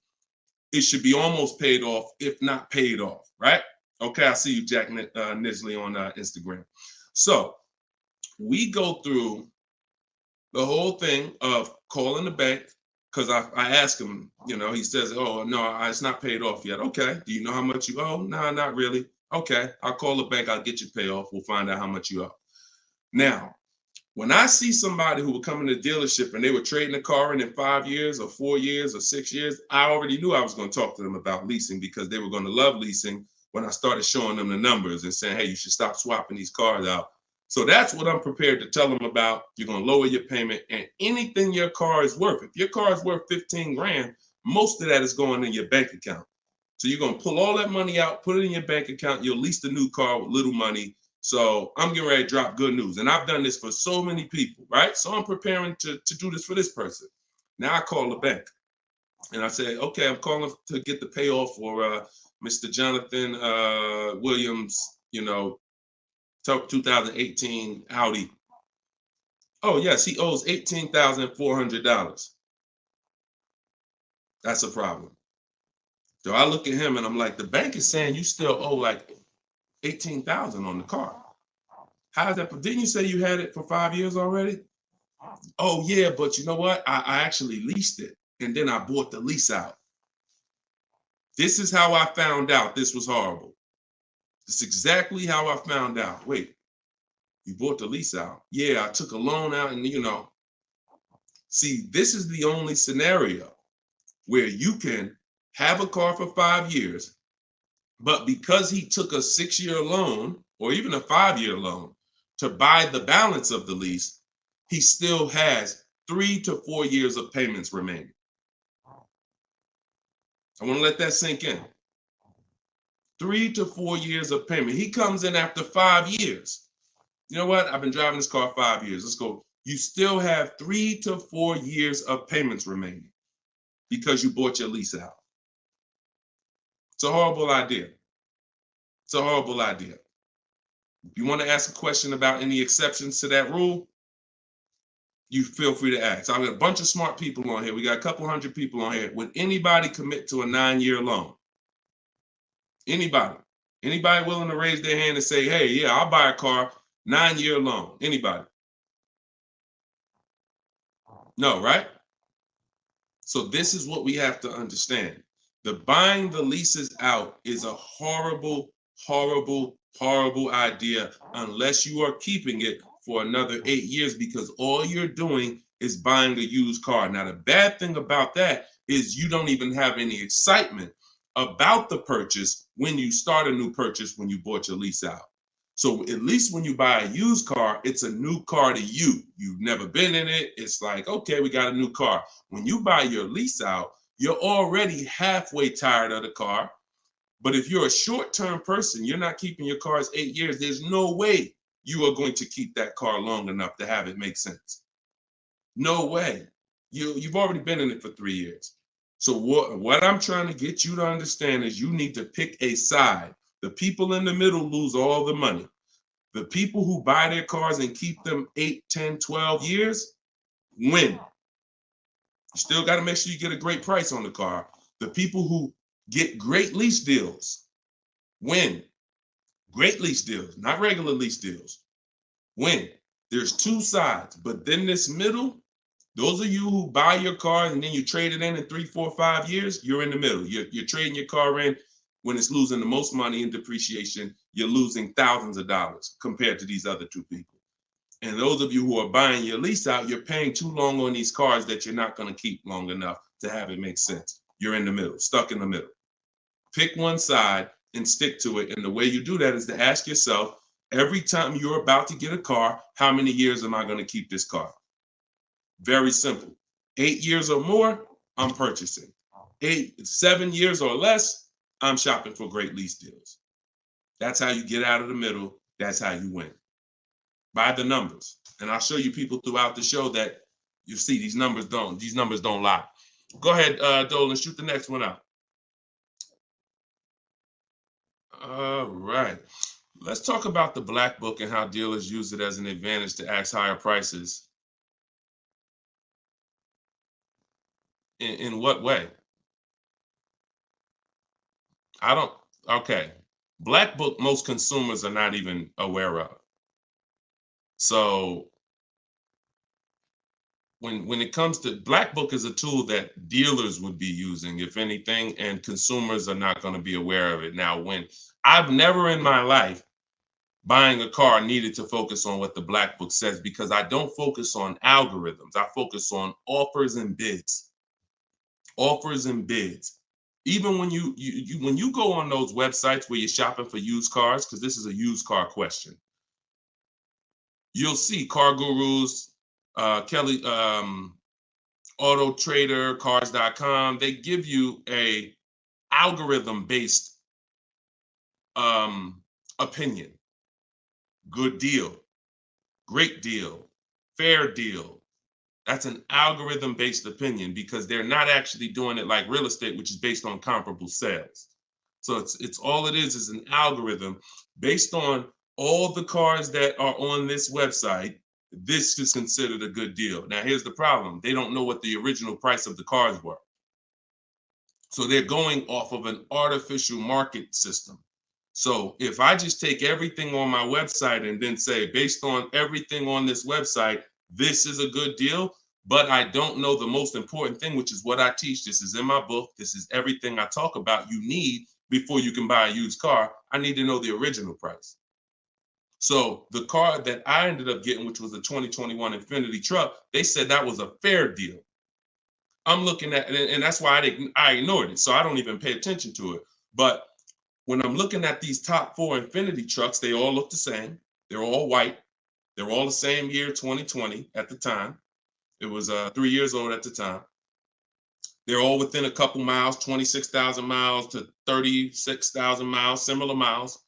It should be almost paid off, if not paid off, right? Okay, I see you, Jack Nisley on Instagram. So we go through the whole thing of calling the bank, because I asked him, he says, oh, no, it's not paid off yet. Okay, do you know how much you owe? No, not really. Okay, I'll call the bank, I'll get you pay off. We'll find out how much you owe. Now, when I see somebody who would come in the dealership and they were trading the car in 5 years or 4 years or 6 years, I already knew I was going to talk to them about leasing, because they were going to love leasing when I started showing them the numbers and saying, hey, you should stop swapping these cars out. So that's what I'm prepared to tell them about. You're going to lower your payment, and anything your car is worth. If your car is worth 15 grand, most of that is going in your bank account. So you're going to pull all that money out, put it in your bank account. You'll lease the new car with little money. So I'm getting ready to drop good news. And I've done this for so many people, right? So I'm preparing to do this for this person. Now I call the bank and I say, okay, I'm calling to get the payoff for Mr. Jonathan Williams, 2018 Audi. Oh, yes, he owes $18,400. That's a problem. So I look at him and I'm like, the bank is saying you still owe like $18,000 on the car. How's that? Didn't you say you had it for 5 years already? Oh, yeah, but you know what? I actually leased it, and then I bought the lease out. This is how I found out this was horrible. It's exactly how I found out. Wait, you bought the lease out? Yeah, I took a loan out, and See, this is the only scenario where you can have a car for 5 years, but because he took a 6-year loan or even a 5-year loan to buy the balance of the lease, he still has 3 to 4 years of payments remaining. I want to let that sink in. 3 to 4 years of payment. He comes in after 5 years. You know what? I've been driving this car 5 years. Let's go. You still have 3 to 4 years of payments remaining because you bought your lease out. It's a horrible idea. It's a horrible idea. If you want to ask a question about any exceptions to that rule, you feel free to ask. I've got a bunch of smart people on here. We got a couple hundred people on here. Would anybody commit to a 9-year loan? Anybody? Anybody willing to raise their hand and say, hey, yeah, I'll buy a car, 9-year loan? Anybody? No, right? So this is what we have to understand. The buying the leases out is a horrible, horrible, horrible idea unless you are keeping it for another 8 years, because all you're doing is buying a used car. Now, the bad thing about that is you don't even have any excitement about the purchase when you start a new purchase, when you bought your lease out. So at least when you buy a used car, it's a new car to you. You've never been in it. It's like, okay, we got a new car. When you buy your lease out, you're already halfway tired of the car. But if you're a short-term person, you're not keeping your cars 8 years, there's no way you are going to keep that car long enough to have it make sense. No way. You've already been in it for 3 years. So what I'm trying to get you to understand is you need to pick a side. The people in the middle lose all the money. The people who buy their cars and keep them 8, 10, 12 years win. You still got to make sure you get a great price on the car. The people who get great lease deals win. Great lease deals, not regular lease deals. Win. There's two sides, but then this middle, those of you who buy your car and then you trade it in 3, 4, 5 years, you're in the middle. You're trading your car in when it's losing the most money in depreciation. You're losing thousands of dollars compared to these other two people. And those of you who are buying your lease out, you're paying too long on these cars that you're not going to keep long enough to have it make sense. You're in the middle, stuck in the middle. Pick one side and stick to it. And the way you do that is to ask yourself, every time you're about to get a car, how many years am I going to keep this car? Very simple. 8 years or more, I'm purchasing. 7 years or less, I'm shopping for great lease deals. That's how you get out of the middle. That's how you win. By the numbers. And I'll show you people throughout the show that you see these numbers don't lie. Go ahead, Dolan, shoot the next one out. All right. Let's talk about the black book and how dealers use it as an advantage to ask higher prices. In what way? Okay. Black book, most consumers are not even aware of. So when it comes to black book is a tool that dealers would be using, if anything, and consumers are not going to be aware of it. Now, when I've never in my life buying a car needed to focus on what the black book says, because I don't focus on algorithms. I focus on offers and bids. Offers and bids. Even when you go on those websites where you're shopping for used cars, because this is a used car question, you'll see Car Gurus, Kelly, Auto Trader, Cars.com. They give you a algorithm-based opinion. Good deal, great deal, fair deal. That's an algorithm-based opinion because they're not actually doing it like real estate, which is based on comparable sales. So it's all it is an algorithm based on all the cars that are on this website. This is considered a good deal. Now, here's the problem. They don't know what the original price of the cars were. So they're going off of an artificial market system. So if I just take everything on my website and then say, based on everything on this website, this is a good deal, but I don't know the most important thing, which is what I teach. This is in my book. This is everything I talk about you need before you can buy a used car. I need to know the original price. So the car that I ended up getting, which was a 2021 Infiniti truck, they said that was a fair deal. I'm looking at it, and that's why I ignored it. So I don't even pay attention to it. But when I'm looking at these top 4 Infiniti trucks, they all look the same. They're all white. They're all the same year, 2020 at the time. It was 3 years old at the time. They're all within a couple miles, 26,000 miles to 36,000 miles, similar miles.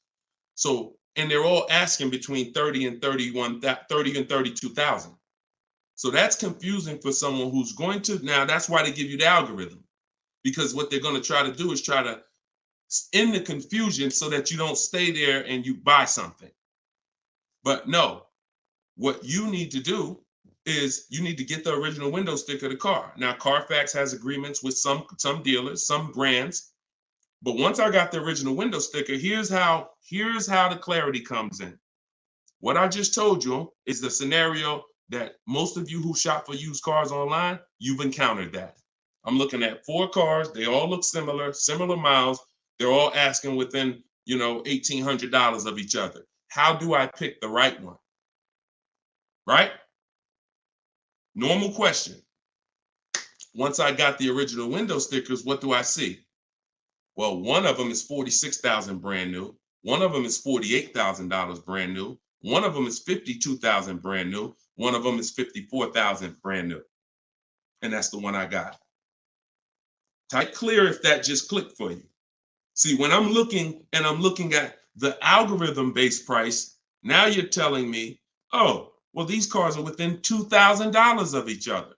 So, and they're all asking between 30 and 32,000. So that's confusing for someone who's going to, now that's why they give you the algorithm, because what they're going to try to do is try to end the confusion so that you don't stay there and you buy something. But no, what you need to do is you need to get the original window sticker of the car. Now, Carfax has agreements with some dealers, some brands. But once I got the original window sticker, here's how the clarity comes in. What I just told you is the scenario that most of you who shop for used cars online, you've encountered that. I'm looking at 4 cars. They all look similar miles. They're all asking within, $1,800 of each other. How do I pick the right one? Right? Normal question. Once I got the original window stickers, what do I see? Well, one of them is $46,000 brand new. One of them is $48,000 brand new. One of them is $52,000 brand new. One of them is $54,000 brand new. And that's the one I got. Type clear if that just clicked for you. See, when I'm looking at the algorithm-based price, now you're telling me, oh, well, these cars are within $2,000 of each other.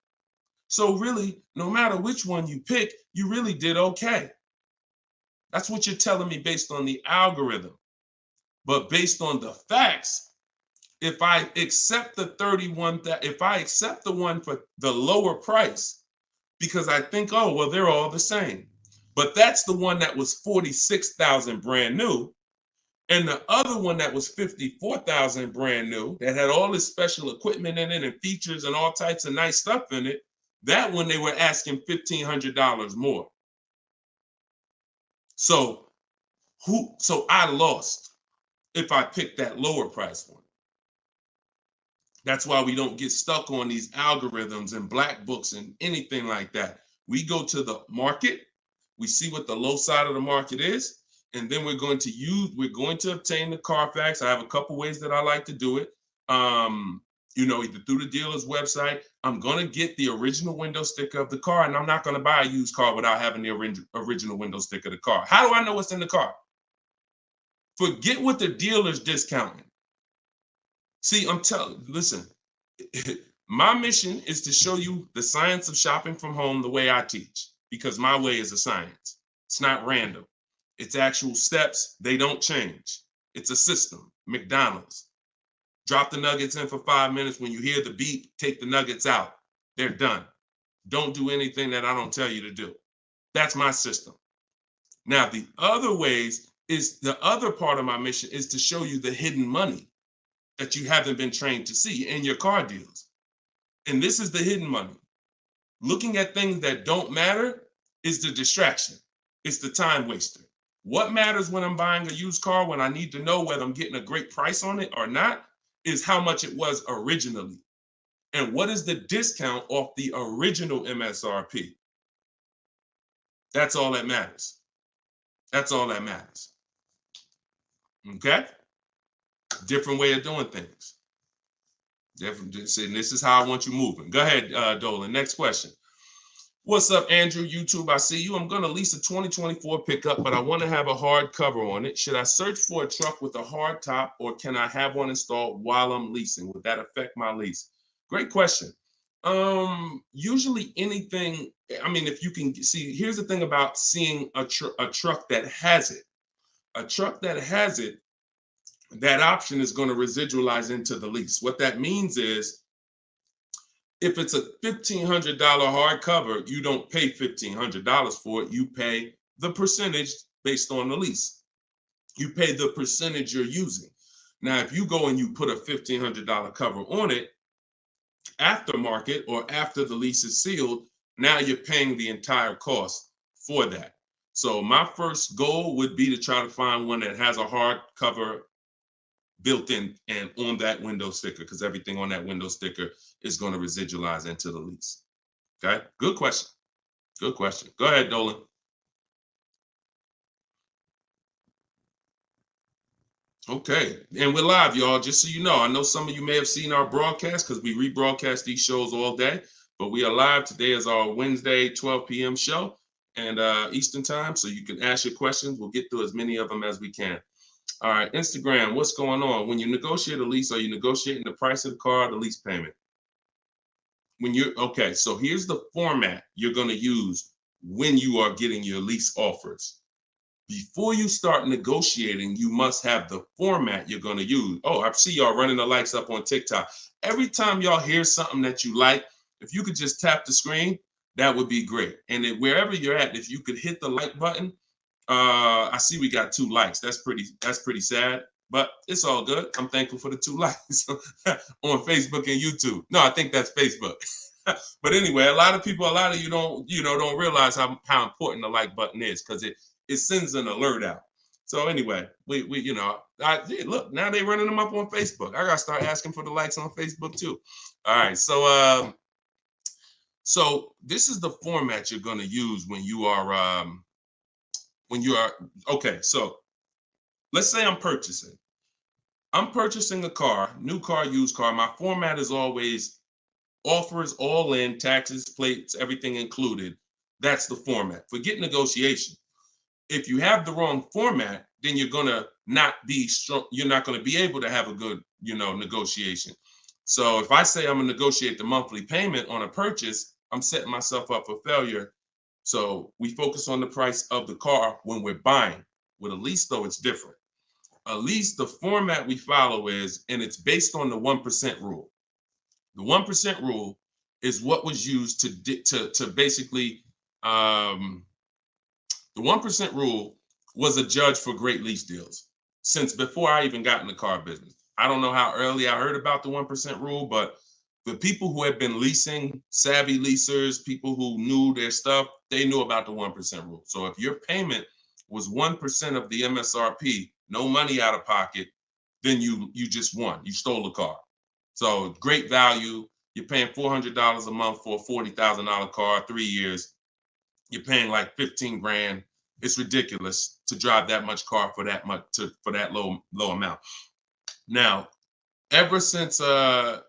So really, no matter which one you pick, you really did okay. That's what you're telling me based on the algorithm. But based on the facts, if I accept the one for the lower price, because I think, oh, well, they're all the same. But that's the one that was $46,000 brand new. And the other one that was $54,000 brand new, that had all this special equipment in it and features and all types of nice stuff in it, that one they were asking $1,500 more. So I lost if I picked that lower price one. That's why we don't get stuck on these algorithms and black books and anything like that. We go to the market, we see what the low side of the market is, and then we're going to obtain the Carfax. I have a couple ways that I like to do it. Either through the dealer's website. I'm going to get the original window sticker of the car, and I'm not going to buy a used car without having the original window sticker of the car. How do I know what's in the car? Forget what the dealer's discounting. See, listen, my mission is to show you the science of shopping from home the way I teach, because my way is a science. It's not random. It's actual steps. They don't change. It's a system. McDonald's. Drop the nuggets in for 5 minutes. When you hear the beep, take the nuggets out. They're done. Don't do anything that I don't tell you to do. That's my system. Now, the other ways is the other part of my mission is to show you the hidden money that you haven't been trained to see in your car deals. And this is the hidden money. Looking at things that don't matter is the distraction. It's the time waster. What matters when I'm buying a used car, when I need to know whether I'm getting a great price on it or not, is how much it was originally. And what is the discount off the original MSRP? That's all that matters. That's all that matters. Okay? Different way of doing things. Different. And this is how I want you moving. Go ahead, Dolan. Next question. What's up, Andrew? YouTube, I see you. I'm going to lease a 2024 pickup, but I want to have a hard cover on it. Should I search for a truck with a hard top, or can I have one installed while I'm leasing? Would that affect my lease? Great question. Usually anything, I mean, if you can see, here's the thing about seeing a truck that has it. A truck that has it, that option is going to residualize into the lease. What that means is, if it's a $1,500 hardcover, you don't pay $1,500 for it. You pay the percentage based on the lease. You pay the percentage you're using. Now, if you go and you put a $1,500 cover on it, aftermarket or after the lease is sealed, now you're paying the entire cost for that. So my first goal would be to try to find one that has a hard cover built in and on that window sticker, because everything on that window sticker is going to residualize into the lease. Okay, good question. Good question. Go ahead, Dolan. Okay, and we're live, y'all. Just so you know, I know some of you may have seen our broadcast because we rebroadcast these shows all day, but we are live. Today is our Wednesday 12 p.m. show and Eastern time, so you can ask your questions. We'll get through as many of them as we can. All right, Instagram, what's going on? When you negotiate a lease, are you negotiating the price of the car or the lease payment? Okay, so here's the format you're going to use when you are getting your lease offers. Before you start negotiating, you must have the format you're going to use. Oh, I see y'all running the likes up on TikTok. Every time y'all hear something that you like, if you could just tap the screen, that would be great. And then wherever you're at, if you could hit the like button, I see we got 2 likes. That's pretty sad, but it's all good. I'm thankful for the 2 likes on Facebook and YouTube. No, I think that's Facebook. But anyway, a lot of you don't realize how important the like button is, because it sends an alert out. So anyway, we look, now they're running them up on Facebook. I gotta start asking for the likes on Facebook too. All right, so this is the format you're gonna use when you are okay. So let's say I'm purchasing a car, new car, used car. My format is always offers all in, taxes, plates, everything included. That's the format. Forget negotiation. If you have the wrong format, then you're gonna not be strong. You're not gonna be able to have a good, negotiation. So if I say I'm gonna negotiate the monthly payment on a purchase, I'm setting myself up for failure. So we focus on the price of the car when we're buying. With a lease, though, it's different. A lease, the format we follow is, and it's based on the 1% rule. The 1% rule is what was used to basically, the 1% rule was a judge for great lease deals since before I even got in the car business. I don't know how early I heard about the 1% rule, but the people who had been leasing, savvy leasers, people who knew their stuff, they knew about the 1% rule. So if your payment was 1% of the MSRP, no money out of pocket, then you just won. You stole the car. So great value. You're paying $400 a month for a $40,000 car, 3 years. You're paying like 15 grand. It's ridiculous to drive that much car for that low amount. Now, ever since so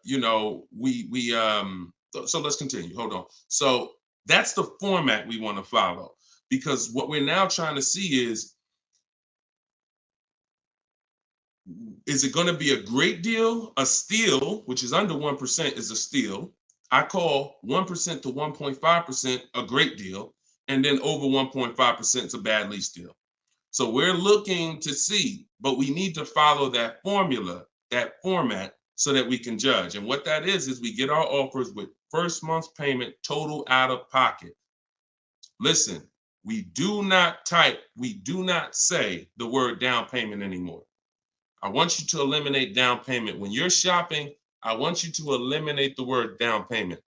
let's continue. Hold on. So that's the format we want to follow, because what we're now trying to see is it going to be a great deal? A steal, which is under 1%, is a steal. I call 1% to 1.5% a great deal, and then over 1.5% is a bad lease deal. So we're looking to see, but we need to follow that formula, that format, so that we can judge. And what that is we get our offers with first month's payment total out of pocket. Listen, we do not say the word down payment anymore. I want you to eliminate down payment. When you're shopping, I want you to eliminate the word down payment.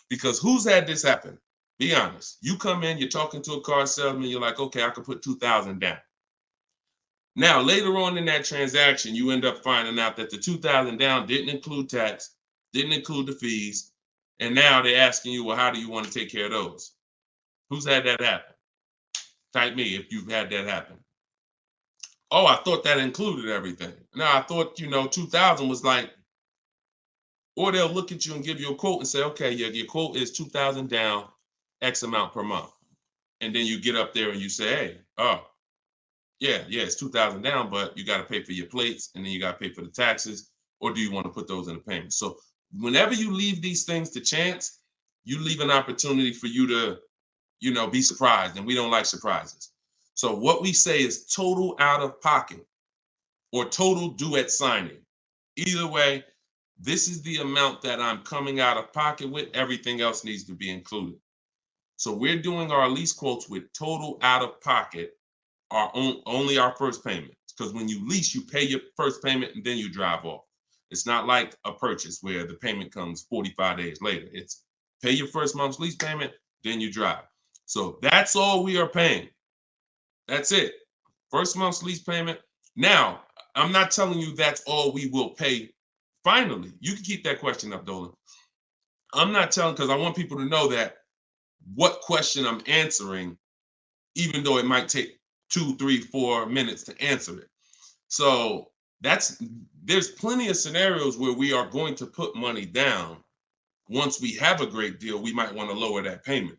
Because who's had this happen? Be honest. You come in, you're talking to a car salesman, you're like, okay, I can put $2,000 down. Now, later on in that transaction, you end up finding out that the $2,000 down didn't include tax, didn't include the fees, and now they're asking you, well, how do you want to take care of those? Who's had that happen? Type me if you've had that happen. Oh, I thought that included everything. Now, I thought, 2,000 was like, or they'll look at you and give you a quote and say, okay, yeah, your quote is 2,000 down, X amount per month. And then you get up there and you say, hey, oh, yeah, it's 2,000 down, but you got to pay for your plates and then you got to pay for the taxes, or do you want to put those in the payment? So whenever you leave these things to chance, you leave an opportunity for you to, be surprised, and we don't like surprises. So what we say is total out of pocket or total due at signing. Either way, this is the amount that I'm coming out of pocket with. Everything else needs to be included. So we're doing our lease quotes with total out of pocket, only our first payment. Because when you lease, you pay your first payment and then you drive off. It's not like a purchase where the payment comes 45 days later. It's pay your first month's lease payment, then you drive. So that's all we are paying. That's it. First month's lease payment. Now, I'm not telling you that's all we will pay finally. You can keep that question up, Dolan. I'm not telling, because I want people to know that what question I'm answering, even though it might take 2, 3, 4 minutes to answer it. So there's plenty of scenarios where we are going to put money down. Once we have a great deal, we might want to lower that payment.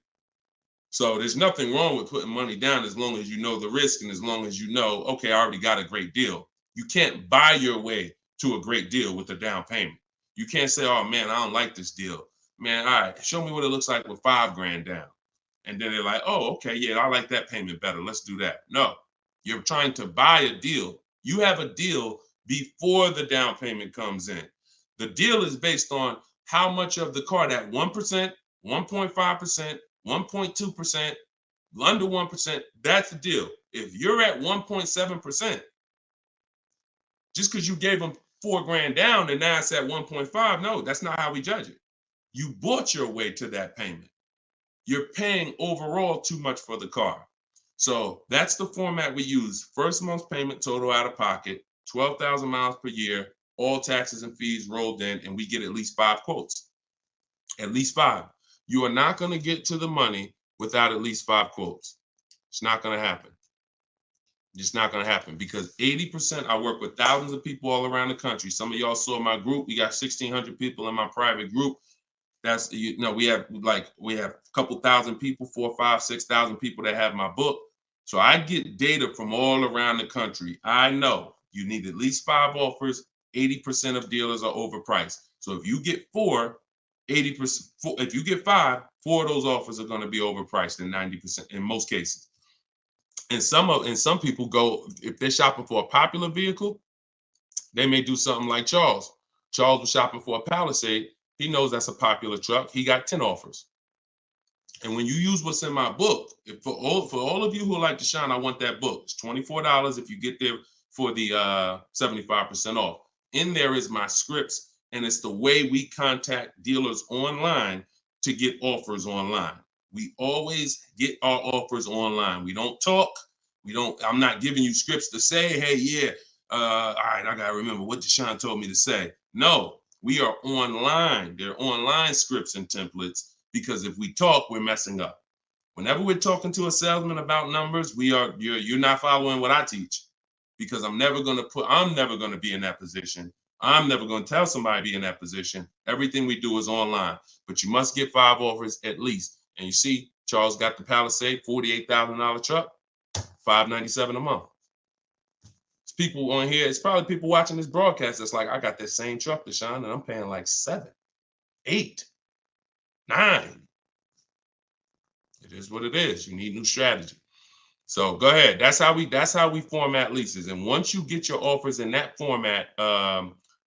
So there's nothing wrong with putting money down as long as you know the risk and as long as you know, okay, I already got a great deal. You can't buy your way to a great deal with a down payment. You can't say, oh man, I don't like this deal. Man, all right, show me what it looks like with $5,000 down. And then they're like, oh, okay, yeah, I like that payment better. Let's do that. No, you're trying to buy a deal. You have a deal before the down payment comes in. The deal is based on how much of the car, that 1%, 1.5%, 1.2%, under 1%, that's the deal. If you're at 1.7%, just because you gave them $4,000 down and now it's at 1.5, no, that's not how we judge it. You bought your way to that payment. You're paying overall too much for the car. So that's the format we use. First month's payment total out of pocket, 12,000 miles per year, all taxes and fees rolled in, and we get at least 5 quotes. At least 5. You are not going to get to the money without at least 5 quotes. It's not going to happen. It's not going to happen because 80%, I work with thousands of people all around the country. Some of y'all saw my group. We got 1,600 people in my private group. That's, we have a couple thousand people, 4,000, 5,000, 6,000 people that have my book. So I get data from all around the country. I know you need at least 5 offers. 80% of dealers are overpriced. So if you get 4, 80%, if you get 5, 4 of those offers are going to be overpriced in 90% in most cases. And some people go, if they're shopping for a popular vehicle, they may do something like Charles. Charles was shopping for a Palisade. He knows that's a popular truck. He got 10 offers. And when you use what's in my book, for all of you who like Deshone, I want that book. It's $24 if you get there for the 75% off. In there is my scripts, and it's the way we contact dealers online to get offers online. We always get our offers online. We don't talk. I'm not giving you scripts to say, hey, yeah, all right, I gotta remember what Deshone told me to say. No, we are online. They're online scripts and templates, because if we talk, we're messing up. Whenever we're talking to a salesman about numbers, you're not following what I teach, because I'm never gonna be in that position. I'm never gonna tell somebody to be in that position. Everything we do is online, but you must get 5 offers at least. And you see, Charles got the Palisade, $48,000 truck, $597 a month. It's people on here. It's probably people watching this broadcast that's like, I got that same truck, Deshone, and I'm paying like 7, 8, 9. It is what it is. You need new strategy. So go ahead. That's how we format leases. And once you get your offers in that format,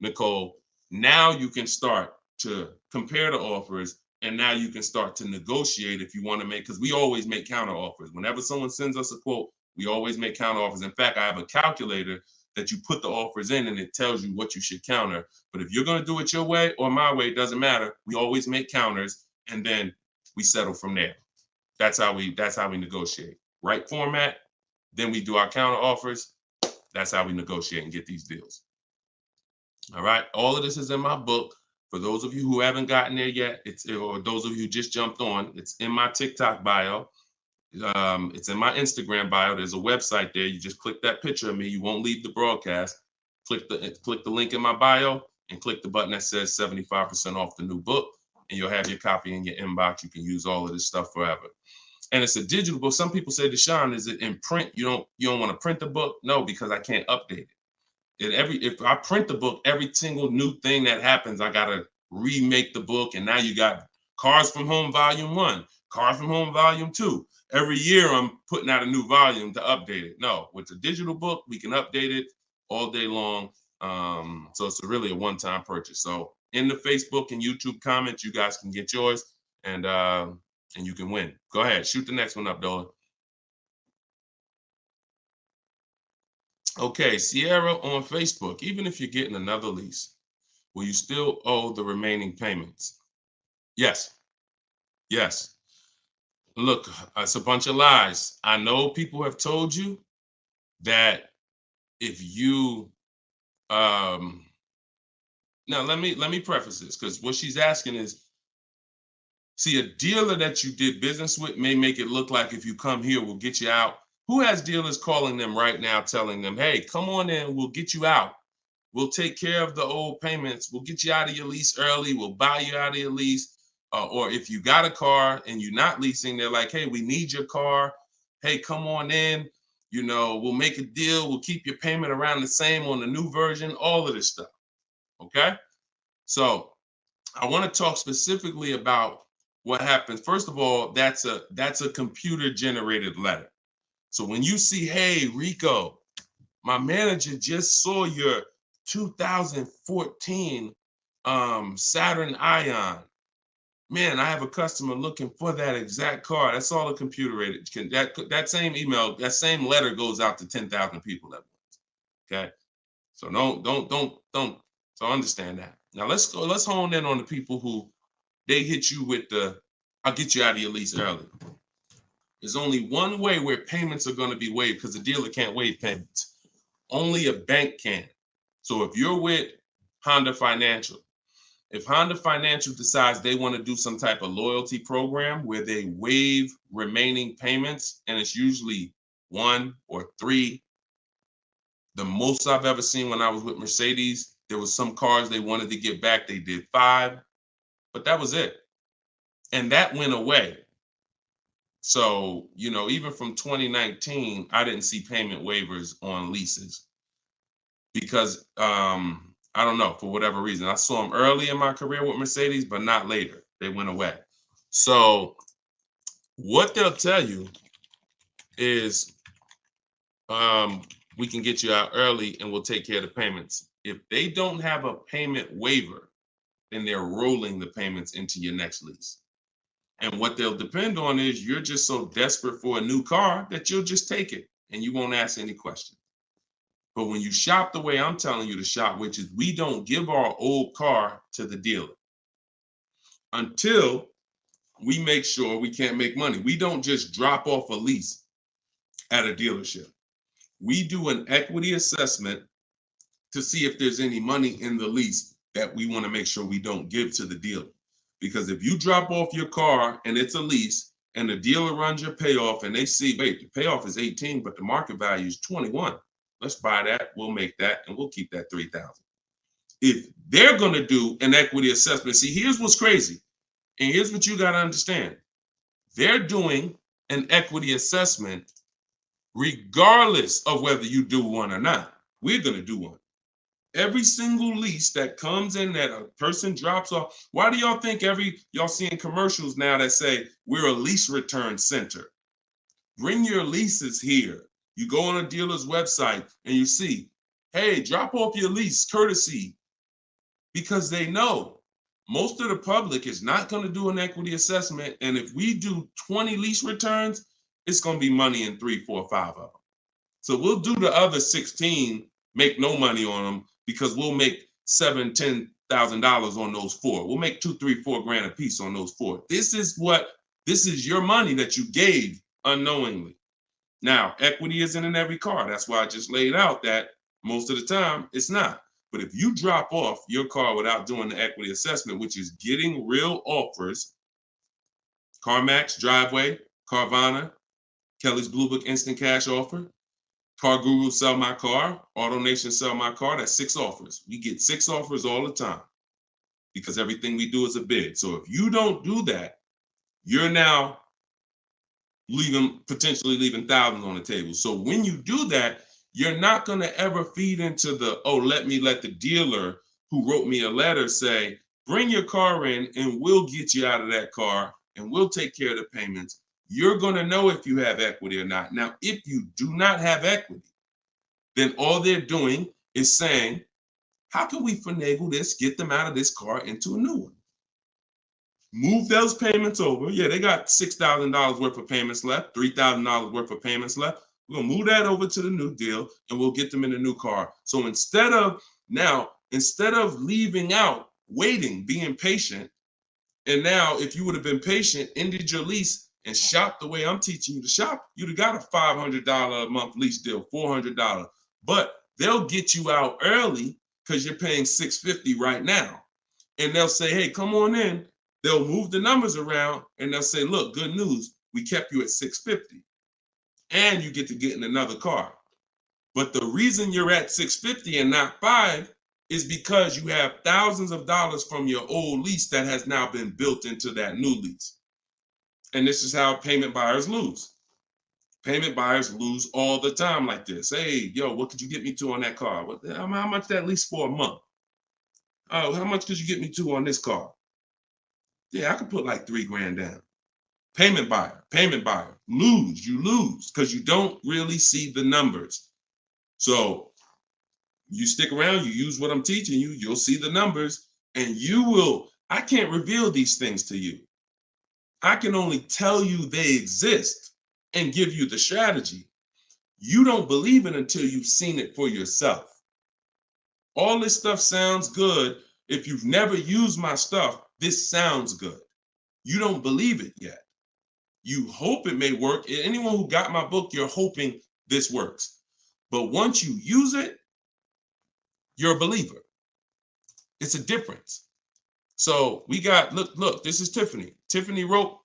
Nicole, now you can start to compare the offers, and now you can start to negotiate if you want to make, because we always make counter offers. Whenever someone sends us a quote, we always make counter offers. In fact, I have a calculator that you put the offers in and it tells you what you should counter. But if you're going to do it your way or my way, it doesn't matter. We always make counters and then we settle from there. That's how we negotiate. Right format, then we do our counter offers. That's how we negotiate and get these deals. All right. All of this is in my book. For those of you who haven't gotten there yet, or those of you who just jumped on, it's in my TikTok bio. It's in my Instagram bio. There's a website there. You just click that picture of me. You won't leave the broadcast. Click the link in my bio and click the button that says 75% off the new book, and you'll have your copy in your inbox. You can use all of this stuff forever. And it's a digital book. Some people say, Deshone, is it in print? You don't want to print the book? No, because I can't update it. If I print the book, every single new thing that happens, I gotta remake the book. And now you got Cars from Home Volume 1, Cars from Home Volume 2. Every year I'm putting out a new volume to update it. No, with the digital book, we can update it all day long. So it's really a one-time purchase. So in the Facebook and YouTube comments, you guys can get yours, and you can win. Go ahead, shoot the next one up, Dolan. Okay, Sierra on Facebook. Even if you're getting another lease, will you still owe the remaining payments? Yes. Yes. Look, it's a bunch of lies. I know people have told you that if you now let me preface this, because what she's asking is, see, a dealer that you did business with may make it look like if you come here, we'll get you out. Who has dealers calling them right now telling them, hey, come on in, we'll get you out. We'll take care of the old payments. We'll get you out of your lease early. We'll buy you out of your lease. Or if you got a car and you're not leasing, they're like, hey, we need your car. Hey, come on in. We'll make a deal. We'll keep your payment around the same on the new version, all of this stuff. Okay? So I want to talk specifically about what happens. First of all, that's a computer generated letter. So when you see, hey, Rico, my manager just saw your 2014 Saturn Ion. Man, I have a customer looking for that exact car. That's all a computer rated. That same email, that same letter goes out to 10,000 people at once. Okay, so don't. So understand that. Now let's hone in on the people who they hit you with I'll get you out of your lease early. There's only one way where payments are going to be waived, because the dealer can't waive payments. Only a bank can. So if you're with Honda Financial, if Honda Financial decides they want to do some type of loyalty program where they waive remaining payments, and it's usually 1 or 3. The most I've ever seen when I was with Mercedes, there was some cars they wanted to get back. They did 5, but that was it. And that went away. So, even from 2019, I didn't see payment waivers on leases because I don't know, for whatever reason. I saw them early in my career with Mercedes, but not later. They went away. So what they'll tell you is we can get you out early and we'll take care of the payments. If they don't have a payment waiver, then they're rolling the payments into your next lease. And what they'll depend on is you're just so desperate for a new car that you'll just take it and you won't ask any questions. But when you shop the way I'm telling you to shop, which is we don't give our old car to the dealer until we make sure we can't make money. We don't just drop off a lease at a dealership. We do an equity assessment to see if there's any money in the lease that we want to make sure we don't give to the dealer. Because if you drop off your car and it's a lease and the dealer runs your payoff and they see, wait, the payoff is 18, but the market value is 21. Let's buy that. We'll make that and we'll keep that 3,000. If they're going to do an equity assessment, see, here's what's crazy. And here's what you got to understand. They're doing an equity assessment regardless of whether you do one or not. We're going to do one. Every single lease that comes in that a person drops off. Why do y'all think y'all seeing commercials now that say we're a lease return center? Bring your leases here. You go on a dealer's website and you see, hey, drop off your lease courtesy, because they know most of the public is not going to do an equity assessment. And if we do 20 lease returns, it's going to be money in 3, 4, 5 of them. So we'll do the other 16, make no money on them, because we'll make $7,000, $10,000 on those 4. We'll make 2, 3, 4 grand a piece on those 4. This is your money that you gave unknowingly. Now, equity isn't in every car. That's why I just laid out that most of the time it's not. But if you drop off your car without doing the equity assessment, which is getting real offers, CarMax, Driveway, Carvana, Kelly's Blue Book Instant Cash Offer, Car Guru Sell My Car, AutoNation Sell My Car, that's 6 offers. We get 6 offers all the time because everything we do is a bid. So if you don't do that, you're now potentially leaving thousands on the table. So when you do that, you're not going to ever feed into the, oh, let the dealer who wrote me a letter say, bring your car in and we'll get you out of that car and we'll take care of the payments. You're going to know if you have equity or not. Now, if you do not have equity, then all they're doing is saying, how can we finagle this, get them out of this car into a new one? Move those payments over. Yeah, they got $6,000 worth of payments left, $3,000 worth of payments left. We're going to move that over to the new deal and we'll get them in a new car. So instead of leaving out, waiting, being patient, and now if you would have been patient, ended your lease and shopped the way I'm teaching you to shop, you'd have got a $500 a month lease deal, $400. But they'll get you out early because you're paying $650 right now. And they'll say, hey, come on in. They'll move the numbers around and they'll say, look, good news, we kept you at $650 and you get to get in another car. But the reason you're at $650 and not $5 is because you have thousands of dollars from your old lease that has now been built into that new lease. And this is how payment buyers lose. Payment buyers lose all the time like this. Hey, yo, what could you get me to on that car? How much that lease for a month? Oh, how much could you get me to on this car? Yeah, I could put like $3 grand down. Payment buyer, you lose because you don't really see the numbers. So you stick around, you use what I'm teaching you, you'll see the numbers and I can't reveal these things to you. I can only tell you they exist and give you the strategy. You don't believe it until you've seen it for yourself. All this stuff sounds good. If you've never used my stuff, this sounds good. You don't believe it yet. You hope it may work. Anyone who got my book, you're hoping this works. But once you use it, you're a believer. It's a difference. So we got, look, this is Tiffany. Tiffany wrote,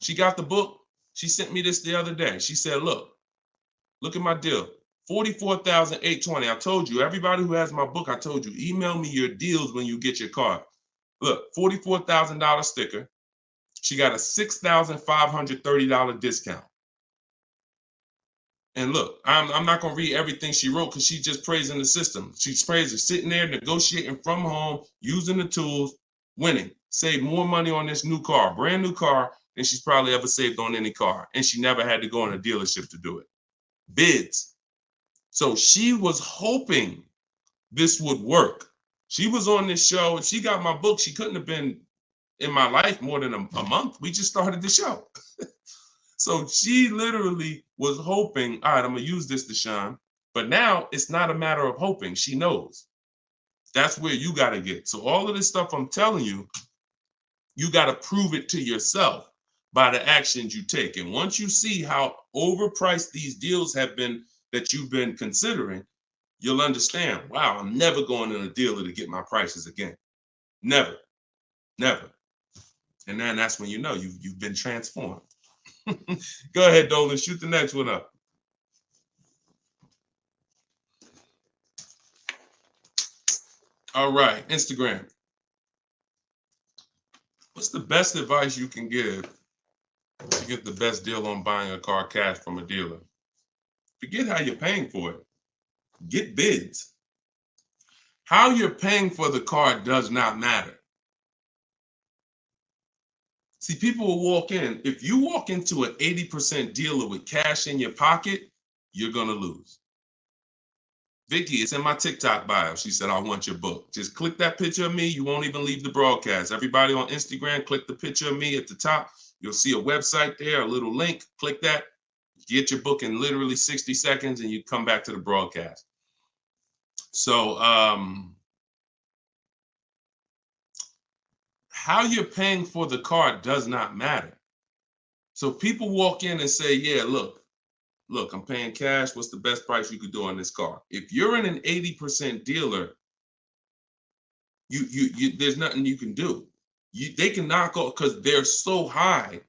she got the book. She sent me this the other day. She said, look at my deal. $44,820. I told you, everybody who has my book, I told you, email me your deals when you get your card. Look, $44,000 sticker. She got a $6,530 discount. And look, I'm not going to read everything she wrote because she's just praising the system. She's praising sitting there, negotiating from home, using the tools, winning. Saved more money on this new car, brand new car, than she's probably ever saved on any car. And she never had to go in a dealership to do it. Bids. So she was hoping this would work. She was on this show. If she got my book, she couldn't have been in my life more than a month. We just started the show. So she literally was hoping, all right, I'm going to use this, Deshone. But now it's not a matter of hoping. She knows. That's where you got to get. So all of this stuff I'm telling you, you got to prove it to yourself by the actions you take. And once you see how overpriced these deals have been that you've been considering, you'll understand, wow, I'm never going in a dealer to get my prices again. Never. And then that's when you know you've been transformed. Go ahead, Dolan, shoot the next one up. All right, Instagram. What's the best advice you can give to get the best deal on buying a car cash from a dealer? Forget how you're paying for it. Get bids. How you're paying for the car does not matter. See, people will walk in. If you walk into an 80% dealer with cash in your pocket, you're going to lose. Vicky, it's in my TikTok bio. She said, I want your book. Just click that picture of me. You won't even leave the broadcast. Everybody on Instagram, click the picture of me at the top. You'll see a website there, a little link. Click that. Get your book in literally 60 seconds and you come back to the broadcast. So how you're paying for the car does not matter. So people walk in and say, yeah, look, I'm paying cash. What's the best price you could do on this car? If you're in an 80% dealer, you there's nothing you can do. They can knock off because they're so high,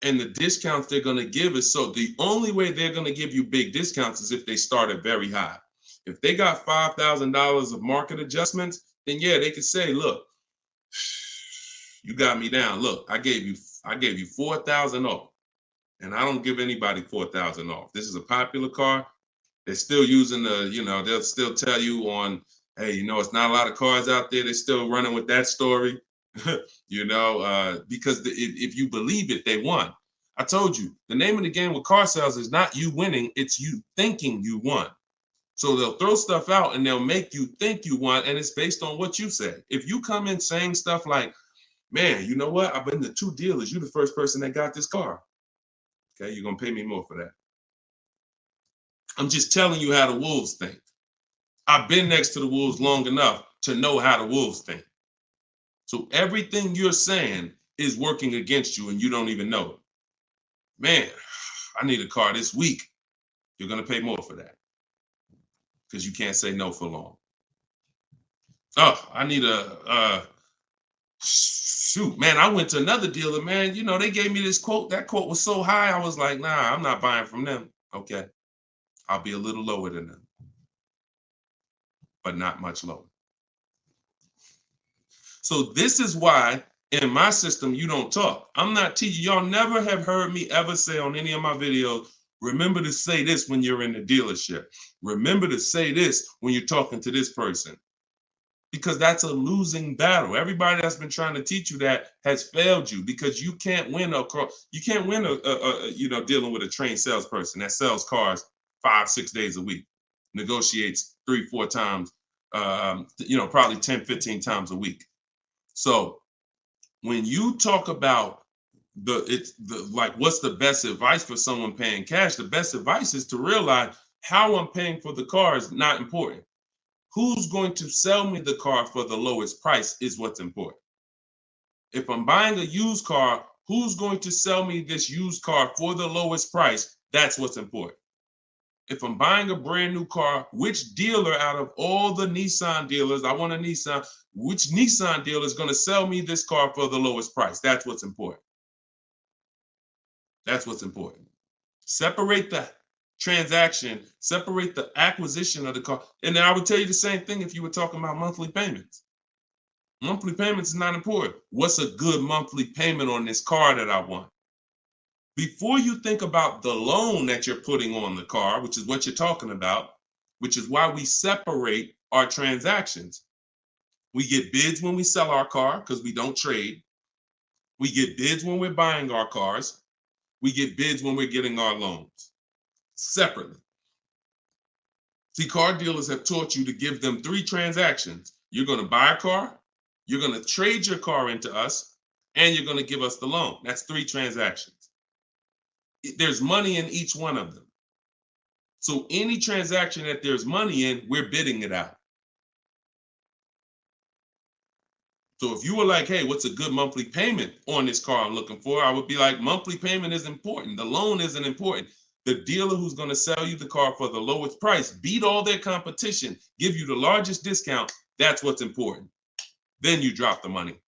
and the discounts they're going to give is so. The only way they're going to give you big discounts is if they start at very high. If they got $5,000 of market adjustments, then yeah, they could say, look, you got me down. Look, I gave you 4,000 off. And I don't give anybody 4,000 off. This is a popular car. They're still using they'll still tell you on, hey, it's not a lot of cars out there. They're still running with that story, because if you believe it, they won. I told you, the name of the game with car sales is not you winning, it's you thinking you won. So they'll throw stuff out and they'll make you think you won, and it's based on what you say. If you come in saying stuff like, man, you know what? I've been to 2 dealers. You're the first person that got this car. Okay, you're going to pay me more for that. I'm just telling you how the wolves think. I've been next to the wolves long enough to know how the wolves think. So everything you're saying is working against you and you don't even know it. Man, I need a car this week. You're going to pay more for that because you can't say no for long. Oh, I need shoot, man, I went to another dealer, man. They gave me this quote. That quote was so high. I was like, nah, I'm not buying from them. Okay. I'll be a little lower than them, but not much lower. So this is why in my system, you don't talk. I'm not teaching. Y'all never have heard me ever say on any of my videos, remember to say this when you're in the dealership. Remember to say this when you're talking to this person. Because that's a losing battle. Everybody that's been trying to teach you that has failed you because you can't win dealing with a trained salesperson that sells cars 5-6 days a week, negotiates 3-4 times, probably 10-15 times a week. So when you talk about what's the best advice for someone paying cash, the best advice is to realize how I'm paying for the car is not important. Who's going to sell me the car for the lowest price is what's important. If I'm buying a used car, who's going to sell me this used car for the lowest price? That's what's important. If I'm buying a brand new car, which dealer out of all the Nissan dealers, I want a Nissan, which Nissan dealer is going to sell me this car for the lowest price? That's what's important. That's what's important. Separate the transaction, separate the acquisition of the car. And then I would tell you the same thing if you were talking about monthly payments. Monthly payments is not important. What's a good monthly payment on this car that I want? Before you think about the loan that you're putting on the car, which is what you're talking about, which is why we separate our transactions. We get bids when we sell our car because we don't trade. We get bids when we're buying our cars. We get bids when we're getting our loans. Separately. See, car dealers have taught you to give them 3 transactions. You're going to buy a car, you're going to trade your car into us, and you're going to give us the loan. That's 3 transactions. There's money in each one of them. So any transaction that there's money in, we're bidding it out. So if you were like, hey, what's a good monthly payment on this car I'm looking for? I would be like, monthly payment is important. The loan isn't important. The dealer who's going to sell you the car for the lowest price, beat all their competition, give you the largest discount. That's what's important. Then you drop the money.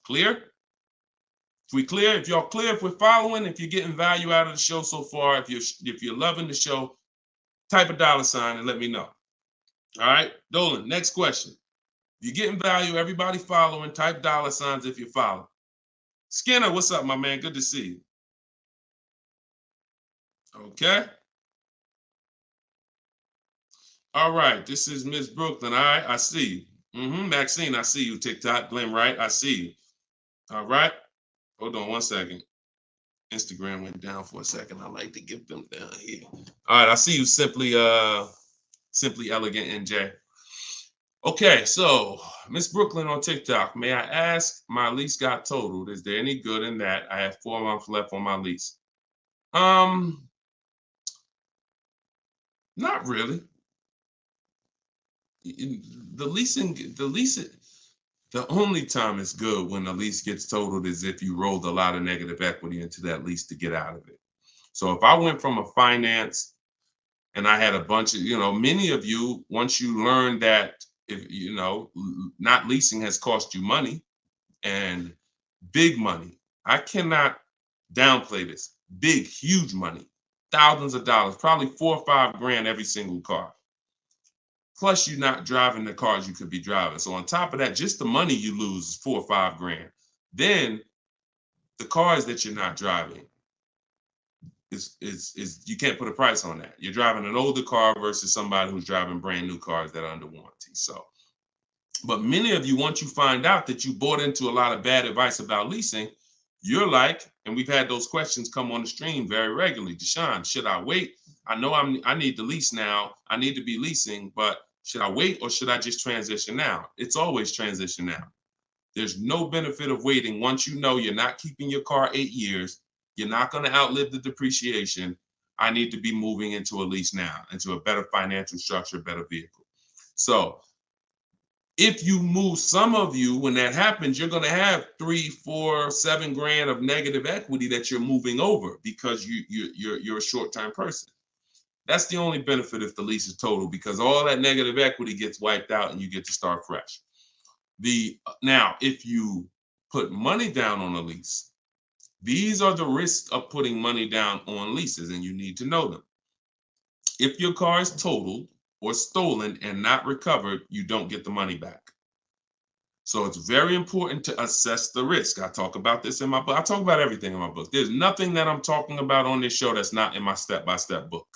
Clear? If we clear, if y'all clear, if we're following, if you're getting value out of the show so far, if you're loving the show, type a $ and let me know. All right, Dolan, next question. If you're getting value, everybody following, type $ if you're following. Skinner, what's up, my man? Good to see you. Okay. All right, this is Miss Brooklyn. All right, I see you. Maxine, I see you. TikTok, Glenn Wright, I see you. All right. Hold on one second. Instagram went down for a second. I like to get them down here. All right, I see you, Simply Elegant NJ. Okay, so Miss Brooklyn on TikTok. May I ask, my lease got totaled. Is there any good in that? I have 4 months left on my lease. Not really. The only time it's good when the lease gets totaled is if you rolled a lot of negative equity into that lease to get out of it. So if I went from a finance and I had a bunch of, many of you, once you learn that, if not leasing has cost you money, and big money. I cannot downplay this. Big, huge money, thousands of dollars, probably $4 or $5 grand every single car. Plus, you're not driving the cars you could be driving. So on top of that, just the money you lose is $4 or $5 grand. Then the cars that you're not driving is you can't put a price on that. You're driving an older car versus somebody who's driving brand new cars that are under warranty. So, but many of you, once you find out that you bought into a lot of bad advice about leasing, you're like, and we've had those questions come on the stream very regularly. Deshone, should I wait? I know I need to lease now. I need to be leasing, but should I wait or should I just transition now? It's always transition now. There's no benefit of waiting. Once you know you're not keeping your car 8 years, you're not going to outlive the depreciation. I need to be moving into a lease now, into a better financial structure, better vehicle. So if you move, some of you, when that happens, you're going to have 3, 4, 7 grand of negative equity that you're moving over because you're a short-term person. That's the only benefit if the lease is total, because all that negative equity gets wiped out and you get to start fresh. Now, if you put money down on a lease, these are the risks of putting money down on leases, and you need to know them. If your car is totaled or stolen and not recovered, you don't get the money back. So it's very important to assess the risk. I talk about this in my book. I talk about everything in my book. There's nothing that I'm talking about on this show that's not in my step-by-step book.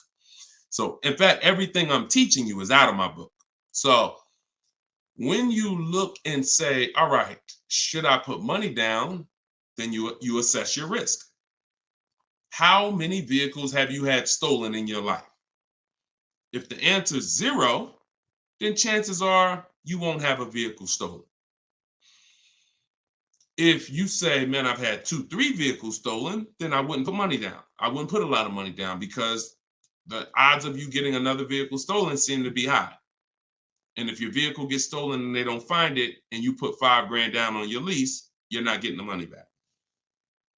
So in fact, everything I'm teaching you is out of my book. So when you look and say, all right, should I put money down? Then you assess your risk. How many vehicles have you had stolen in your life? If the answer is 0, then chances are you won't have a vehicle stolen. If you say, man, I've had 2, 3 vehicles stolen, then I wouldn't put money down. I wouldn't put a lot of money down because the odds of you getting another vehicle stolen seem to be high. And if your vehicle gets stolen and they don't find it and you put $5 grand down on your lease, you're not getting the money back.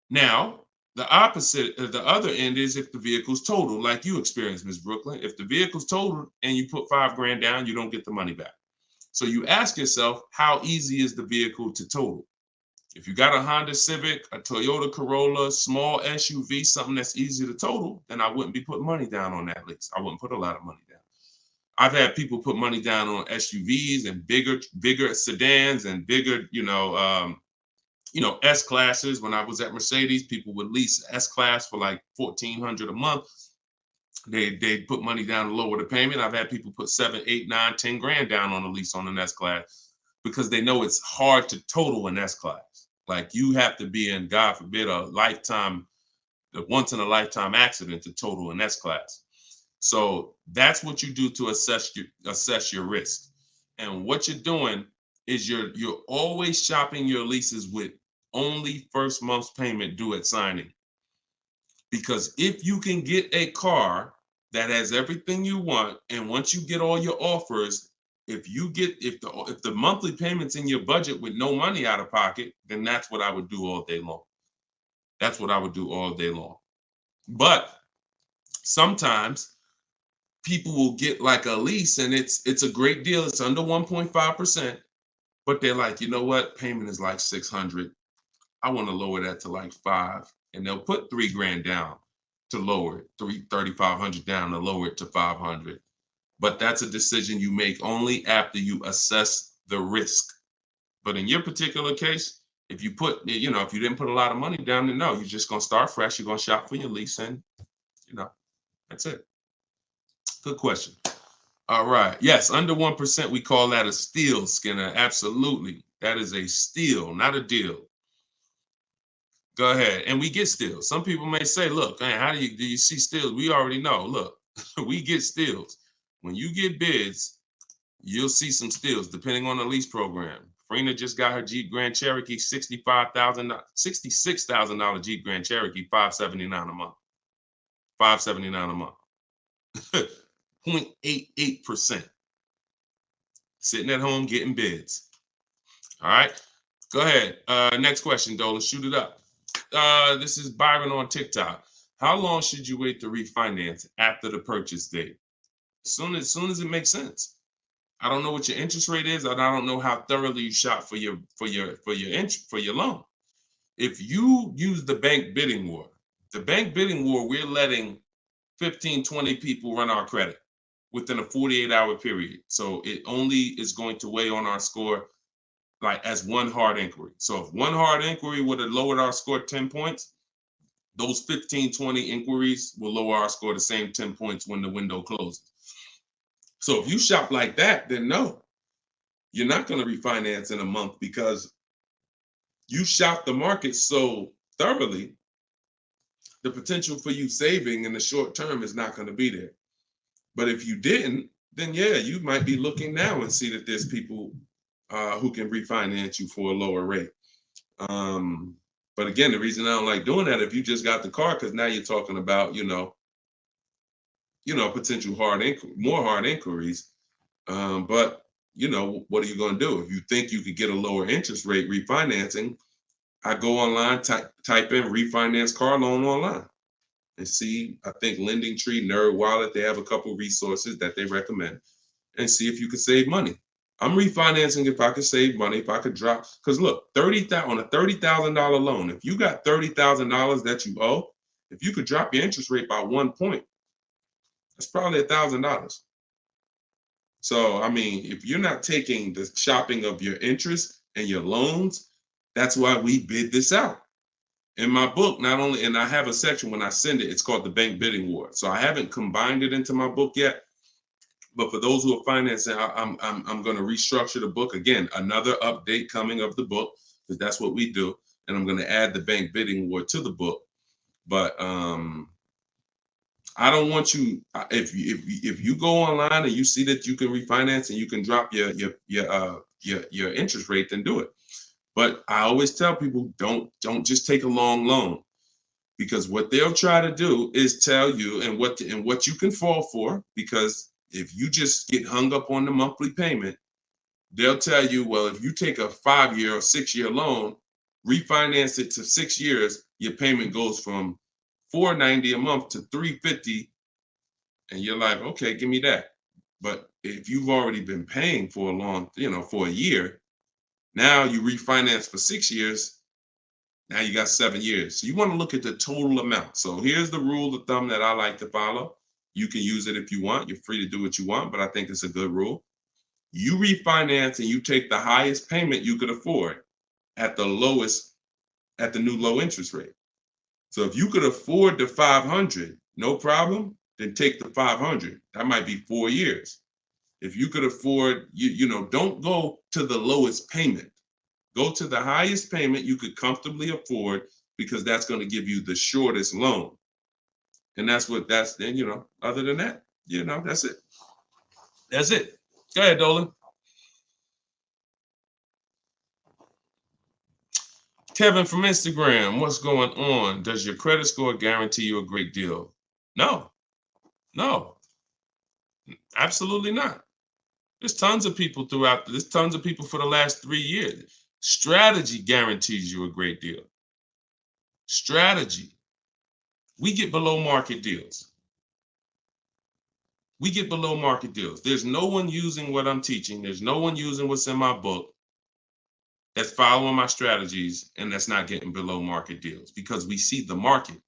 Now, the opposite, the other end is if the vehicle's totaled, like you experienced, Ms. Brooklyn. If the vehicle's totaled and you put $5 grand down, you don't get the money back. So you ask yourself, how easy is the vehicle to total? If you got a Honda Civic, a Toyota Corolla, small SUV, something that's easy to total, then I wouldn't be putting money down on that lease. I wouldn't put a lot of money down. I've had people put money down on SUVs and bigger sedans and bigger, S-classes. When I was at Mercedes, people would lease S-class for like $1,400 a month. They put money down to lower the payment. I've had people put 7, 8, 9, 10 grand down on a lease on an S-class because they know it's hard to total an S-class. Like you have to be in, God forbid, a once in a lifetime accident to total an S-class. So that's what you do to assess your risk. And what you're doing is you're always shopping your leases with only first month's payment due at signing. Because if you can get a car that has everything you want, and once you get all your offers, if the monthly payment's in your budget with no money out of pocket, then that's what I would do all day long. That's what I would do all day long. But sometimes people will get like a lease and it's a great deal. It's under 1.5%, but they're like, you know what? Payment is like $600. I want to lower that to like $500, and they'll put $3 grand down to lower it, $3,500 down to lower it to $500. But that's a decision you make only after you assess the risk. But in your particular case, if you didn't put a lot of money down, then no, you're just going to start fresh. You're going to shop for your lease, and that's it. Good question. All right. Yes, under 1%, we call that a steal, Skinner. Absolutely. That is a steal, not a deal. Go ahead. And we get steals. Some people may say, look, man, how do you see steals? We already know. Look, we get steals. When you get bids, you'll see some steals depending on the lease program. Farina just got her Jeep Grand Cherokee, $66,000 Jeep Grand Cherokee, $579 a month. $579 a month. 0.88%. Sitting at home getting bids. All right. Go ahead. Next question, Dolan. Shoot it up. This is Byron on TikTok. How long should you wait to refinance after the purchase date? As soon as it makes sense. I don't know what your interest rate is, and I don't know how thoroughly you shop for your loan. If you use the bank bidding war, we're letting 15, 20 people run our credit within a 48-hour period. So it only is going to weigh on our score like as one hard inquiry. So if one hard inquiry would have lowered our score 10 points, those 15, 20 inquiries will lower our score the same 10 points when the window closes. So if you shop like that, then no, you're not going to refinance in a month because you shop the market so thoroughly, the potential for you saving in the short term is not going to be there. But if you didn't, then yeah, you might be looking now and see that there's people who can refinance you for a lower rate. But again, the reason I don't like doing that, if you just got the car, because now you're talking about, potential more hard inquiries. But what are you going to do? If you think you could get a lower interest rate refinancing, I go online, type in refinance car loan online and see, I think Lending Tree, Nerd Wallet, they have a couple resources that they recommend, and see if you can save money. I'm refinancing if I could save money, if I could drop, because look, on a $30,000 loan, if you got $30,000 that you owe, if you could drop your interest rate by 1 point, that's probably $1,000. So, I mean, if you're not taking the shopping of your interest and your loans, that's why we bid this out. In my book, not only, and I have a section when I send it, it's called the Bank Bidding War. So I haven't combined it into my book yet. But for those who are financing, I'm going to restructure the book. Again, another update coming of the book, because that's what we do. And I'm going to add the Bank Bidding War to the book. But I don't want you, if you go online and you see that you can refinance and you can drop your interest rate, then do it. But I always tell people, don't just take a long loan, because what they'll try to do is tell you and what you can fall for. Because if you just get hung up on the monthly payment, they'll tell you, well, if you take a 5-year or 6-year loan, refinance it to 6 years, your payment goes from $490 a month to $350, and you're like, okay, give me that. But if you've already been paying for a long, for a year, now you refinance for 6 years, now you got 7 years. So you want to look at the total amount. So here's the rule of thumb that I like to follow. You can use it if you want. You're free to do what you want, but I think it's a good rule. You refinance and you take the highest payment you could afford at the new low interest rate. So if you could afford the 500, no problem, then take the 500. That might be 4 years. If you could afford, don't go to the lowest payment. Go to the highest payment you could comfortably afford, because that's going to give you the shortest loan. And then, other than that, that's it. That's it. Go ahead, Dolan. Kevin from Instagram, what's going on? Does your credit score guarantee you a great deal? No, absolutely not. There's tons of people for the last 3 years. Strategy guarantees you a great deal. Strategy. We get below market deals. There's no one using what I'm teaching. There's no one using what's in my book that's following my strategies and that's not getting below market deals, because we see the market.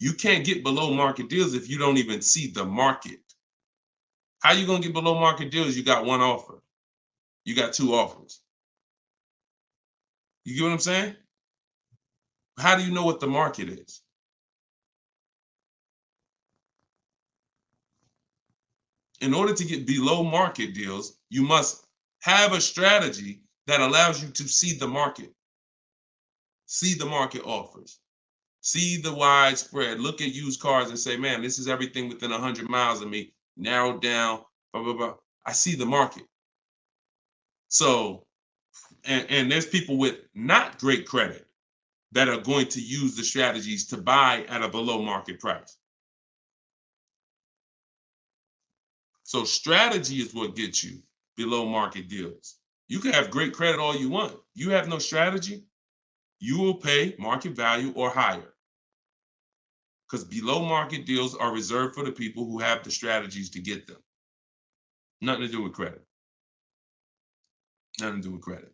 You can't get below market deals if you don't even see the market. How you going to get below market deals? You got one offer. You got 2 offers. You get what I'm saying? How do you know what the market is? In order to get below market deals, you must have a strategy that allows you to see the market. See the market offers. See the widespread. Look at used cars and say, man, this is everything within 100 miles of me. Narrowed down, blah, blah, blah. I see the market. So, and there's people with not great credit that are going to use the strategies to buy at a below market price. So strategy is what gets you below market deals. You can have great credit all you want. You have no strategy, you will pay market value or higher. Because below market deals are reserved for the people who have the strategies to get them. Nothing to do with credit. Nothing to do with credit.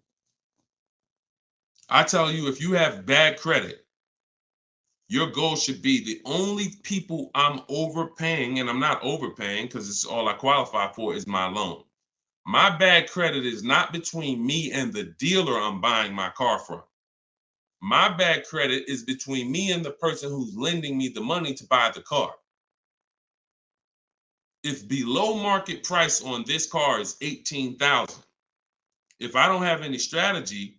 I tell you, if you have bad credit, your goal should be the only people I'm overpaying, and I'm not overpaying because it's all I qualify for is my loan. My bad credit is not between me and the dealer I'm buying my car from. My bad credit is between me and the person who's lending me the money to buy the car. If below market price on this car is $18,000, if I don't have any strategy,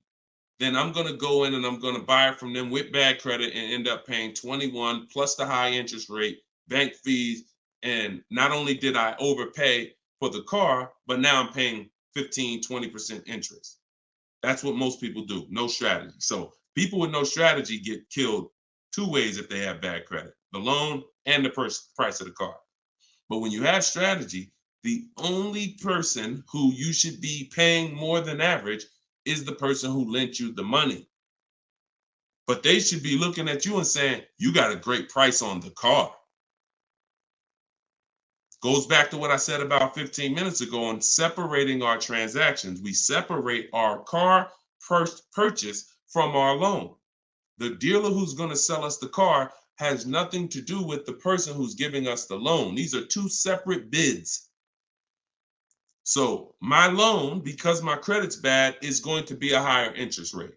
then I'm going to go in and I'm going to buy it from them with bad credit and end up paying 21 plus the high interest rate, bank fees. And not only did I overpay for the car, but now I'm paying 15, 20% interest. That's what most people do. No strategy. So people with no strategy get killed two ways if they have bad credit: the loan and the price of the car. But when you have strategy, the only person who you should be paying more than average is the person who lent you the money. But they should be looking at you and saying, you got a great price on the car. Goes back to what I said about 15 minutes ago on separating our transactions. We separate our car purchase from our loan. The dealer who's going to sell us the car has nothing to do with the person who's giving us the loan. These are two separate bids. So my loan, because my credit's bad, is going to be a higher interest rate.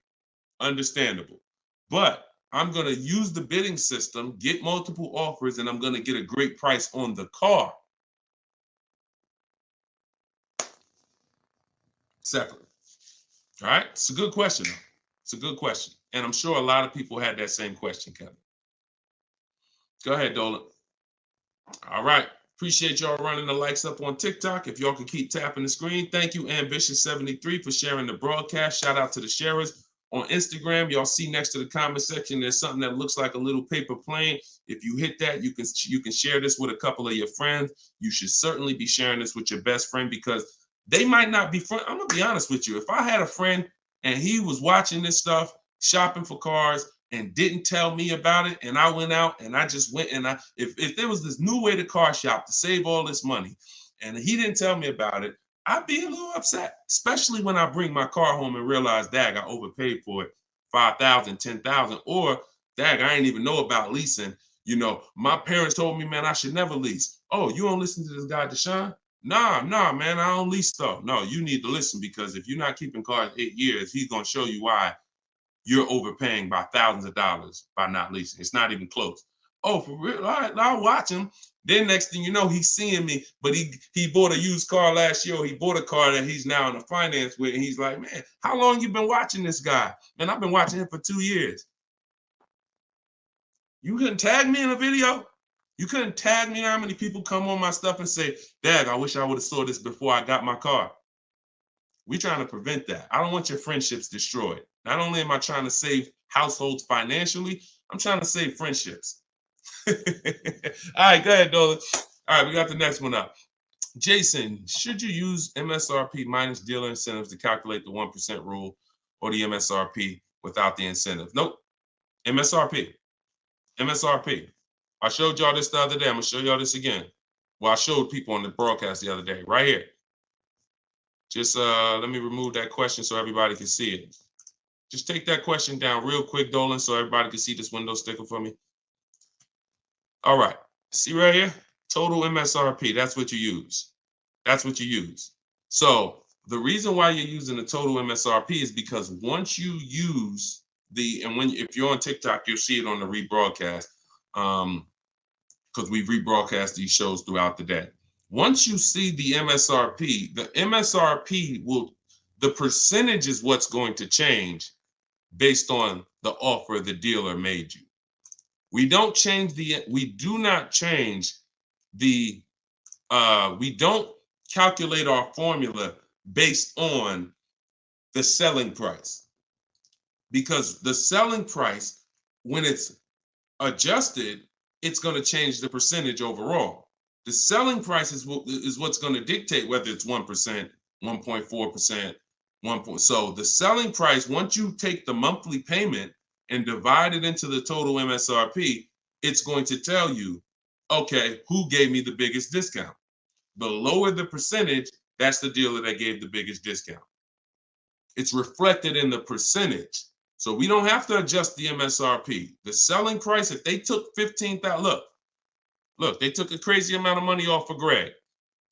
Understandable. But I'm going to use the bidding system, get multiple offers, and I'm going to get a great price on the car. Separate. All right. It's a good question. It's a good question. And I'm sure a lot of people had that same question, Kevin. Go ahead, Dolan. All right. Appreciate y'all running the likes up on TikTok. If y'all can keep tapping the screen. Thank you, Ambitious73, for sharing the broadcast. Shout out to the sharers. On Instagram, y'all see next to the comment section, there's something that looks like a little paper plane. If you hit that, you can share this with a couple of your friends. You should certainly be sharing this with your best friend because they might not be friends. I'm going to be honest with you. If I had a friend and he was watching this stuff, shopping for cars, and didn't tell me about it, and I went out and I just went and if there was this new way to car shop to save all this money and he didn't tell me about it, I'd be a little upset, especially when I bring my car home and realize, dag, I overpaid for it, $5,000, $10,000, or dag, I didn't even know about leasing. You know, my parents told me, man, I should never lease. Oh, you don't listen to this guy, Deshone? Nah, man, I don't lease stuff. No, you need to listen because if you're not keeping cars 8 years, he's going to show you why you're overpaying by thousands of dollars by not leasing. It's not even close. Oh, for real? All right, I'll watch him. Then next thing you know, he's seeing me, but he bought a used car last year, or he bought a car that he's now in a finance with, and he's like, man, how long you been watching this guy? Man, I've been watching him for 2 years. You couldn't tag me in a video? You couldn't tag me how many people come on my stuff and say, Dad, I wish I would have saw this before I got my car. We're trying to prevent that. I don't want your friendships destroyed. Not only am I trying to save households financially, I'm trying to save friendships. All right, go ahead, Dolan. All right, we got the next one up. Jason, should you use MSRP minus dealer incentives to calculate the 1% rule or the MSRP without the incentive? Nope. MSRP. I showed y'all this the other day. I'm going to show y'all this again. Well, I showed people on the broadcast the other day, right here. Just let me remove that question so everybody can see it. Just take that question down real quick, Dolan, so everybody can see this window sticker for me. All right. See right here? Total MSRP. That's what you use. That's what you use. So the reason why you're using the total MSRP is because once you use if you're on TikTok, you'll see it on the rebroadcast because we rebroadcast these shows throughout the day. Once you see the MSRP the percentage is what's going to change. based on the offer the dealer made you. We do not change the, we don't calculate our formula based on the selling price, because the selling price, when it's adjusted, it's going to change the percentage overall. The selling price is what's going to dictate whether it's 1%, 1.4%, 1. So the selling price, once you take the monthly payment and divide it into the total MSRP, it's going to tell you, okay, who gave me the biggest discount? The lower the percentage, that's the dealer that gave the biggest discount. It's reflected in the percentage. So we don't have to adjust the MSRP. The selling price, if they took $15,000, look, they took a crazy amount of money off for Greg,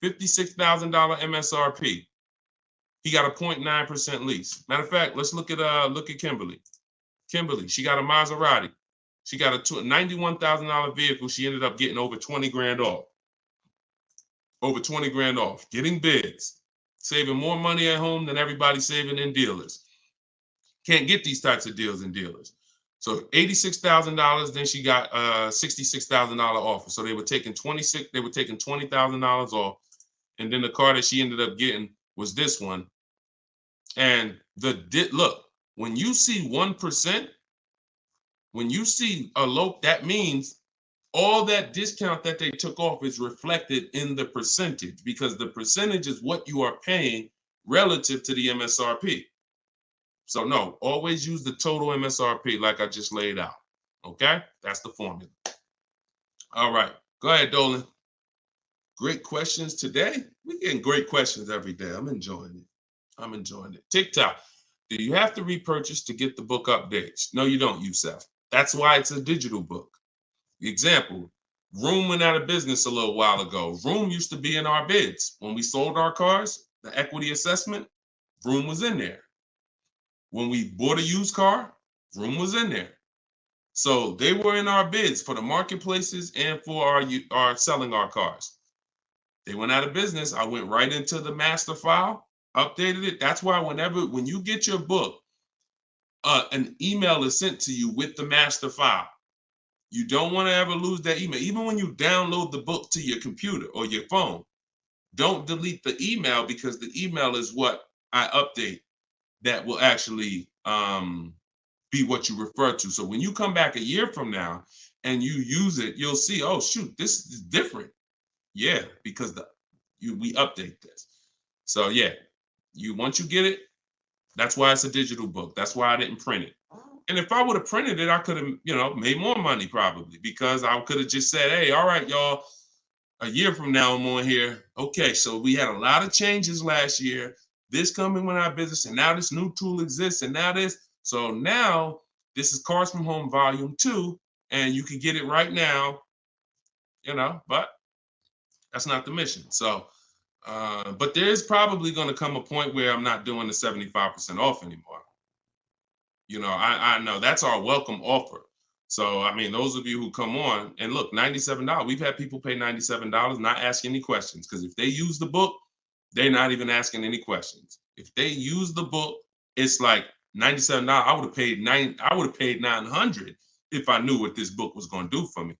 $56,000 MSRP. He got a 0.9% lease. Matter of fact, let's look at Kimberly. Kimberly, she got a Maserati. She got a $91,000 vehicle. She ended up getting over 20 grand off. Over 20 grand off, getting bids, saving more money at home than everybody saving in dealers. Can't get these types of deals in dealers. So $86,000, then she got a $66,000 offer. So they were taking $20,000 off. And then the car that she ended up getting was this one. And look, when you see 1%, when you see a low, that means all that discount that they took off is reflected in the percentage, because the percentage is what you are paying relative to the MSRP. So no, always use the total MSRP like I just laid out. Okay, that's the formula. All right, go ahead, Dolan. Great questions today. We're getting great questions every day. I'm enjoying it. I'm enjoying it. TikTok, do you have to repurchase to get the book updates? No, you don't, Youssef. That's why it's a digital book. Example, Room went out of business a little while ago. Room used to be in our bids. When we sold our cars, the equity assessment, Room was in there. When we bought a used car, Room was in there. So they were in our bids for the marketplaces and for our selling our cars. They went out of business. I went right into the master file, updated it. That's why when you get your book, an email is sent to you with the master file. You don't want to ever lose that email. Even when you download the book to your computer or your phone, don't delete the email, because the email is what I update that will actually be what you refer to. So when you come back a year from now and you use it, you'll see, oh, shoot, this is different. Yeah, because we update this. So yeah, once you get it, that's why it's a digital book. That's why I didn't print it. And if I would have printed it, I could have, made more money probably, because I could have just said, hey, all right, y'all, a year from now I'm on here. Okay, so we had a lot of changes last year. This coming with our business, and now this new tool exists, and now this. So now this is Cars from Home Volume 2, and you can get it right now, but that's not the mission. So, but there is probably going to come a point where I'm not doing the 75% off anymore. I know that's our welcome offer. So, I mean, those of you who come on and look, $97, we've had people pay $97, not ask any questions, because if they use the book, they're not even asking any questions. If they use the book, it's like $97. I would have paid $900 if I knew what this book was going to do for me.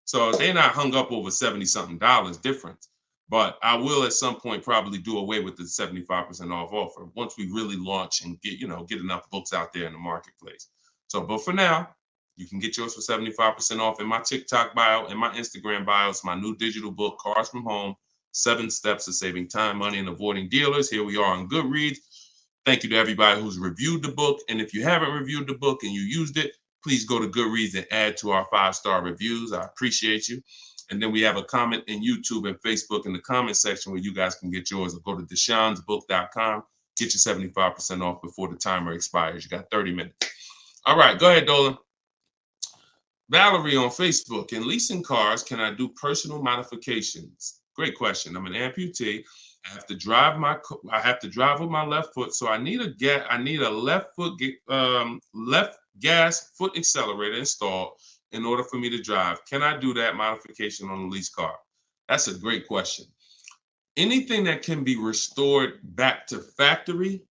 So they're not hung up over $70-something difference. But I will at some point probably do away with the 75% off offer once we really launch and get enough books out there in the marketplace. So, but for now, you can get yours for 75% off in my TikTok bio and my Instagram bio. It's my new digital book, Cars from Home, 7 Steps to Saving Time, Money, and Avoiding Dealers. Here we are on Goodreads. Thank you to everybody who's reviewed the book. And if you haven't reviewed the book and you used it, please go to Goodreads and add to our 5-star reviews. I appreciate you. And then we have a comment in YouTube and Facebook in the comment section where you guys can get yours, or go to deshonsbook.com. Get your 75% off before the timer expires. You got 30 minutes. All right, go ahead, Dolan. Valerie on Facebook. In leasing cars, can I do personal modifications? Great question. I'm an amputee. I have to drive with my left foot, so I need a left gas foot accelerator installed in order for me to drive. Can I do that modification on a lease car? That's a great question. Anything that can be restored back to factory,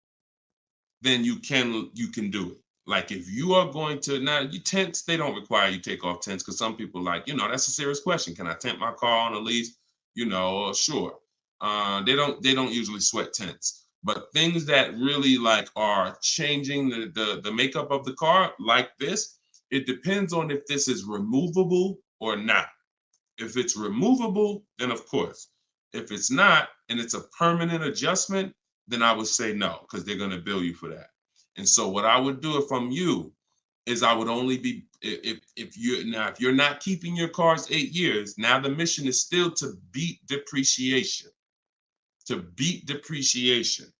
then you can do it. Like if you are going to, now you tents, they don't require you take off tents because some people like, that's a serious question. Can I tent my car on a lease? Sure. They don't usually sweat tents. But things that really like are changing the makeup of the car like this, it depends on if this is removable or not. If it's removable, then of course. If it's not, and it's a permanent adjustment, then I would say no, because they're going to bill you for that. And so what I would do if I'm you is I would only be, if you're not keeping your cars 8 years, now the mission is still to beat depreciation. To beat depreciation.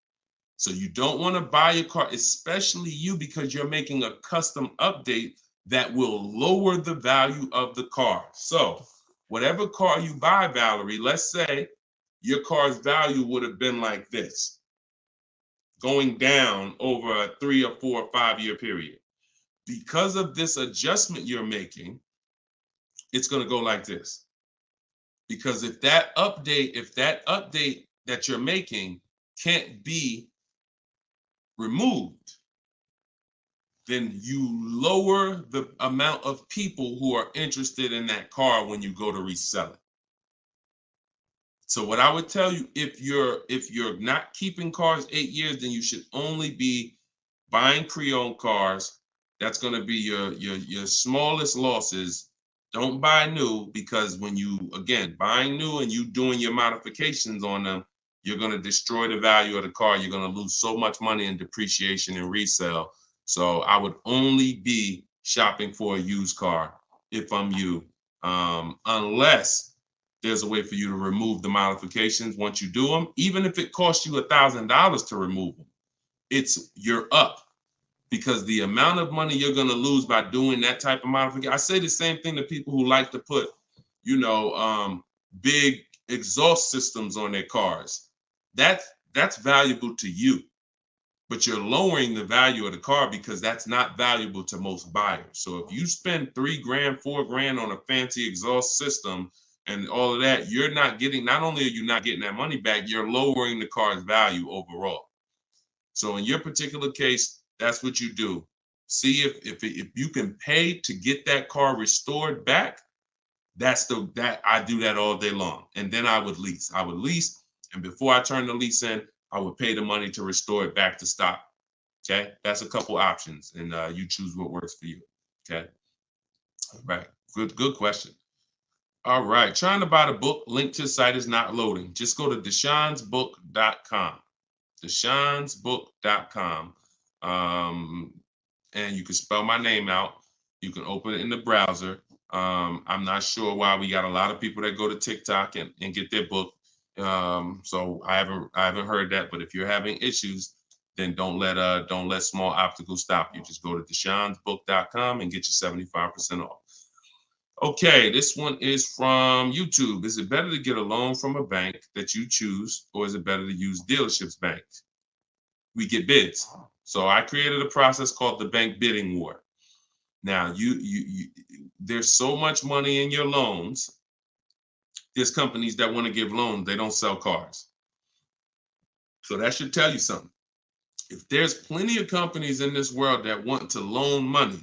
So you don't want to buy a car, especially you, because you're making a custom update that will lower the value of the car. So whatever car you buy, Valerie, let's say your car's value would have been like this, going down over a 3 or 4 or 5 year period. Because of this adjustment you're making, it's going to go like this. Because if that update that you're making can't be removed, then you lower the amount of people who are interested in that car when you go to resell it. So what I would tell you, if you're not keeping cars 8 years, then you should only be buying pre-owned cars. That's going to be your smallest losses. Don't buy new, because when you, again, buying new and you doing your modifications on them, you're going to destroy the value of the car. You're going to lose so much money in depreciation and resale. So I would only be shopping for a used car if I'm you, unless there's a way for you to remove the modifications once you do them. Even if it costs you $1,000 to remove them, you're up, because the amount of money you're going to lose by doing that type of modification. I say the same thing to people who like to put, big exhaust systems on their cars. That's valuable to you, but you're lowering the value of the car because that's not valuable to most buyers. So if you spend $3 grand, $4 grand on a fancy exhaust system and all of that, not only are you not getting that money back, you're lowering the car's value overall. So in your particular case, that's what you do. See if you can pay to get that car restored back. I do that all day long. And then I would lease. And before I turn the lease in, I would pay the money to restore it back to stock. Okay, that's a couple options, and you choose what works for you. Okay, all right, good question. All right, trying to buy the book. Link to the site is not loading. Just go to deshonsbook.com. Deshonsbook.com. And you can spell my name out. You can open it in the browser. I'm not sure why we got a lot of people that go to TikTok and get their book. So I haven't heard that. But if you're having issues, then don't let small obstacles stop you. Just go to deshonsbook.com and get your 75% off. Okay, this one is from YouTube. Is it better to get a loan from a bank that you choose, or is it better to use dealerships banks? We get bids. So I created a process called the bank bidding war. Now, there's so much money in your loans. There's companies that want to give loans. They don't sell cars. So that should tell you something. If there's plenty of companies in this world that want to loan money,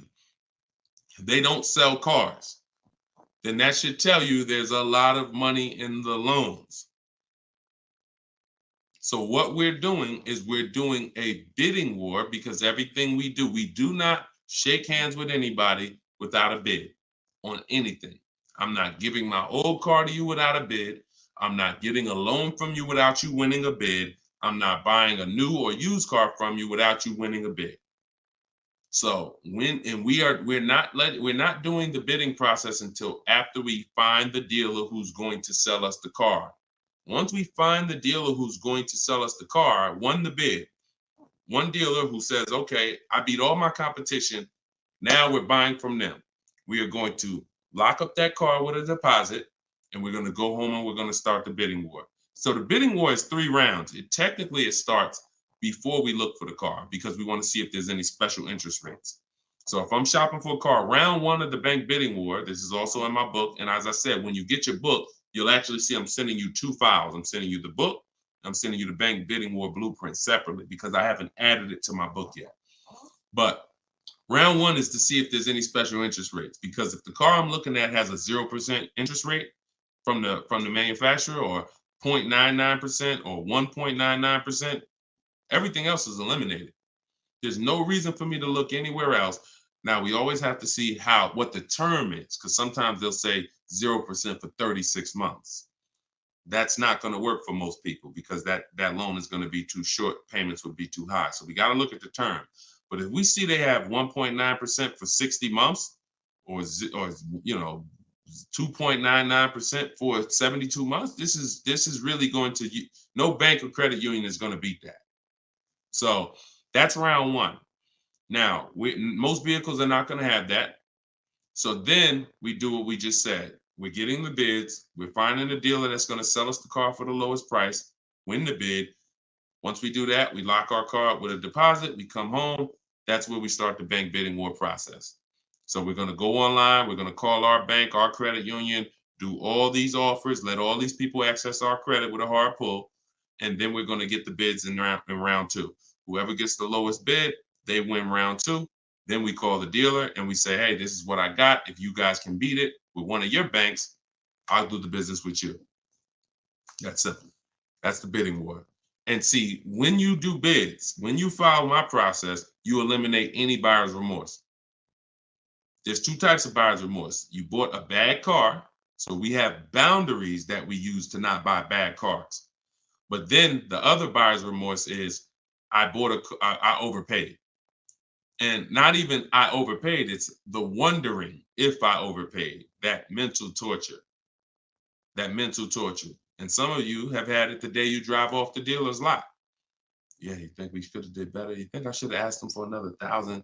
they don't sell cars, then that should tell you there's a lot of money in the loans. So what we're doing is we're doing a bidding war, because everything we do not shake hands with anybody without a bid on anything. I'm not giving my old car to you without a bid. I'm not getting a loan from you without you winning a bid. I'm not buying a new or used car from you without you winning a bid. So we're not doing the bidding process until after we find the dealer who's going to sell us the car. Once we find the dealer who's going to sell us the car, won the bid, one dealer who says, okay, I beat all my competition, now we're buying from them. We are going to lock up that car with a deposit, and we're going to go home and we're going to start the bidding war. So the bidding war is 3 rounds. It starts before we look for the car, because we want to see if there's any special interest rates. So if I'm shopping for a car, round 1 of the bank bidding war, this is also in my book. And as I said, when you get your book, you'll actually see I'm sending you 2 files. I'm sending you the book. I'm sending you the bank bidding war blueprint separately, because I haven't added it to my book yet. But Round one is to see if there's any special interest rates, because if the car I'm looking at has a 0% interest rate from the manufacturer, or 0.99% or 1.99%, everything else is eliminated. There's no reason for me to look anywhere else. Now we always have to see what the term is, because sometimes they'll say 0% for 36 months. That's not going to work for most people, because that loan is going to be too short. Payments would be too high. So we got to look at the term. But if we see they have 1.9% for 60 months, or 2.99% for 72 months, this is really going to, no bank or credit union is going to beat that. So that's round one. Now, most vehicles are not going to have that. So then we do what we just said. We're getting the bids. We're finding a dealer that's going to sell us the car for the lowest price, win the bid. Once we do that, we lock our car up with a deposit. We come home. That's where we start the bank bidding war process. So we're going to go online. We're going to call our bank, our credit union, do all these offers, let all these people access our credit with a hard pull. And then we're going to get the bids in round two. Whoever gets the lowest bid, they win round two. Then we call the dealer and we say, hey, this is what I got. If you guys can beat it with one of your banks, I'll do the business with you. That's simple. That's the bidding war. And see, when you do bids, when you follow my process, you eliminate any buyer's remorse. There's two types of buyer's remorse. You bought a bad car, so we have boundaries that we use to not buy bad cars. But then the other buyer's remorse is I overpaid. And not even I overpaid, it's the wondering if I overpaid, that mental torture. And some of you have had it the day you drive off the dealer's lot. Yeah, you think we should have did better? You think I should have asked them for another 1,000?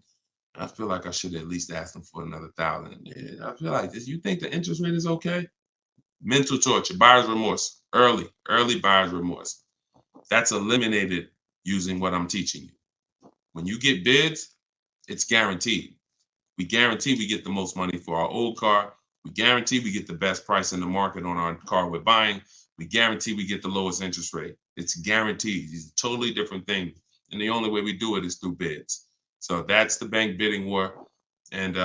I feel like I should have at least asked them for another 1,000. Yeah, I feel like this. You think the interest rate is okay? Mental torture, buyer's remorse, early buyer's remorse. That's eliminated using what I'm teaching you. When you get bids, it's guaranteed. We guarantee we get the most money for our old car. We guarantee we get the best price in the market on our car we're buying. We guarantee we get the lowest interest rate. It's guaranteed. It's a totally different thing. And the only way we do it is through bids. So that's the bank bidding war. And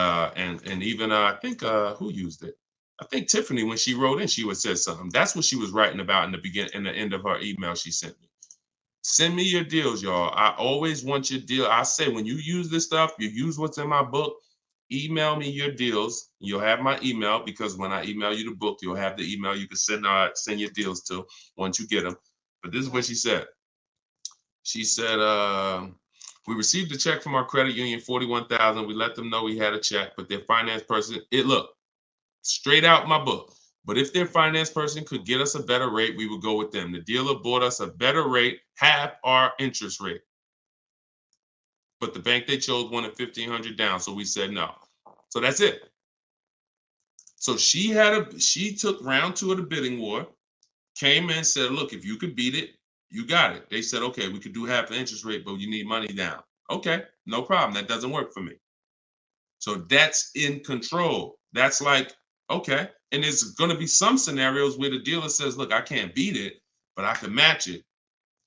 even I think who used it? I think Tiffany, when she wrote in, she would say something. That's what she was writing about in the end of her email she sent me. Send me your deals, y'all. I always want your deal. I say when you use this stuff, you use what's in my book. Email me your deals. You'll have my email, because when I email you the book, you'll have the email you can send your deals to once you get them. But this is what she said. She said, we received a check from our credit union, $41,000. We let them know we had a check, but their finance person, look, straight out my book. But if their finance person could get us a better rate, we would go with them. The dealer bought us a better rate, half our interest rate. But the bank they chose wanted $1,500 down, so we said no. So that's it. So she took round two of the bidding war, came in and said, look, if you could beat it, you got it. They said, okay, we could do half the interest rate, but you need money down. Okay, no problem. That doesn't work for me. So that's in control. That's like, okay. And there's going to be some scenarios where the dealer says, look, I can't beat it, but I can match it.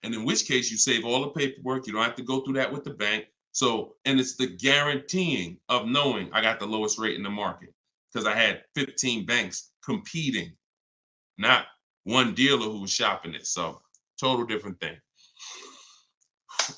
And in which case you save all the paperwork. You don't have to go through that with the bank. So, and it's the guaranteeing of knowing I got the lowest rate in the market, because I had 15 banks competing, not one dealer who was shopping it. So total different thing.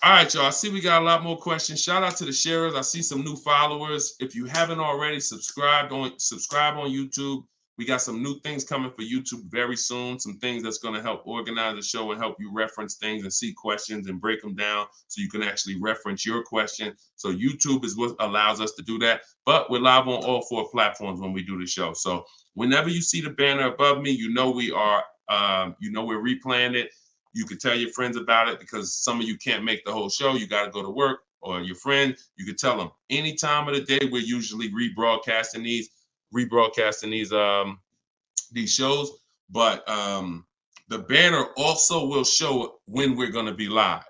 All right, y'all. I see we got a lot more questions. Shout out to the sharers. I see some new followers. If you haven't already, subscribe on YouTube. We got some new things coming for YouTube very soon. Some things that's going to help organize the show and help you reference things and see questions and break them down so you can actually reference your question. So YouTube is what allows us to do that. But we're live on all 4 platforms when we do the show. So whenever you see the banner above me, you know we are, we're replaying it. You can tell your friends about it, because some of you can't make the whole show. You got to go to work, or your friend, you can tell them any time of the day. We're usually rebroadcasting these shows, but the banner also will show when we're going to be live.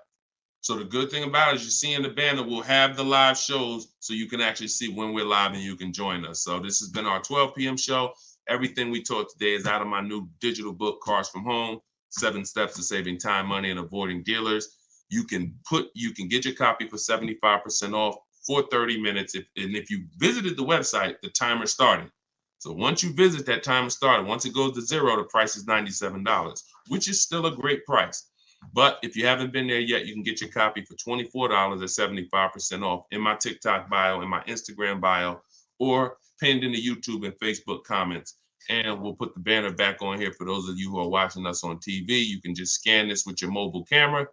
So the good thing about it is, you see in the banner, we'll have the live shows so you can actually see when we're live and you can join us. So this has been our 12 p.m. show. Everything we taught today is out of my new digital book, Cars from Home, 7 Steps to Saving Time, Money, and Avoiding Dealers. You can get your copy for 75% off for 30 minutes. If you visited the website, the timer started. So once you visit, that timer started. Once it goes to 0, the price is $97, which is still a great price. But if you haven't been there yet, you can get your copy for $24 at 75% off in my TikTok bio, in my Instagram bio, or pinned in the YouTube and Facebook comments. And we'll put the banner back on here for those of you who are watching us on TV. You can just scan this with your mobile camera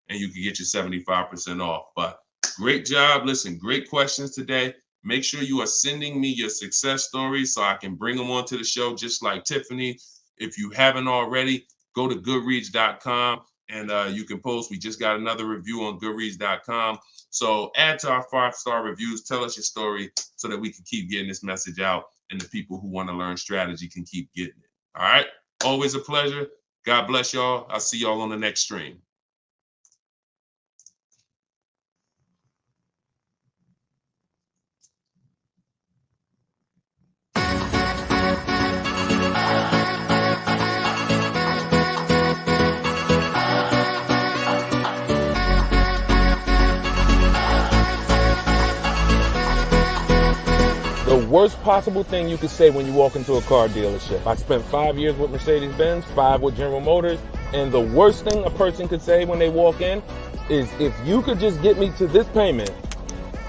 and you can get your 75% off. But great job. Listen, great questions today. Make sure you are sending me your success stories so I can bring them onto the show, just like Tiffany. If you haven't already, go to goodreads.com and you can post. We just got another review on goodreads.com. So add to our 5-star reviews. Tell us your story so that we can keep getting this message out and the people who want to learn strategy can keep getting it. All right. Always a pleasure. God bless y'all. I'll see y'all on the next stream. The worst possible thing you could say when you walk into a car dealership. I spent 5 years with Mercedes-Benz, 5 with General Motors, and the worst thing a person could say when they walk in is, if you could just get me to this payment,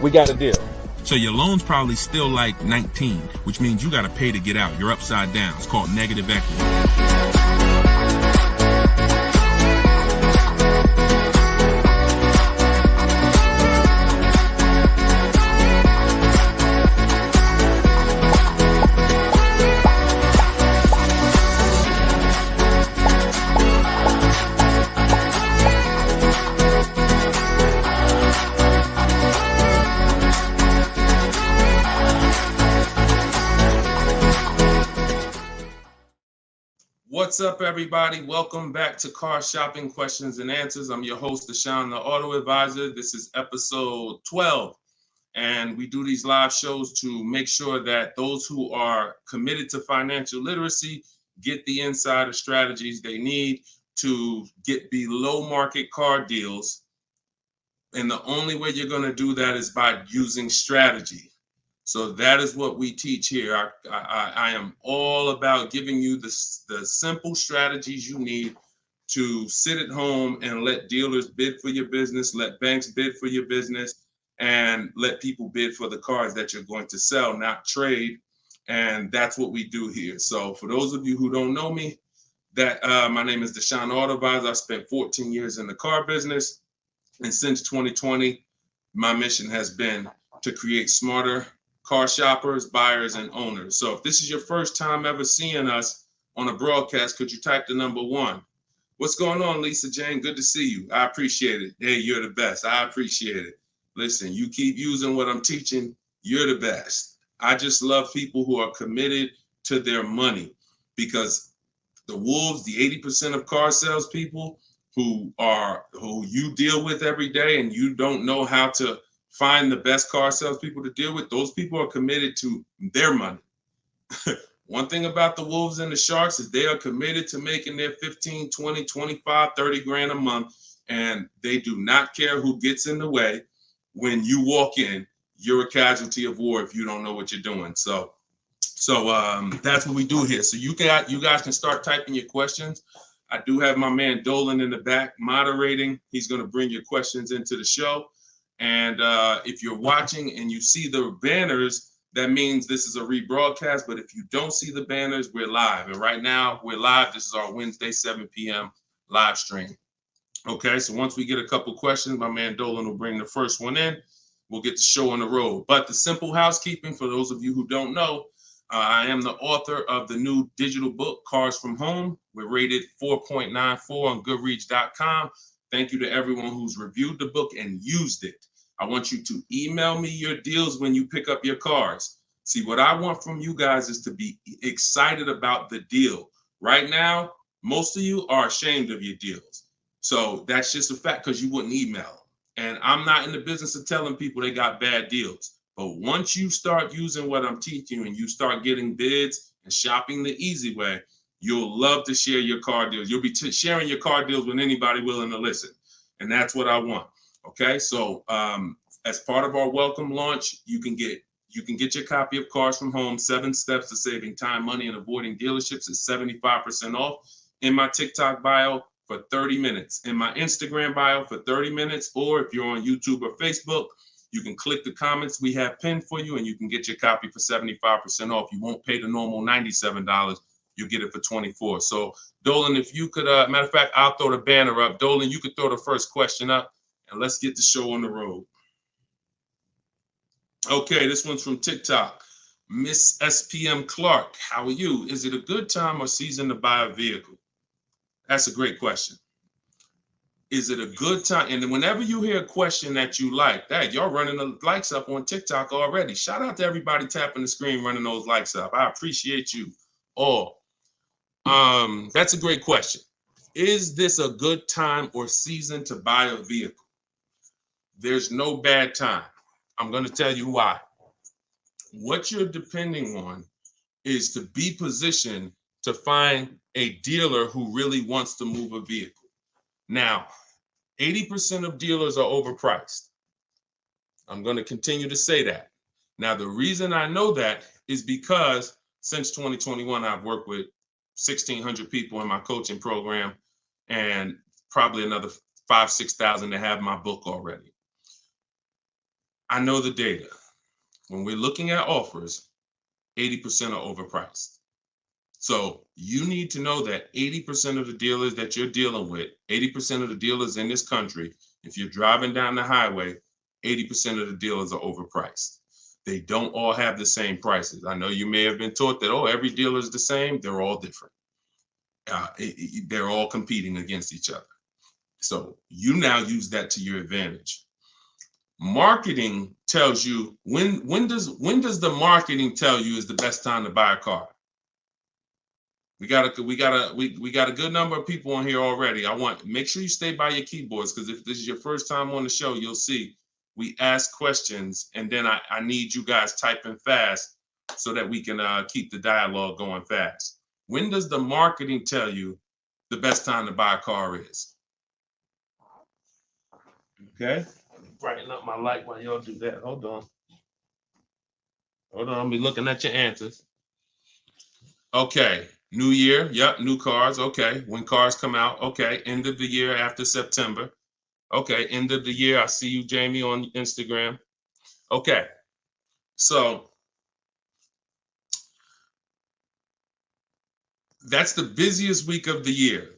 we got a deal. So your loan's probably still like 19, which means you got to pay to get out. You're upside down. It's called negative equity. What's up, everybody? Welcome back to Car Shopping Questions and Answers. I'm your host, Deshone the Auto Advisor. This is episode 12, and we do these live shows to make sure that those who are committed to financial literacy get the insider strategies they need to get below market car deals. And the only way you're going to do that is by using strategy. So that is what we teach here. I am all about giving you the simple strategies you need to sit at home and let dealers bid for your business, let banks bid for your business, and let people bid for the cars that you're going to sell, not trade. And that's what we do here. So for those of you who don't know me, my name is Deshone the Auto Advisor. I spent 14 years in the car business. And since 2020, my mission has been to create smarter car shoppers, buyers, and owners. So if this is your first time ever seeing us on a broadcast, could you type the number 1? What's going on, Lisa Jane? Good to see you. I appreciate it. Hey, you're the best. I appreciate it. Listen, you keep using what I'm teaching, you're the best. I just love people who are committed to their money, because the wolves, the 80% of car salespeople who you deal with every day, and you don't know how to find the best car salespeople to deal with, those people are committed to their money. One thing about the wolves and the sharks is they are committed to making their 15, 20, 25, 30 grand a month, and they do not care who gets in the way. When you walk in, you're a casualty of war if you don't know what you're doing. So that's what we do here. So you guys can start typing your questions. I do have my man Dolan in the back moderating. He's going to bring your questions into the show. And if you're watching and you see the banners, that means this is a rebroadcast. But if you don't see the banners, we're live. And right now we're live. This is our Wednesday, 7 p.m. live stream. Okay, so once we get a couple questions, my man Dolan will bring the first one in. We'll get the show on the road. But the simple housekeeping, for those of you who don't know, I am the author of the new digital book, Cars from Home. We're rated 4.94 on Goodreads.com. Thank you to everyone who's reviewed the book and used it. I want you to email me your deals when you pick up your cars. See, what I want from you guys is to be excited about the deal. Right now, most of you are ashamed of your deals. So that's just a fact, because you wouldn't email. And I'm not in the business of telling people they got bad deals. But once you start using what I'm teaching you and you start getting bids and shopping the easy way, you'll love to share your car deals. You'll be sharing your car deals with anybody willing to listen. And that's what I want. Okay, so As part of our welcome launch, you can get your copy of Cars from Home, 7 Steps to Saving Time, Money, and Avoiding Dealerships. It's 75% off in my TikTok bio for 30 minutes, in my Instagram bio for 30 minutes, or if you're on YouTube or Facebook, you can click the comments we have pinned for you and you can get your copy for 75% off. You won't pay the normal $97. You'll get it for $24. So Dolan, if you could, matter of fact, I'll throw the banner up. Dolan, you could throw the first question up and let's get the show on the road. Okay, this one's from TikTok. Miss SPM Clark, how are you? Is it a good time or season to buy a vehicle? That's a great question. Is it a good time? And whenever you hear a question that you like, that y'all running the likes up on TikTok already. Shout out to everybody tapping the screen, running those likes up. I appreciate you all. That's a great question. Is this a good time or season to buy a vehicle? There's no bad time. I'm going to tell you why. What you're depending on is to be positioned to find a dealer who really wants to move a vehicle. Now, 80% of dealers are overpriced. I'm going to continue to say that. Now, the reason I know that is because since 2021, I've worked with 1,600 people in my coaching program and probably another 5,000, 6,000 that have my book already. I know the data. When we're looking at offers, 80% are overpriced. So you need to know that 80% of the dealers that you're dealing with, 80% of the dealers in this country, if you're driving down the highway, 80% of the dealers are overpriced. They don't all have the same prices. I know you may have been taught that, oh, every dealer is the same. They're all different. They're all competing against each other. So you now use that to your advantage. Marketing tells you when does the marketing tell you is the best time to buy a car? We got a good number of people on here already. Make sure you stay by your keyboards because if this is your first time on the show, you'll see we ask questions and then I need you guys typing fast so that we can keep the dialogue going fast. When does the marketing tell you the best time to buy a car is? Okay. Brighten up my light while y'all do that. Hold on. I'll be looking at your answers. Okay. New year. Yep. New cars. Okay. When cars come out. Okay. End of the year after September. Okay. End of the year. I see you, Jamie, on Instagram. Okay. So that's the busiest week of the year.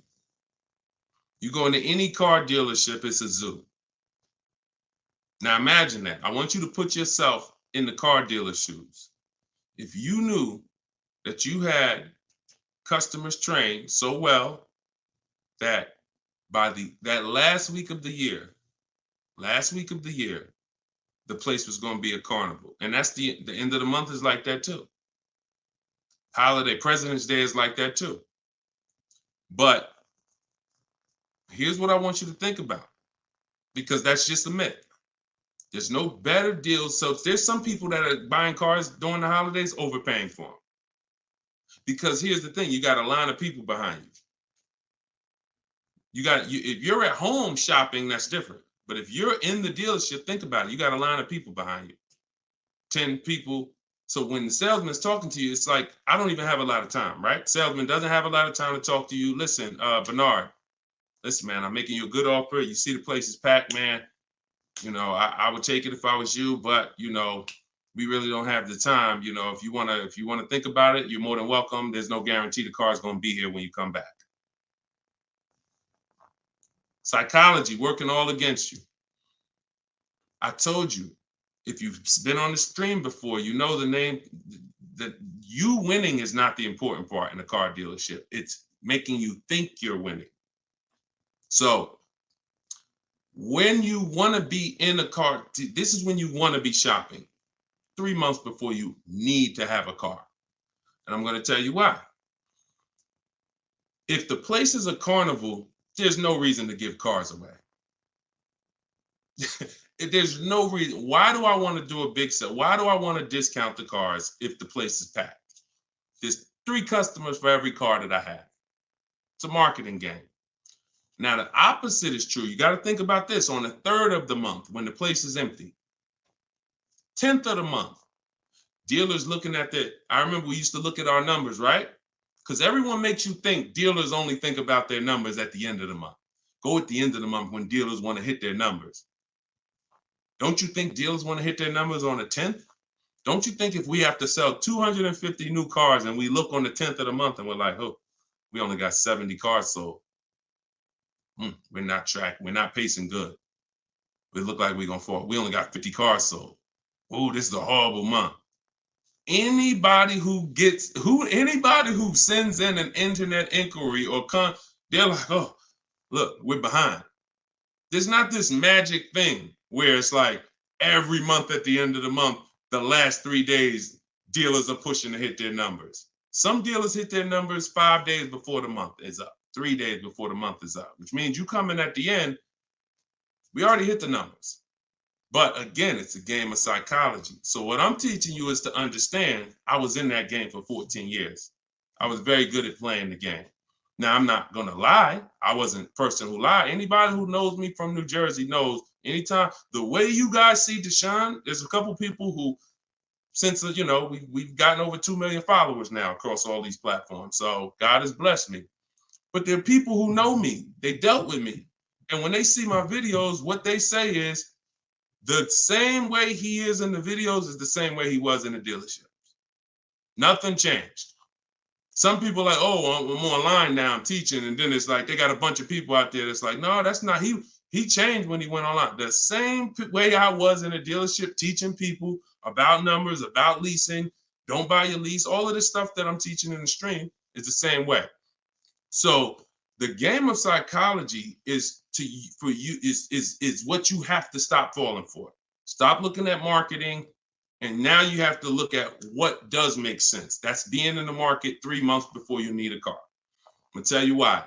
You go into any car dealership, it's a zoo. Now imagine that. I want you to put yourself in the car dealer's shoes. If you knew that you had customers trained so well that by that last week of the year, the place was going to be a carnival. And that's the end of the month is like that too. Holiday, President's Day is like that too. But here's what I want you to think about, because that's just a myth. There's no better deals. So there's some people that are buying cars during the holidays overpaying for them. Because here's the thing, you got a line of people behind you. If you're at home shopping, that's different. But if you're in the dealership, think about it. You got a line of people behind you, 10 people. So when the salesman's talking to you, it's like, I don't even have a lot of time, right? Salesman doesn't have a lot of time to talk to you. Listen, Bernard, listen, man, I'm making you a good offer. You see the place is packed, man. You know, I would take it if I was you, but you know, we really don't have the time. You know, if you wanna think about it, you're more than welcome. There's no guarantee the car is gonna be here when you come back. Psychology working all against you. I told you, if you've been on the stream before, you know the name, that you winning is not the important part in a car dealership. It's making you think you're winning. So when you want to be in a car, this is when you want to be shopping 3 months before you need to have a car. And I'm going to tell you why. If the place is a carnival, there's no reason to give cars away. There's no reason. Why do I want to do a big sale? Why do I want to discount the cars if the place is packed? There's 3 customers for every car that I have. It's a marketing game. Now, the opposite is true. You got to think about this. On the 3rd of the month, when the place is empty, 10th of the month, dealers looking at that. I remember we used to look at our numbers, right? Because everyone makes you think dealers only think about their numbers at the end of the month. Go at the end of the month when dealers want to hit their numbers. Don't you think dealers want to hit their numbers on the 10th? Don't you think if we have to sell 250 new cars and we look on the 10th of the month and we're like, oh, we only got 70 cars sold. We're not pacing good. We look like we're gonna fall. We only got 50 cars sold. Oh, this is a horrible month. Anybody who sends in an internet inquiry they're like, oh, look, we're behind. There's not this magic thing where it's like every month at the end of the month, the last 3 days, dealers are pushing to hit their numbers. Some dealers hit their numbers 5 days before the month is up, 3 days before the month is up, which means you come in at the end, we already hit the numbers. But again, it's a game of psychology. So what I'm teaching you is to understand, I was in that game for 14 years. I was very good at playing the game. Now, I'm not going to lie. I wasn't a person who lied. Anybody who knows me from New Jersey knows anytime, the way you guys see Deshone, there's a couple people who, since, we've gotten over 2 million followers now across all these platforms. So God has blessed me. But there are people who know me. They dealt with me. And when they see my videos, what they say is, the same way he is in the videos is the same way he was in the dealership. Nothing changed. Some people are like, oh, I'm online now, I'm teaching. And then it's like, they got a bunch of people out there that's like, no, that's not, he changed when he went online. The same way I was in a dealership teaching people about numbers, about leasing, don't buy your lease, all of this stuff that I'm teaching in the stream is the same way. So the game of psychology is what you have to stop falling for. Stop looking at marketing, and now you have to look at what does make sense. That's being in the market 3 months before you need a car. I'm gonna tell you why.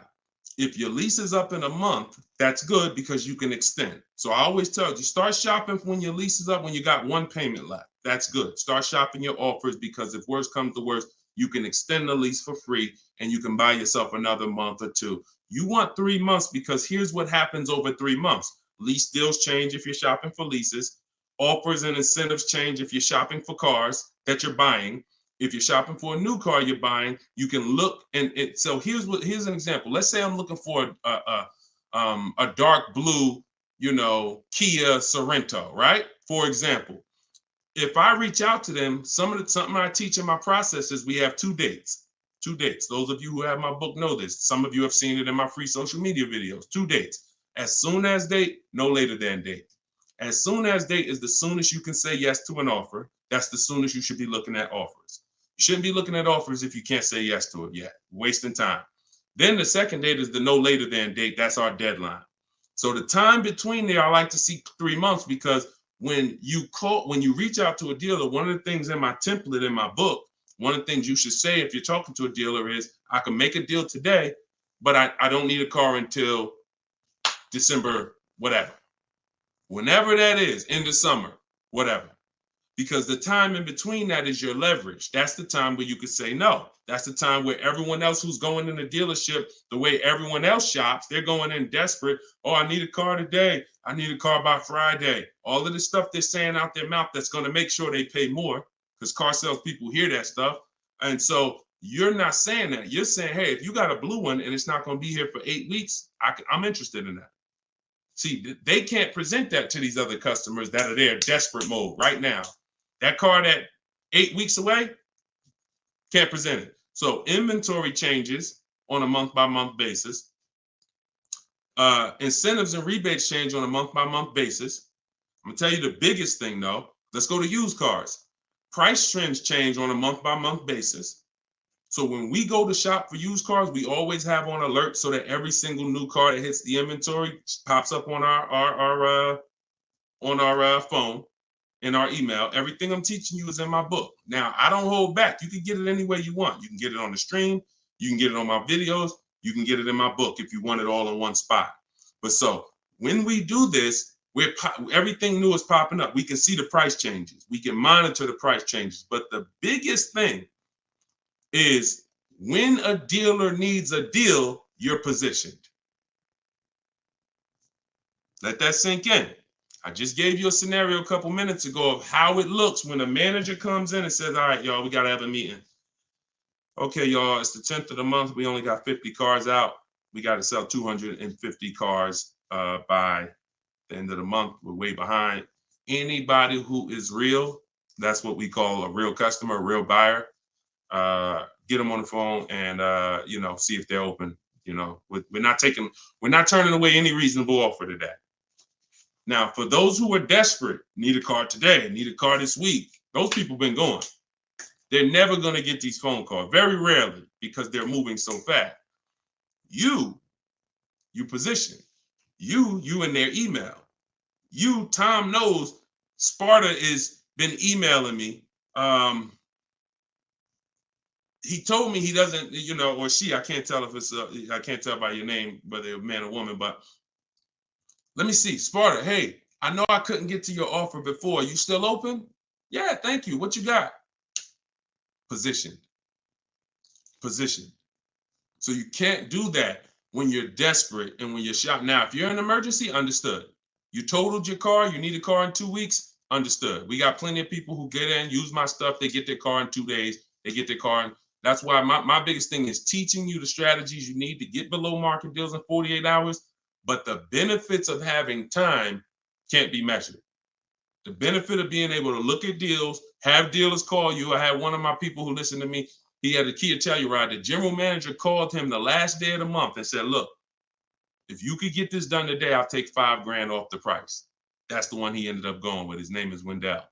If your lease is up in a month, that's good because you can extend. So I always tell you, start shopping when your lease is up when you got one payment left. That's good. Start shopping your offers because if worse comes to worse, you can extend the lease for free and you can buy yourself another month or two. You want 3 months because here's what happens over 3 months. Lease deals change if you're shopping for leases. Offers and incentives change if you're shopping for cars that you're buying. If you're shopping for a new car you're buying, you can look so here's an example. Let's say I'm looking for a dark blue, Kia Sorento, right? For example, if I reach out to them, something I teach in my process is we have 2 dates. 2 dates. Those of you who have my book know this. Some of you have seen it in my free social media videos. 2 dates. As soon as date, no later than date. As soon as date is the soonest you can say yes to an offer. That's the soonest you should be looking at offers. You shouldn't be looking at offers if you can't say yes to it yet. Wasting time. Then the second date is the no later than date. That's our deadline. So the time between there, I like to see 3 months because when you reach out to a dealer, one of the things in my template in my book, one of the things you should say if you're talking to a dealer is, I can make a deal today, but I don't need a car until December, whatever. Whenever that is, in the summer, whatever. Because the time in between that is your leverage. That's the time where you could say no. That's the time where everyone else who's going in the dealership, the way everyone else shops, they're going in desperate. Oh, I need a car today. I need a car by Friday. All of the stuff they're saying out their mouth that's going to make sure they pay more because car sales people hear that stuff. And so you're not saying that. You're saying, hey, if you got a blue one and it's not going to be here for 8 weeks, I'm interested in that. See, they can't present that to these other customers that are there desperate mode right now. That car that 8 weeks away, can't present it. So inventory changes on a month-by-month basis. Incentives and rebates change on a month-by-month basis. I'm gonna tell you the biggest thing though. Let's go to used cars. Price trends change on a month-by-month basis. So when we go to shop for used cars, we always have on alert so that every single new car that hits the inventory pops up on our phone, in our email. Everything I'm teaching you is in my book. Now, I don't hold back. You can get it any way you want. You can get it on the stream. You can get it on my videos. You can get it in my book if you want it all in one spot. But so when we do this, everything new is popping up. We can see the price changes. We can monitor the price changes. But the biggest thing is when a dealer needs a deal, you're positioned. Let that sink in. I just gave you a scenario a couple minutes ago of how it looks when a manager comes in and says, all right, y'all, we got to have a meeting. Okay, y'all, it's the 10th of the month. We only got 50 cars out. We got to sell 250 cars by the end of the month. We're way behind. Anybody who is real, that's what we call a real customer, a real buyer. Get them on the phone and see if they're open. We're not turning away any reasonable offer today. Now, for those who are desperate, need a car today, need a car this week, those people been going. They're never going to get these phone calls, very rarely, because they're moving so fast. You position. You in their email. Tom knows Sparta is been emailing me. He told me he doesn't, or she, I can't tell if it's, I can't tell by your name, whether you're a man or woman, but let me see. Sparta, hey, I know I couldn't get to your offer before. You still open? Yeah, thank you. What you got? Positioned. So you can't do that when you're desperate and when you're shopping. Now, if you're in an emergency, understood. You totaled your car, you need a car in 2 weeks, understood. We got plenty of people who get in, use my stuff, they get their car in 2 days, they get their car in. That's why my biggest thing is teaching you the strategies you need to get below market deals in 48 hours. But the benefits of having time can't be measured. The benefit of being able to look at deals, have dealers call you. I had one of my people who listened to me. He had a Kia Telluride. The general manager called him the last day of the month and said, look, if you could get this done today, I'll take $5,000 off the price. That's the one he ended up going with. His name is Wendell.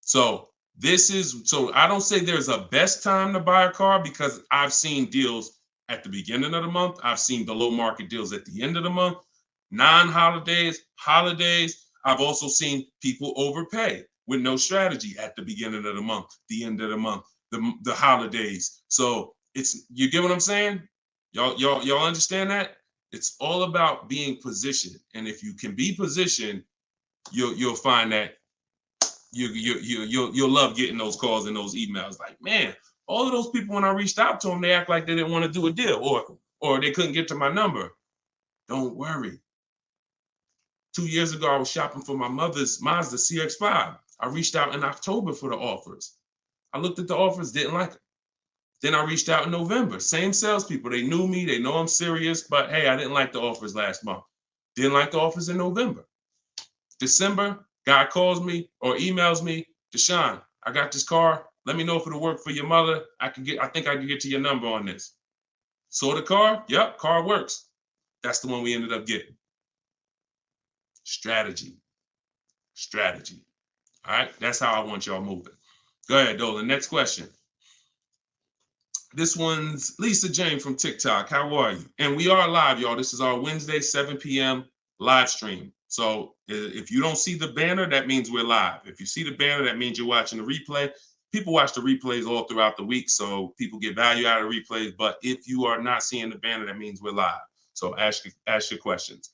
So I don't say there's a best time to buy a car because I've seen deals at the beginning of the month. I've seen below market deals at the end of the month, non-holidays, holidays. I've also seen people overpay with no strategy at the beginning of the month, the end of the month, the holidays. So you get what I'm saying? Y'all understand that? It's all about being positioned. And if you can be positioned, you'll find that you'll love getting those calls and those emails. Like, man, all of those people, when I reached out to them, they act like they didn't want to do a deal or they couldn't get to my number. Don't worry. 2 years ago, I was shopping for my mother's Mazda CX-5. I reached out in October for the offers. I looked at the offers, didn't like them. Then I reached out in November. Same salespeople. They knew me. They know I'm serious. But hey, I didn't like the offers last month. Didn't like the offers in November. December, guy calls me or emails me, Deshone, I got this car. Let me know if it'll work for your mother. I think I can get to your number on this. Saw the car? Yep, car works. That's the one we ended up getting. Strategy. All right, that's how I want y'all moving. Go ahead, Dolan. Next question. This one's Lisa Jane from TikTok. How are you? And we are live, y'all. This is our Wednesday, 7 p.m. live stream. So if you don't see the banner, that means we're live. If you see the banner, that means you're watching the replay. People watch the replays all throughout the week, so people get value out of replays. But if you are not seeing the banner, that means we're live. So ask your questions.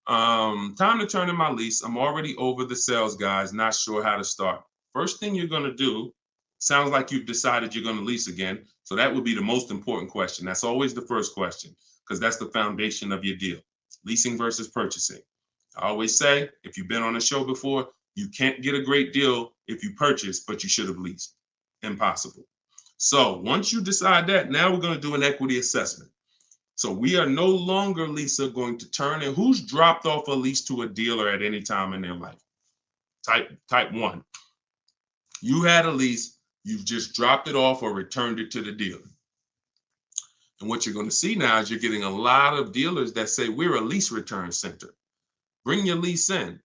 Time to turn in my lease. I'm already over the sales guys, not sure how to start. First thing you're going to do, sounds like you've decided you're going to lease again. So that would be the most important question. That's always the first question because that's the foundation of your deal. Leasing versus purchasing. I always say, if you've been on a show before, you can't get a great deal if you purchase, but you should have leased. Impossible. So once you decide that, now we're going to do an equity assessment. So we are no longer, Lisa, going to turn in who's dropped off a lease to a dealer at any time in their life. Type 1. You had a lease, you've just dropped it off or returned it to the dealer. And what you're going to see now is you're getting a lot of dealers that say, we're a lease return center. Bring your lease in.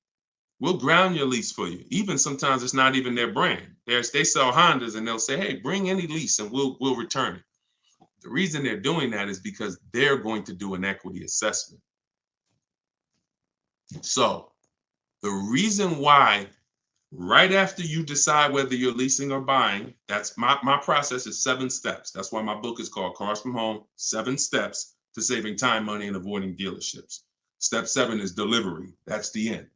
We'll ground your lease for you. Even sometimes it's not even their brand. They sell Hondas and they'll say, hey, bring any lease and we'll return it. The reason they're doing that is because they're going to do an equity assessment. So the reason why right after you decide whether you're leasing or buying, that's my process is 7 steps. That's why my book is called Cars from Home, 7 Steps to Saving Time, Money, and Avoiding Dealerships. Step 7 is delivery. That's the end.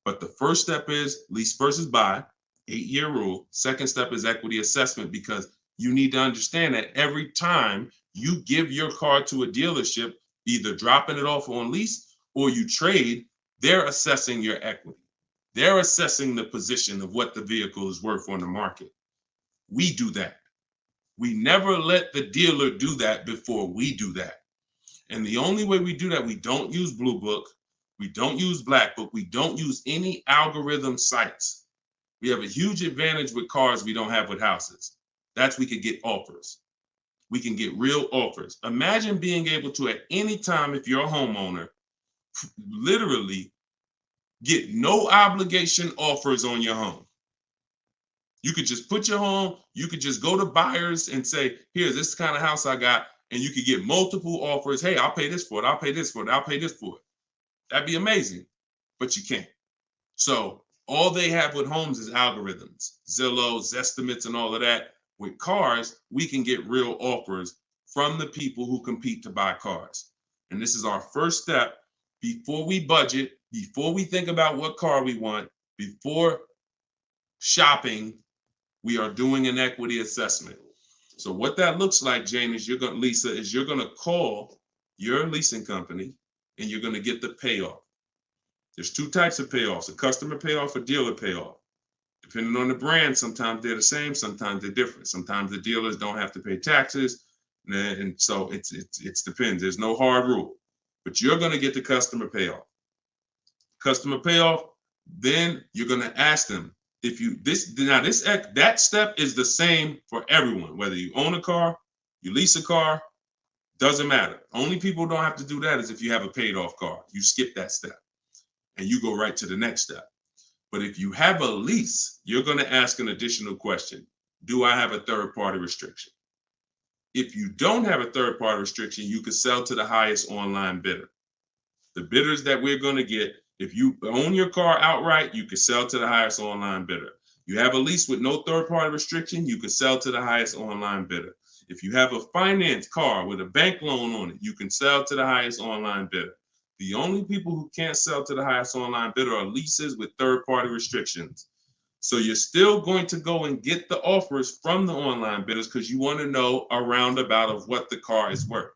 But the first step is lease versus buy, 8-year rule. Second step is equity assessment because you need to understand that every time you give your car to a dealership, either dropping it off on lease or you trade, they're assessing your equity. They're assessing the position of what the vehicle is worth on the market. We do that. We never let the dealer do that before we do that. And the only way we do that, we don't use Blue Book, we don't use Black Book, we don't use any algorithm sites. We have a huge advantage with cars we don't have with houses. That's we could get offers. We can get real offers. Imagine being able to, at any time, if you're a homeowner, literally get no obligation offers on your home. You could just put your home, you could just go to buyers and say, here, this is the kind of house I got, and you could get multiple offers. Hey, I'll pay this for it, I'll pay this for it, I'll pay this for it. That'd be amazing, but you can't. So all they have with homes is algorithms, Zillow, Zestimates, and all of that. With cars, we can get real offers from the people who compete to buy cars. And this is our first step before we budget, before we think about what car we want, before shopping, we are doing an equity assessment. So what that looks like, Jane, is Lisa, is you're going to call your leasing company and you're going to get the payoff. There's two types of payoffs, a customer payoff, a dealer payoff. Depending on the brand, sometimes they're the same, sometimes they're different. Sometimes the dealers don't have to pay taxes. And so it depends. There's no hard rule, but you're going to get the customer payoff. Customer payoff, then you're going to ask them if you, that step is the same for everyone, whether you own a car, you lease a car, doesn't matter. Only people who don't have to do that is if you have a paid off car. You skip that step and you go right to the next step. But if you have a lease, you're going to ask an additional question. Do I have a third party restriction? If you don't have a third party restriction, you can sell to the highest online bidder. The bidders that we're going to get, if you own your car outright, you can sell to the highest online bidder. You have a lease with no third party restriction, you can sell to the highest online bidder. If you have a finance car with a bank loan on it, you can sell to the highest online bidder. The only people who can't sell to the highest online bidder are leases with third-party restrictions. So you're still going to go and get the offers from the online bidders because you want to know a roundabout of what the car is worth.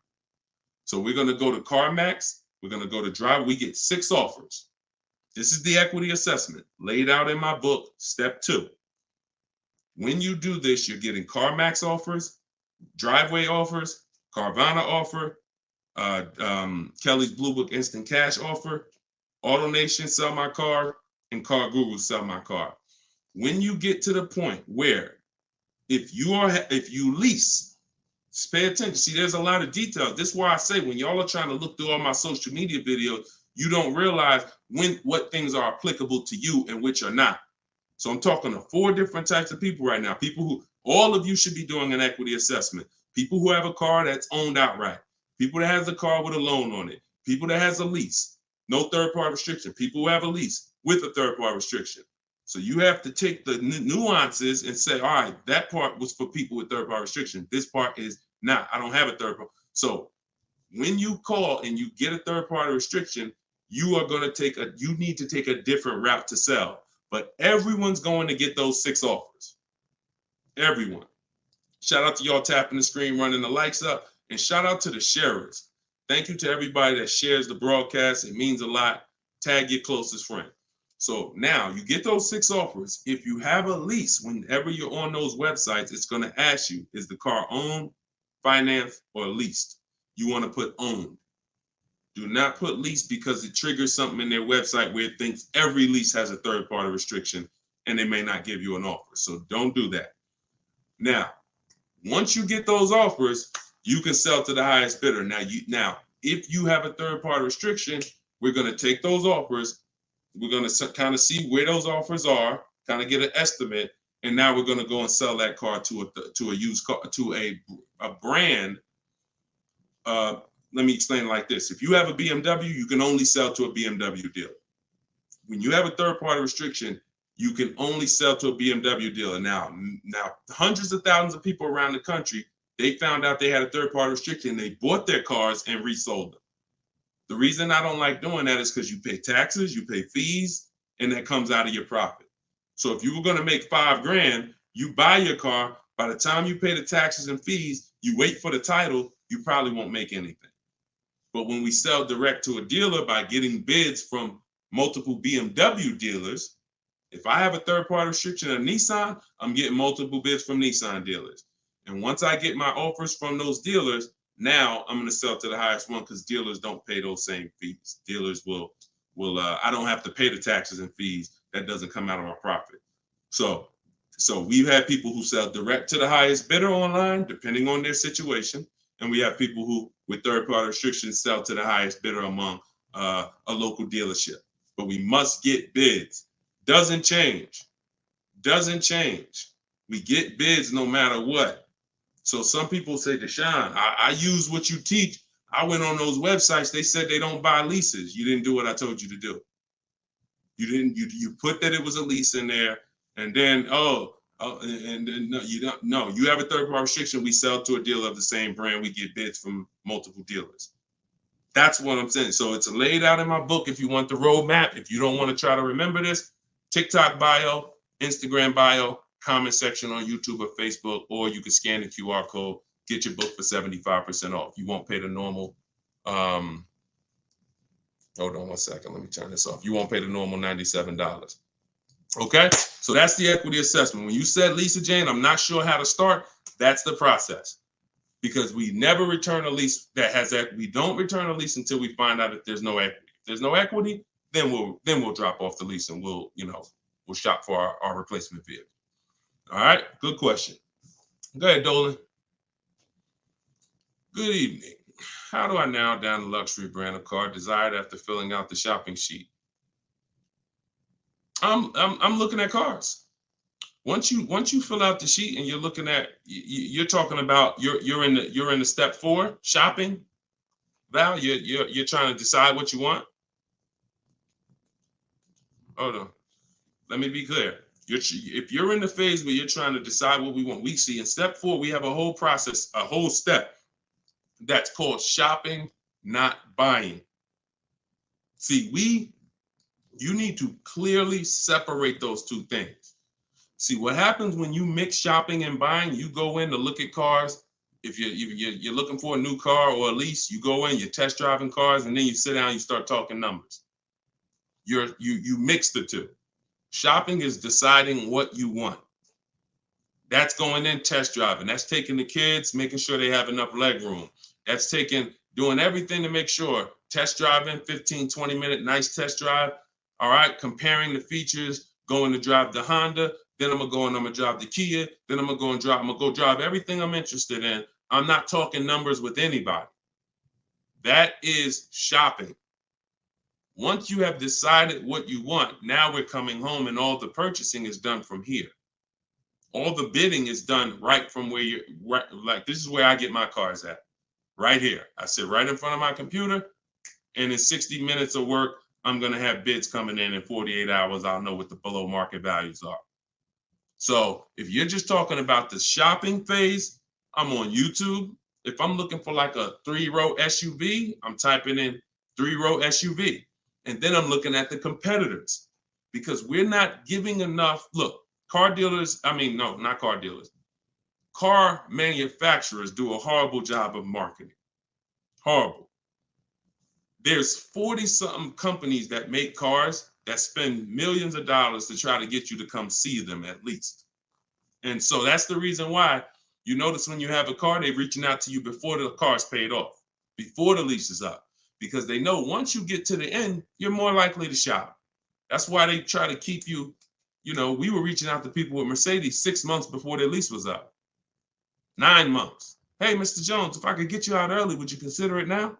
So we're going to go to CarMax. We're going to go to Drive. We get 6 offers. This is the equity assessment laid out in my book, step 2. When you do this, you're getting CarMax offers, Driveway offers, Carvana offer, Kelly's Blue Book Instant Cash offer, AutoNation Sell My Car, and Car Guru Sell My Car. When you get to the point where if you lease, pay attention. See, there's a lot of details. This is why I say when y'all are trying to look through all my social media videos, you don't realize what things are applicable to you and which are not. So I'm talking to 4 different types of people right now. People who, all of you should be doing an equity assessment. People who have a car that's owned outright. People that has a car with a loan on it. People that has a lease, no third-party restriction. People who have a lease with a third-party restriction. So you have to take the nuances and say, all right, that part was for people with third-party restriction. This part is not. I don't have a third-party. So when you call and you get a third-party restriction, you need to take a different route to sell. But everyone's going to get those 6 offers. Everyone. Shout out to y'all tapping the screen, running the likes up. And shout out to the sharers. Thank you to everybody that shares the broadcast. It means a lot. Tag your closest friend. So now you get those 6 offers. If you have a lease, whenever you're on those websites, it's going to ask you, is the car owned, financed, or leased? You want to put owned. Do not put lease because it triggers something in their website where it thinks every lease has a third-party restriction and they may not give you an offer. So don't do that. Now, once you get those offers, you can sell to the highest bidder. Now, if you have a third-party restriction, we're going to take those offers. We're going to kind of see where those offers are, kind of get an estimate, and now we're going to go and sell that car to a used car, to a brand. Let me explain it like this. If you have a BMW, you can only sell to a BMW dealer. When you have a third-party restriction, you can only sell to a BMW dealer. Now, hundreds of thousands of people around the country, they found out they had a third-party restriction. They bought their cars and resold them. The reason I don't like doing that is because you pay taxes, you pay fees, and that comes out of your profit. So if you were going to make $5,000, you buy your car. By the time you pay the taxes and fees, you wait for the title, you probably won't make anything. But when we sell direct to a dealer by getting bids from multiple BMW dealers, If I have a third-party restriction of Nissan, I'm getting multiple bids from Nissan dealers. And once I get my offers from those dealers, now I'm going to sell to the highest one because dealers don't pay those same fees. Dealers will I don't have to pay the taxes and fees. That doesn't come out of my profit. So we've had people who sell direct to the highest bidder online, depending on their situation. And we have people who, with third-party restrictions, sell to the highest bidder among a local dealership. But we must get bids. Doesn't change. We get bids no matter what. So some people say, Deshone, I use what you teach. I went on those websites. They said they don't buy leases. You didn't do what I told you to do. You put that it was a lease in there, and then no, you don't. No, you have a third-party restriction. We sell to a dealer of the same brand. We get bids from multiple dealers. That's what I'm saying. So it's laid out in my book. If you want the roadmap, if you don't want to try to remember this, TikTok bio, Instagram bio, comment section on YouTube or Facebook, or you can scan the QR code, get your book for 75% off. You won't pay the normal. Hold on one second. Let me turn this off. You won't pay the normal $97. Okay, so that's the equity assessment. When you said, Lisa Jane, I'm not sure how to start, that's the process. Because we never return a lease that has equity. We don't return a lease until we find out that there's no equity. If there's no equity, then we'll drop off the lease and we'll shop for our replacement vehicle. All right, good question. Go ahead, Dolan. Good evening. How do I narrow down the luxury brand of car desired after filling out the shopping sheet? I'm looking at cars. Once you fill out the sheet and you're looking at, you're talking about you're in the step 4 shopping. Val, you're trying to decide what you want. Hold on, let me be clear. If you're in the phase where you're trying to decide what we want, we see in step 4 we have a whole process, a whole step that's called shopping, not buying. See, you need to clearly separate those two things. See, what happens when you mix shopping and buying, you go in to look at cars. If you're looking for a new car or a lease, you go in, you're test driving cars, and then you sit down, you start talking numbers. You mix the two. Shopping is deciding what you want. That's going in test driving. That's taking the kids, making sure they have enough leg room. That's doing everything to make sure. Test driving, 15, 20-minute nice test drive. All right, comparing the features, going to drive the Honda. Then I'm gonna drive the Kia. Then I'm gonna go drive everything I'm interested in. I'm not talking numbers with anybody. That is shopping. Once you have decided what you want, now we're coming home and all the purchasing is done from here. All the bidding is done right from where you're right. Like, this is where I get my cars at, right here. I sit right in front of my computer, and in 60 minutes of work, I'm gonna have bids coming in 48 hours. I'll know what the below market values are. So if you're just talking about the shopping phase, I'm on YouTube. If I'm looking for like a 3-row SUV, I'm typing in 3-row SUV. And then I'm looking at the competitors, because we're not giving enough. Look, car manufacturers do a horrible job of marketing. Horrible. There's 40-something companies that make cars that spend millions of dollars to try to get you to come see them at least. And so that's the reason why you notice when you have a car, they're reaching out to you before the car's paid off, before the lease is up, because they know once you get to the end, you're more likely to shop. That's why they try to keep you, we were reaching out to people with Mercedes 6 months before their lease was up. 9 months. Hey, Mr. Jones, if I could get you out early, would you consider it now?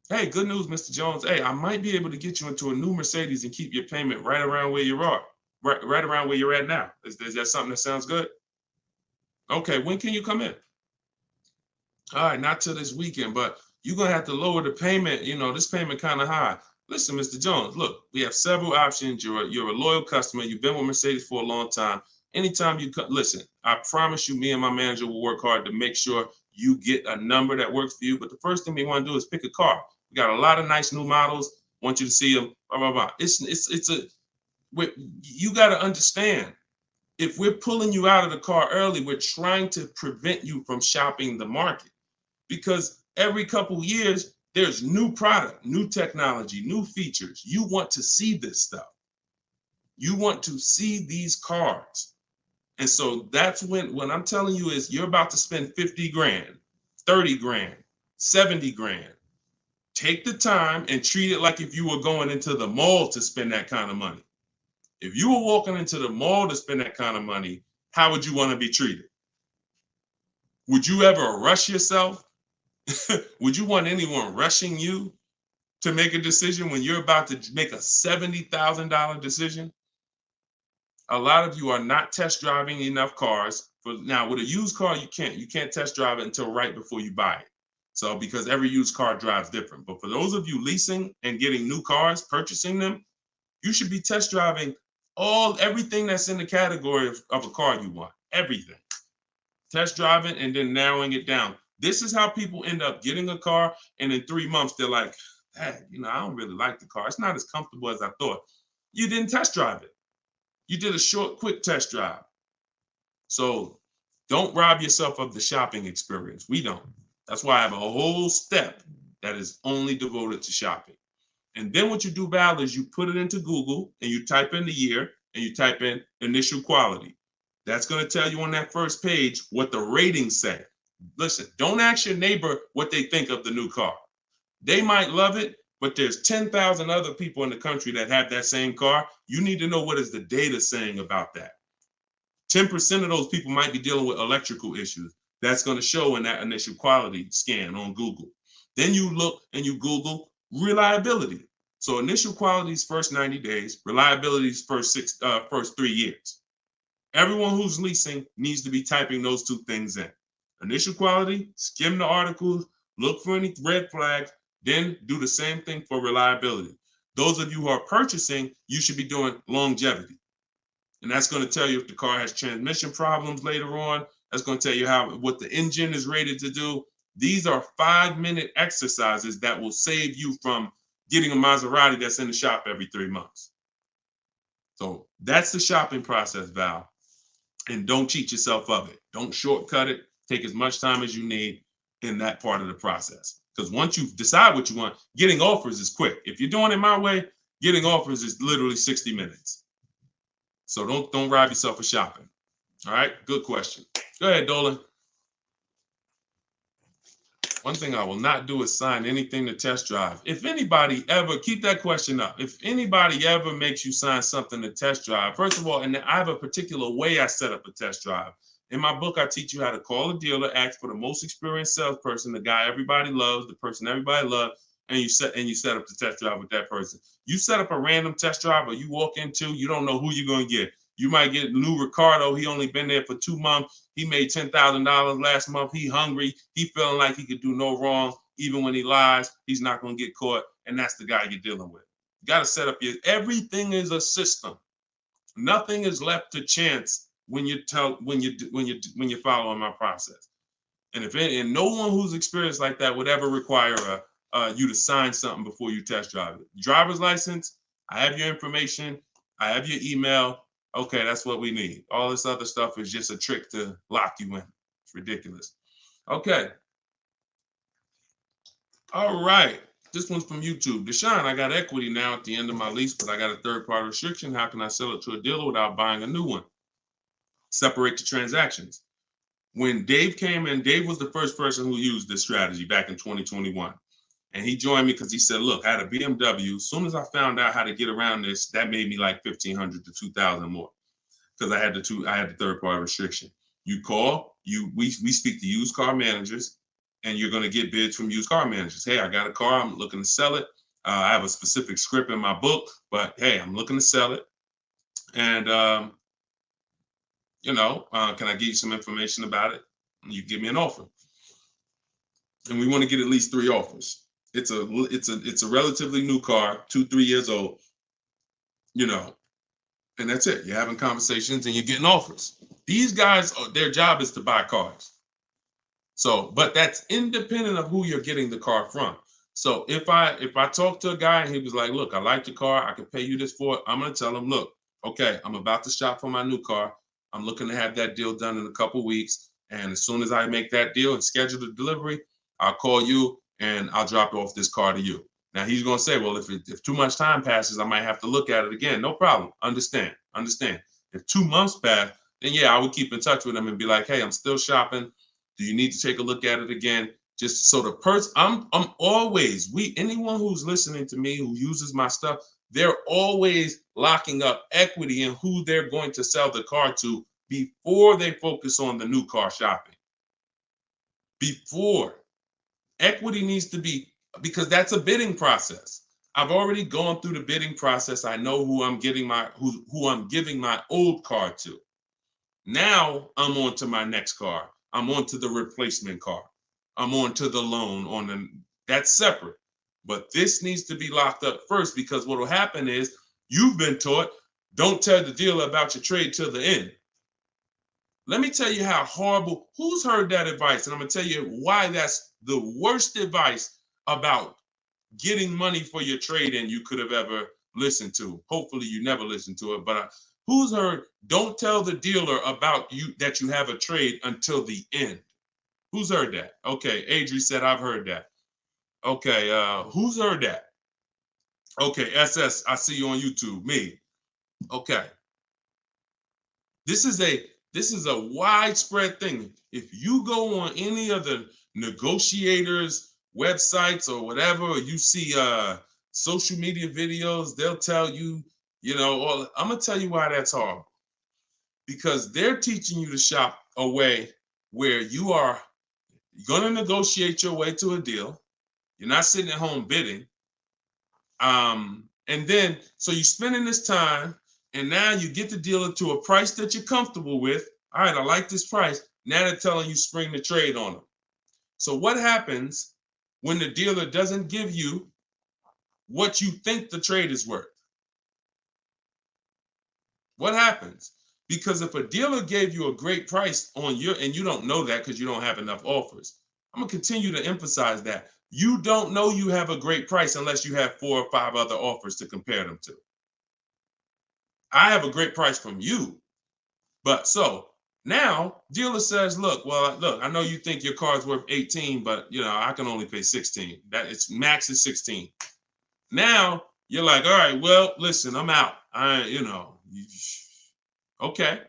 Hey, good news, Mr. Jones. Hey, I might be able to get you into a new Mercedes and keep your payment right around where you are, right around where you're at now. Is that something that sounds good? Okay, when can you come in? All right, not till this weekend, but you're going to have to lower the payment. This payment kind of high. Listen, Mr. Jones, look, we have several options. You're a loyal customer. You've been with Mercedes for a long time. Anytime you listen, I promise you, me and my manager will work hard to make sure you get a number that works for you. But the first thing we want to do is pick a car. We got a lot of nice new models. Want you to see them. Blah, blah, blah. You got to understand, if we're pulling you out of the car early, we're trying to prevent you from shopping the market, because every couple of years, there's new product, new technology, new features. You want to see this stuff. You want to see these cars. And so that's when I'm telling you is you're about to spend 50 grand, 30 grand, 70 grand. Take the time and treat it like if you were going into the mall to spend that kind of money. If you were walking into the mall to spend that kind of money, how would you want to be treated? Would you ever rush yourself? Would you want anyone rushing you to make a decision when you're about to make a $70,000 decision? A lot of you are not test driving enough cars. Now, with a used car, you can't test drive it until right before you buy it. So because every used car drives different. But for those of you leasing and getting new cars, purchasing them, you should be test driving everything that's in the category of a car you want. Everything. Test driving and then narrowing it down. This is how people end up getting a car, and in 3 months they're like, hey, I don't really like the car. It's not as comfortable as I thought. You didn't test drive it. You did a short, quick test drive. So don't rob yourself of the shopping experience. We don't. That's why I have a whole step that is only devoted to shopping. And then what you do, Val, is you put it into Google and you type in the year and you type in initial quality. That's going to tell you on that first page what the ratings say. Listen, don't ask your neighbor what they think of the new car. They might love it, but there's 10,000 other people in the country that have that same car. You need to know what is the data saying about that. 10% of those people might be dealing with electrical issues. That's going to show in that initial quality scan on Google. Then you look and you Google reliability. So initial quality's first 90 days, reliability's first 3 years. Everyone who's leasing needs to be typing those two things in. Initial quality, skim the articles, look for any red flags, then do the same thing for reliability. Those of you who are purchasing, you should be doing longevity. And that's going to tell you if the car has transmission problems later on. That's going to tell you what the engine is rated to do. These are 5-minute exercises that will save you from getting a Maserati that's in the shop every 3 months. So that's the shopping process, Val. And don't cheat yourself of it. Don't shortcut it. Take as much time as you need in that part of the process. Because once you decide what you want, getting offers is quick. If you're doing it my way, getting offers is literally 60 minutes. So don't rob yourself of shopping. All right, good question. Go ahead, Dolan. One thing I will not do is sign anything to test drive. If anybody ever, keep that question up. If anybody ever makes you sign something to test drive, first of all, and I have a particular way I set up a test drive. In my book, I teach you how to call a dealer, ask for the most experienced salesperson, the guy everybody loves, the person everybody loves, and you set up the test drive with that person. You set up a random test drive or you walk into, you don't know who you're going to get. You might get Lou Ricardo. He only been there for 2 months. He made $10,000 last month. He hungry. He feeling like he could do no wrong. Even when he lies, he's not going to get caught. And that's the guy you're dealing with. You got to set up everything is a system. Nothing is left to chance when you're following my process. And no one who's experienced like that would ever require you to sign something before you test drive it. Driver's license, I have your information. I have your email. Okay, that's what we need. All this other stuff is just a trick to lock you in. It's ridiculous. Okay. All right. This one's from YouTube. Deshone, I got equity now at the end of my lease, but I got a third-party restriction. How can I sell it to a dealer without buying a new one? Separate the transactions. When Dave came in, Dave was the first person who used this strategy back in 2021. And he joined me because he said, look, I had a BMW. As soon as I found out how to get around this, that made me like $1,500 to $2,000 more because I had the third-party restriction. You call, we speak to used car managers, and you're going to get bids from used car managers. Hey, I got a car. I'm looking to sell it. I have a specific script in my book, but hey, I'm looking to sell it. And, can I give you some information about it? And you give me an offer. And we want to get at least 3 offers. It's a relatively new car, 2-3 years old, and that's it. You're having conversations and you're getting offers. These guys, their job is to buy cars. So, but that's independent of who you're getting the car from. So if I talk to a guy and he was like, look, I like the car, I can pay you this for it, I'm going to tell him, look, okay, I'm about to shop for my new car. I'm looking to have that deal done in a couple weeks. And as soon as I make that deal and schedule the delivery, I'll call you and I'll drop off this car to you. Now he's going to say, well, if too much time passes, I might have to look at it again. No problem. Understand. If 2 months pass, then yeah, I would keep in touch with him and be like, hey, I'm still shopping. Do you need to take a look at it again? Just so the person, I'm always, anyone who's listening to me who uses my stuff, they're always locking up equity in who they're going to sell the car to before they focus on the new car shopping. Before. Equity needs to be, because that's a bidding process. I've already gone through the bidding process. I know who I'm giving my old car to. Now I'm on to my next car. I'm on to the replacement car. I'm on to the loan that's separate. But this needs to be locked up first, because what will happen is you've been taught, don't tell the dealer about your trade till the end. Let me tell you how horrible, who's heard that advice? And I'm gonna tell you why that's the worst advice about getting money for your trade-in you could have ever listened to. Hopefully you never listened to it, but who's heard, don't tell the dealer about you that you have a trade until the end? Who's heard that? Okay, Adri said, I've heard that. Okay, who's heard that? Okay, SS, I see you on YouTube, me. Okay. This is a widespread thing. If you go on any of the negotiators' websites or whatever, or you see social media videos, they'll tell you, I'm gonna tell you why that's horrible. Because they're teaching you to shop a way where you are gonna negotiate your way to a deal. You're not sitting at home bidding. And then, so you're spending this time, and now you get the dealer to a price that you're comfortable with. All right, I like this price. Now they're telling you spring the trade on them. So what happens when the dealer doesn't give you what you think the trade is worth? What happens? Because if a dealer gave you a great price on and you don't know that because you don't have enough offers, I'm gonna continue to emphasize that. You don't know you have a great price unless you have 4 or 5 other offers to compare them to. I have a great price from you. But so now dealer says, look, I know you think your car's worth 18, but I can only pay 16. That it's max is 16. Now you're like, all right, well, listen, I'm out. Okay.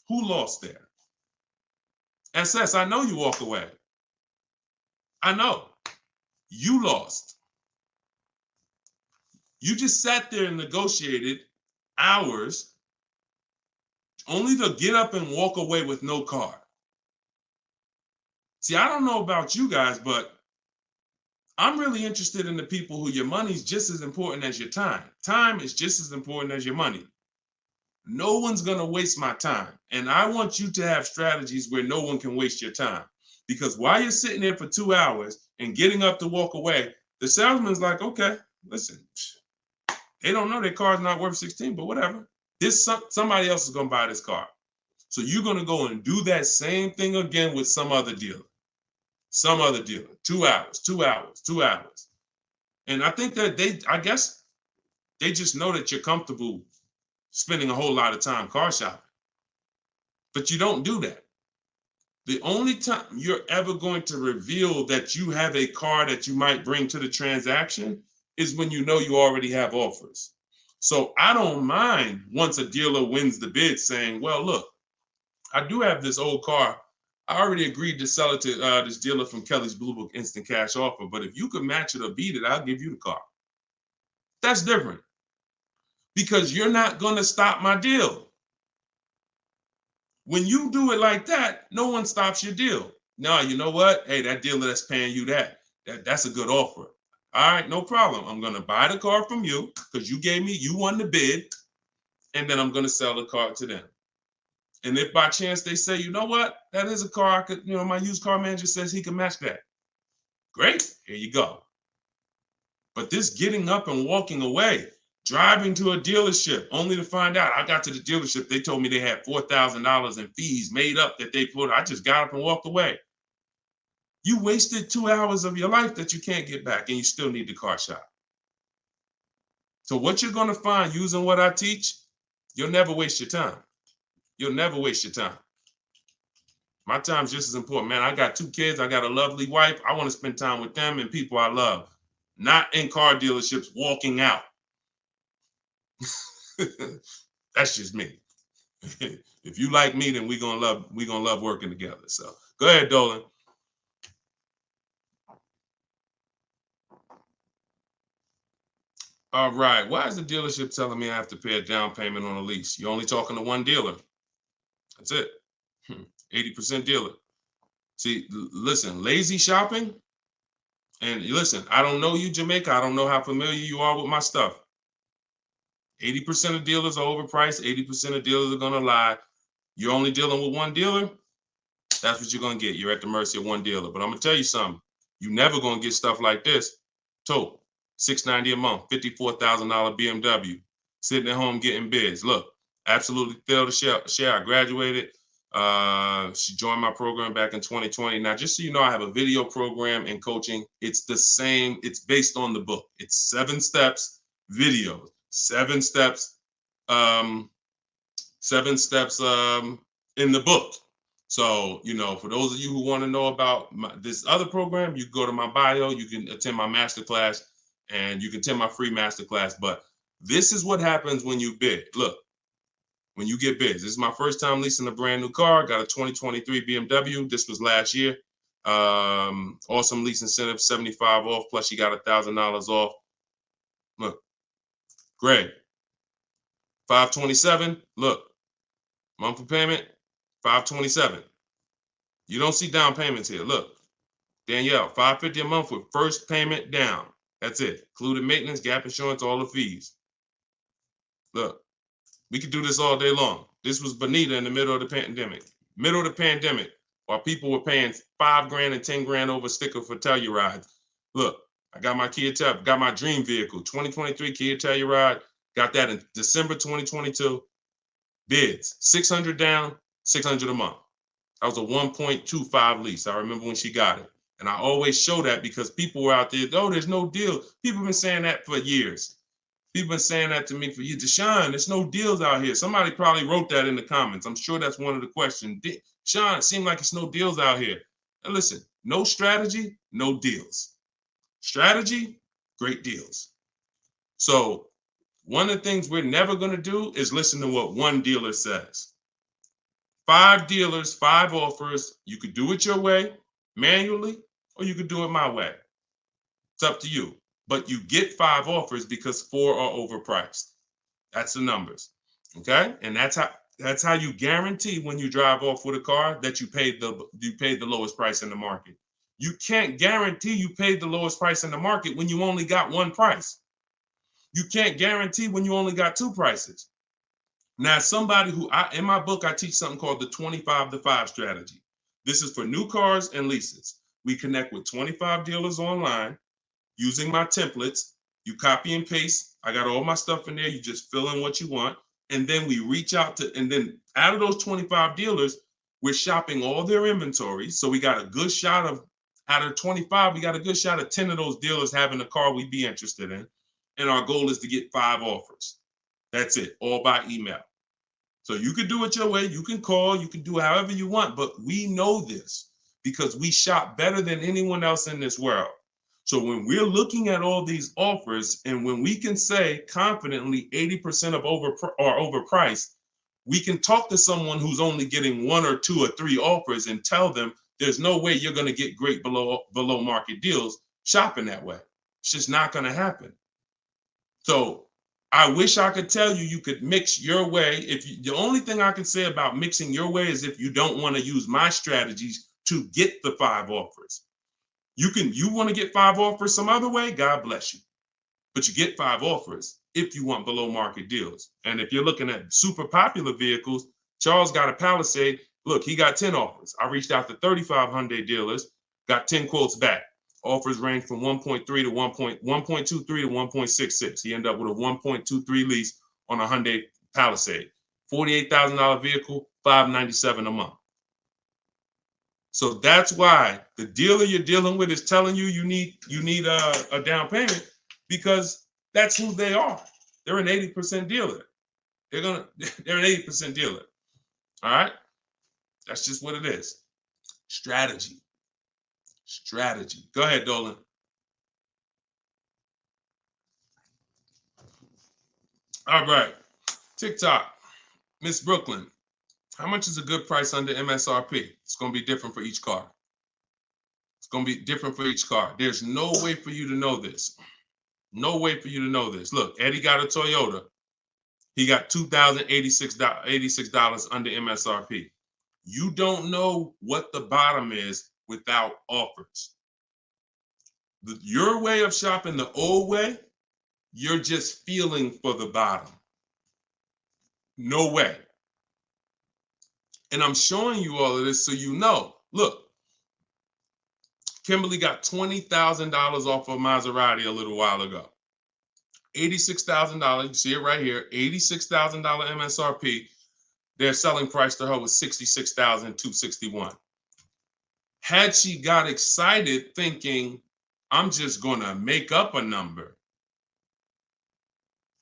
Who lost there? SS, I know you walk away. I know. You lost. You just sat there and negotiated hours only to get up and walk away with no car. See, I don't know about you guys, but I'm really interested in the people who your money's just as important as your time. Time is just as important as your money. No one's going to waste my time. And I want you to have strategies where no one can waste your time. Because while you're sitting there for 2 hours and getting up to walk away, the salesman's like, okay, listen, they don't know their car's not worth 16, but whatever. Somebody else is going to buy this car. So you're going to go and do that same thing again with some other dealer. 2 hours, 2 hours, 2 hours. And I think that I guess they just know that you're comfortable spending a whole lot of time car shopping. But you don't do that. The only time you're ever going to reveal that you have a car that you might bring to the transaction is when you know you already have offers. So I don't mind once a dealer wins the bid saying, well, look, I do have this old car. I already agreed to sell it to this dealer from Kelly's Blue Book Instant Cash Offer. But if you could match it or beat it, I'll give you the car. That's different. Because you're not going to stop my deal. When you do it like that, no one stops your deal. No, you know what? Hey, that dealer that's paying you that's a good offer. All right, no problem. I'm going to buy the car from you because you won the bid, and then I'm going to sell the car to them. And if by chance they say, you know what, that is a car I could, my used car manager says he can match that. Great, here you go. But this getting up and walking away, driving to a dealership only to find out I got to the dealership, they told me they had $4,000 in fees made up that they put. I just got up and walked away. You wasted 2 hours of your life that you can't get back, and you still need the car shop. So what you're going to find using what I teach, you'll never waste your time. You'll never waste your time. My time's just as important, man. I got 2 kids. I got a lovely wife. I want to spend time with them and people I love. not in car dealerships walking out. That's just me. If you like me, then we're gonna love working together. So go ahead, Dolan. All right. Why is the dealership telling me I have to pay a down payment on a lease? You're only talking to one dealer. That's it. 80% dealer. See, listen, lazy shopping. And listen, I don't know you, Jamaica. I don't know how familiar you are with my stuff. 80% of dealers are overpriced. 80% of dealers are gonna lie. You're only dealing with one dealer. That's what you're gonna get. You're at the mercy of one dealer. But I'm gonna tell you something. You're never gonna get stuff like this. Tote, $690 a month, $54,000 BMW, sitting at home getting bids. Look, absolutely thrilled to share. I graduated. She joined my program back in 2020. Now, just so you know, I have a video program and coaching. It's the same. It's based on the book. It's 7 steps videos, 7 steps, 7 steps in the book. So, you know, for those of you who want to know about this other program, you go to my bio, you can attend my masterclass, and you can attend my free masterclass. But this is what happens when you bid. Look, when you get bids. This is my first time leasing a brand new car. Got a 2023 BMW. This was last year. Awesome lease incentive, 75 off, plus you got $1,000 off. Look, Greg, 527. Look, monthly payment, 527. You don't see down payments here. Look, Danielle, $550 a month with first payment down. That's it. Included maintenance, gap insurance, all the fees. Look, we could do this all day long. This was Bonita in the middle of the pandemic. Middle of the pandemic, while people were paying $5 grand and 10 grand over sticker for Telluride. Look, I got my got my dream vehicle, 2023 Kia Telluride. Got that in December 2022. Bids, 600 down, 600 a month. That was a 1.25 lease. I remember when she got it. And I always show that because people were out there, oh, there's no deal. People have been saying that for years. People have been saying that to me for years. Deshone, there's no deals out here. Somebody probably wrote that in the comments. I'm sure that's one of the questions. Sean, it seems like it's no deals out here. And listen, no strategy, no deals. Strategy, great deals. So one of the things we're never going to do is listen to what one dealer says. 5 dealers, 5 offers. You could do it your way, manually, or you could do it my way. It's up to you. But you get 5 offers because 4 are overpriced. That's the numbers. Okay? And that's how you guarantee when you drive off with a car that you paid the lowest price in the market. You can't guarantee you paid the lowest price in the market when you only got one price. You can't guarantee when you only got 2 prices. Now, somebody who in my book, I teach something called the 25-to-5 strategy. This is for new cars and leases. We connect with 25 dealers online using my templates. You copy and paste. I got all my stuff in there. You just fill in what you want. And then we reach out to, and then out of those 25 dealers, we're shopping all their inventory. So we got a good shot of, out of 25, we got a good shot of 10 of those dealers having a car we'd be interested in. And our goal is to get 5 offers. That's it, all by email. So you can do it your way. You can call, you can do however you want, but we know this because we shop better than anyone else in this world. So when we're looking at all these offers and when we can say confidently 80% are overpriced, we can talk to someone who's only getting 1 or 2 or 3 offers and tell them there's no way you're going to get great below market deals shopping that way. It's just not going to happen. So I wish I could tell you you could mix your way. The only thing I can say about mixing your way is if you don't want to use my strategies to get the 5 offers. You want to get 5 offers some other way, God bless you. But you get 5 offers if you want below market deals. And if you're looking at super popular vehicles, Charles got a Palisade. Look, he got 10 offers. I reached out to 35 Hyundai dealers, got 10 quotes back. Offers range from 1.3 to 1.23 to 1.66. He ended up with a 1.23 lease on a Hyundai Palisade. $48,000 vehicle, $597 a month. So that's why the dealer you're dealing with is telling you you need a down payment because that's who they are. They're an 80% dealer. They're an 80% dealer. All right? That's just what it is. Strategy. Go ahead, Dolan. All right. TikTok. Miss Brooklyn. How much is a good price under MSRP? It's going to be different for each car. It's going to be different for each car. There's no way for you to know this. No way for you to know this. Look, Eddie got a Toyota. He got $2,086 under MSRP. You don't know what the bottom is without offers. Your way of shopping the old way, you're just feeling for the bottom. No way. And I'm showing you all of this so you know. Look, Kimberly got $20,000 off of Maserati a little while ago. $86,000, you see it right here, $86,000 MSRP. Their selling price to her was $66,261. Had she got excited thinking, I'm just going to make up a number.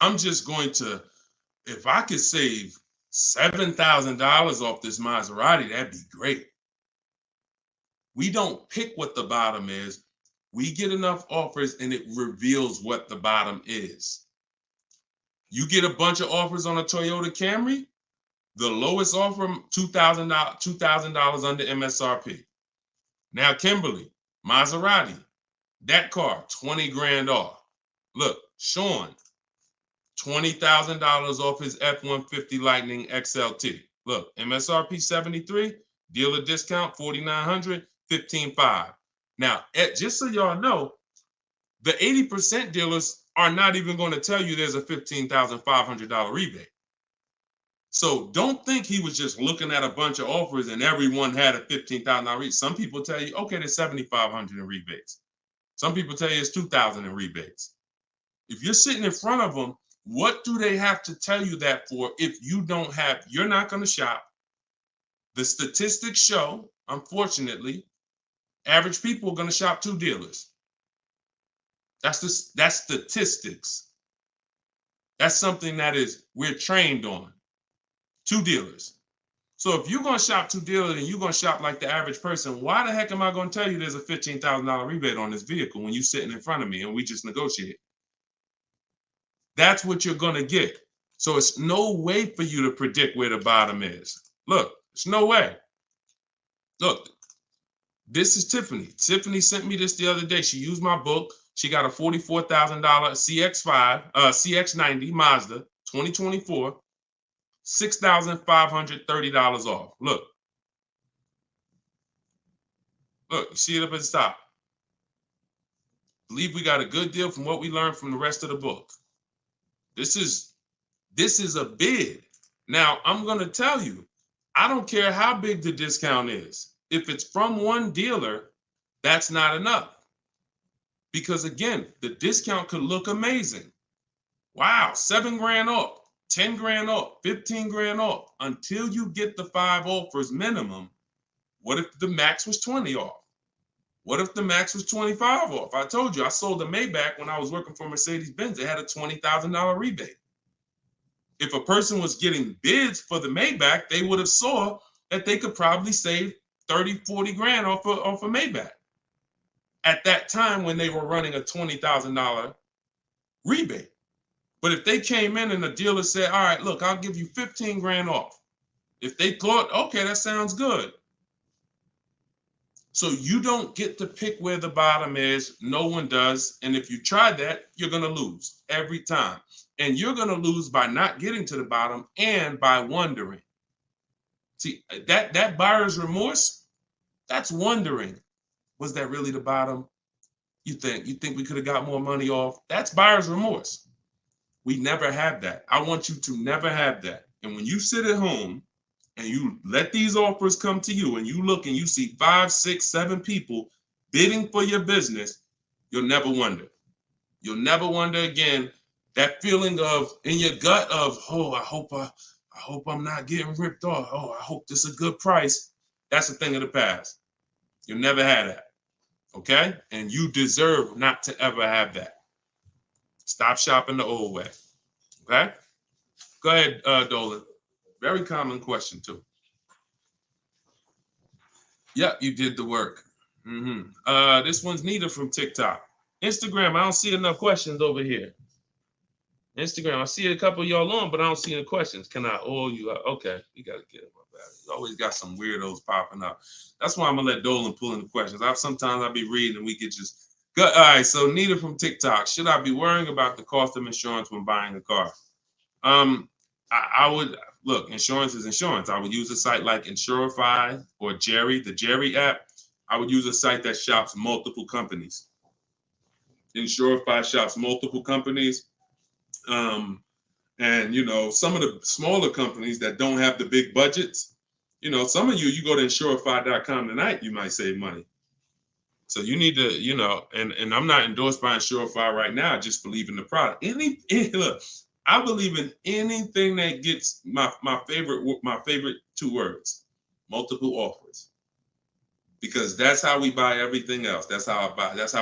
I'm just going to, if I could save $7,000 off this Maserati, that'd be great. We don't pick what the bottom is. We get enough offers and it reveals what the bottom is. You get a bunch of offers on a Toyota Camry, the lowest offer, $2,000 under MSRP. Now, Kimberly, Maserati, that car, 20 grand off. Look, Sean, $20,000 off his F-150 Lightning XLT. Look, MSRP 73, dealer discount 4,900, 15,500. Now, just so y'all know, the 80% dealers are not even going to tell you there's a $15,500 rebate. So don't think he was just looking at a bunch of offers and everyone had a $15,000 rebate. Some people tell you, okay, there's $7,500 in rebates. Some people tell you it's $2,000 in rebates. If you're sitting in front of them, what do they have to tell you that for if you don't have, you're not going to shop. The statistics show, unfortunately, average people are going to shop 2 dealers. That's statistics. That's something that we're trained on. 2 dealers. So if you're going to shop 2 dealers and you're going to shop like the average person, why the heck am I going to tell you there's a $15,000 rebate on this vehicle when you're sitting in front of me and we just negotiate? That's what you're going to get. So it's no way for you to predict where the bottom is. Look, it's no way. Look, this is Tiffany. Tiffany sent me this the other day. She used my book. She got a $44,000 CX90 Mazda 2024, $6,530 off. Look, you see it up at the top. Believe we got a good deal from what we learned from the rest of the book. This is a bid. Now, I'm going to tell you, I don't care how big the discount is. If it's from one dealer, that's not enough. Because again, the discount could look amazing. Wow, 7 grand off, 10 grand off, 15 grand off. Until you get the 5 offers minimum, what if the max was 20 off? What if the max was 25 off? I told you, I sold a Maybach when I was working for Mercedes-Benz. It had a $20,000 rebate. If a person was getting bids for the Maybach, they would have saw that they could probably save 30, 40 grand off a Maybach at that time when they were running a $20,000 rebate. But if they came in and the dealer said, all right, look, I'll give you 15 grand off. If they thought, okay, that sounds good. So you don't get to pick where the bottom is. No one does. And if you try that, you're going to lose every time. And you're going to lose by not getting to the bottom and by wondering. See, that buyer's remorse, that's wondering. Was that really the bottom? You think we could have got more money off? That's buyer's remorse. We never have that. I want you to never have that. And when you sit at home and you let these offers come to you and you look and you see 5, 6, 7 people bidding for your business, you'll never wonder. You'll never wonder again. That feeling of in your gut of, oh, I hope I'm not getting ripped off. Oh, I hope this is a good price. That's a thing of the past. You'll never have that. Okay? And you deserve not to ever have that. Stop shopping the old way. Okay? Go ahead, Dolan. Very common question, too. Yep, you did the work. This one's Nita from TikTok. Instagram, I don't see enough questions over here. Instagram, I see a couple of y'all on, but I don't see any questions. Can I oil you up? Okay, you got to get it. You always got some weirdos popping up. That's why I'm going to let Dolan pull in the questions. Sometimes I'll be reading and we get just good. All right, so Nita from TikTok. Should I be worrying about the cost of insurance when buying a car? I would look, insurance is insurance. I would use a site like Insurify or Jerry, the Jerry app. I would use a site that shops multiple companies. Insurify shops multiple companies. And some of the smaller companies that don't have the big budgets, some of you go to insurify.com tonight, you might save money. So you need to, and I'm not endorsed by Insurify right now. I just believe in the product. Look, I believe in anything that gets my favorite two words, multiple offers. Because that's how we buy everything else. That's how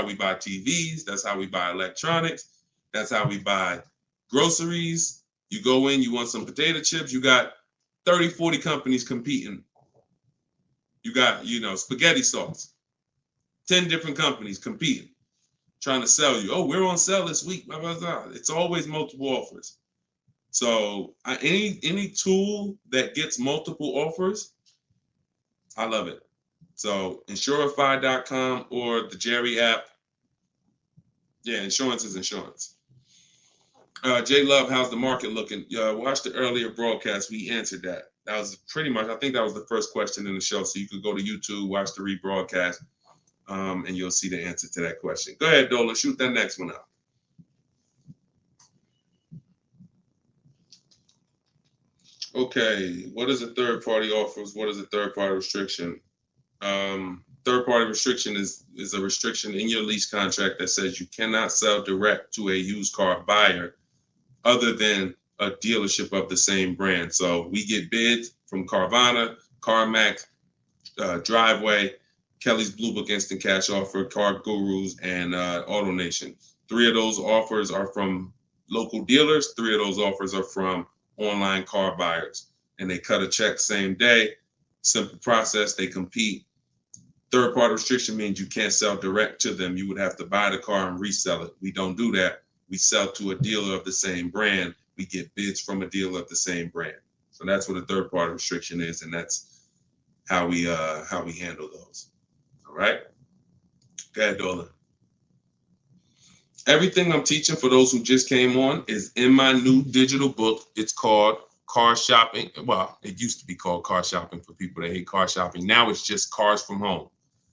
we buy TVs, that's how we buy electronics, that's how we buy groceries. You go in, you want some potato chips, you got 30, 40 companies competing. You got, spaghetti sauce, 10 different companies competing, trying to sell you. Oh, we're on sale this week. Blah, blah, blah. It's always multiple offers. So any tool that gets multiple offers, I love it. So Insurify.com or the Jerry app. Yeah, insurance is insurance. J Love, how's the market looking? Watch the earlier broadcast. We answered that. That was pretty much, I think that was the first question in the show. So you could go to YouTube, watch the rebroadcast, and you'll see the answer to that question. Go ahead, Dolan, shoot that next one out. Okay, what is a third-party offers? What is a third-party restriction? Third-party restriction is a restriction in your lease contract that says you cannot sell direct to a used car buyer other than a dealership of the same brand. So we get bids from Carvana, CarMax, Driveway, Kelly's Blue Book Instant Cash Offer, Car Gurus, and AutoNation. 3 of those offers are from local dealers. 3 of those offers are from online car buyers. And they cut a check same day. Simple process. They compete. Third-party restriction means you can't sell direct to them. You would have to buy the car and resell it. We don't do that. We sell to a dealer of the same brand. We get bids from a dealer of the same brand. So that's what a third-party restriction is, and that's how we handle those. All right. Go ahead, Dolan. Everything I'm teaching for those who just came on is in my new digital book. It's called Car Shopping. Well, it used to be called Car Shopping for people that hate car shopping. Now it's just Cars from Home.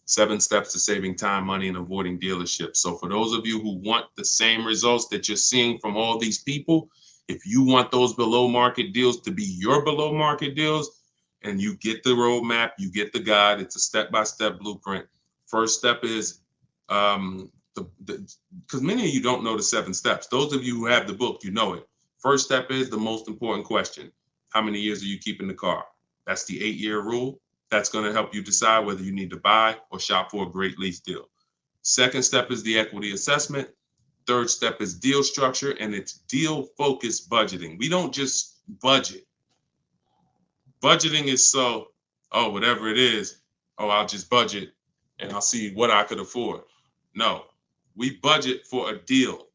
7 steps to saving time, money, and avoiding dealerships. So for those of you who want the same results that you're seeing from all these people, if you want those below market deals to be your below market deals, and you get the roadmap, you get the guide, it's a step-by-step blueprint. First step is, because many of you don't know the 7 steps. Those of you who have the book, you know it. First step is the most important question. How many years are you keeping the car? That's the 8-year rule. That's going to help you decide whether you need to buy or shop for a great lease deal. Second step is the equity assessment. Third step is deal structure, and it's deal-focused budgeting. We don't just budget. Budgeting is whatever it is, I'll just budget and I'll see what I could afford. No, we budget for a deal.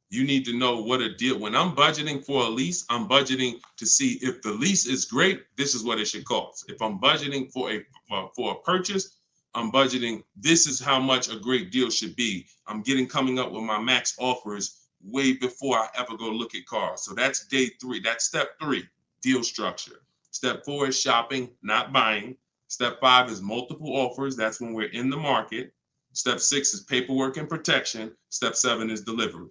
You need to know what a deal. When I'm budgeting for a lease, I'm budgeting to see if the lease is great, this is what it should cost. If I'm budgeting for a purchase, I'm budgeting, this is how much a great deal should be. I'm coming up with my max offers way before I ever go look at cars. So that's day 3. That's step 3, deal structure. Step 4 is shopping, not buying. Step 5 is multiple offers. That's when we're in the market. Step 6 is paperwork and protection. Step 7 is delivery.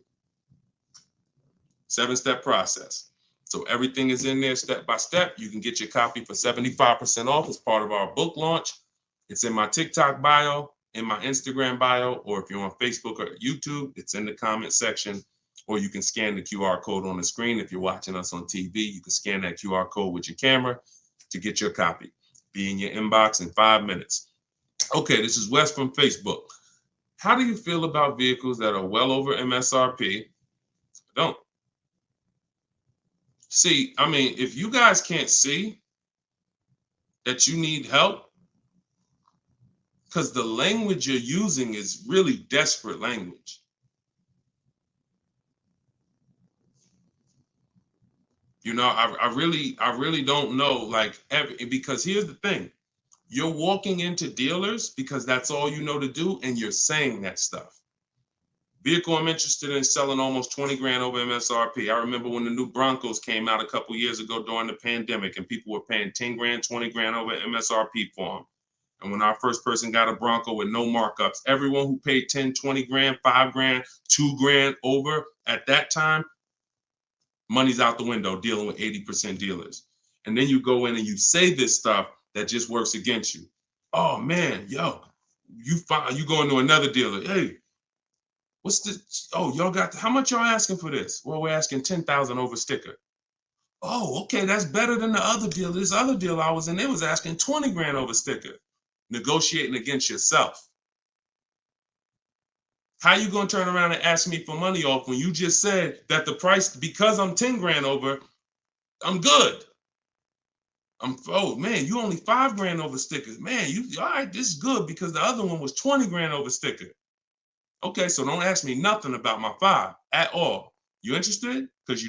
7-step process. So everything is in there step by step. You can get your copy for 75% off as part of our book launch. It's in my TikTok bio, in my Instagram bio, or if you're on Facebook or YouTube, it's in the comment section, or you can scan the QR code on the screen. If you're watching us on TV, you can scan that QR code with your camera to get your copy. Be in your inbox in 5 minutes. Okay, this is Wes from Facebook. How do you feel about vehicles that are well over MSRP? Don't. See, I mean, if you guys can't see that you need help, because the language you're using is really desperate language. I really don't know, like, because here's the thing. You're walking into dealers because that's all you know to do, and you're saying that stuff. Vehicle I'm interested in selling almost 20 grand over MSRP. I remember when the new Broncos came out a couple years ago during the pandemic, and people were paying 10 grand, 20 grand over MSRP for them. And when our first person got a Bronco with no markups, everyone who paid 10, 20 grand, 5 grand, 2 grand over at that time, money's out the window dealing with 80% dealers. And then you go in and you say this stuff that just works against you. Oh man, yo, you go into another dealer. Hey, what's this? Oh, y'all got, how much y'all asking for this? Well, we're asking 10,000 over sticker. Oh, okay, that's better than the other deal. This other deal I was in, they was asking 20 grand over sticker. Negotiating against yourself. How you gonna turn around and ask me for money off when you just said that the price, because I'm 10 grand over, I'm good. Oh man, you only 5 grand over stickers. Man, you all right, this is good because the other one was 20 grand over sticker. Okay, so don't ask me nothing about my 5 at all. You interested? Because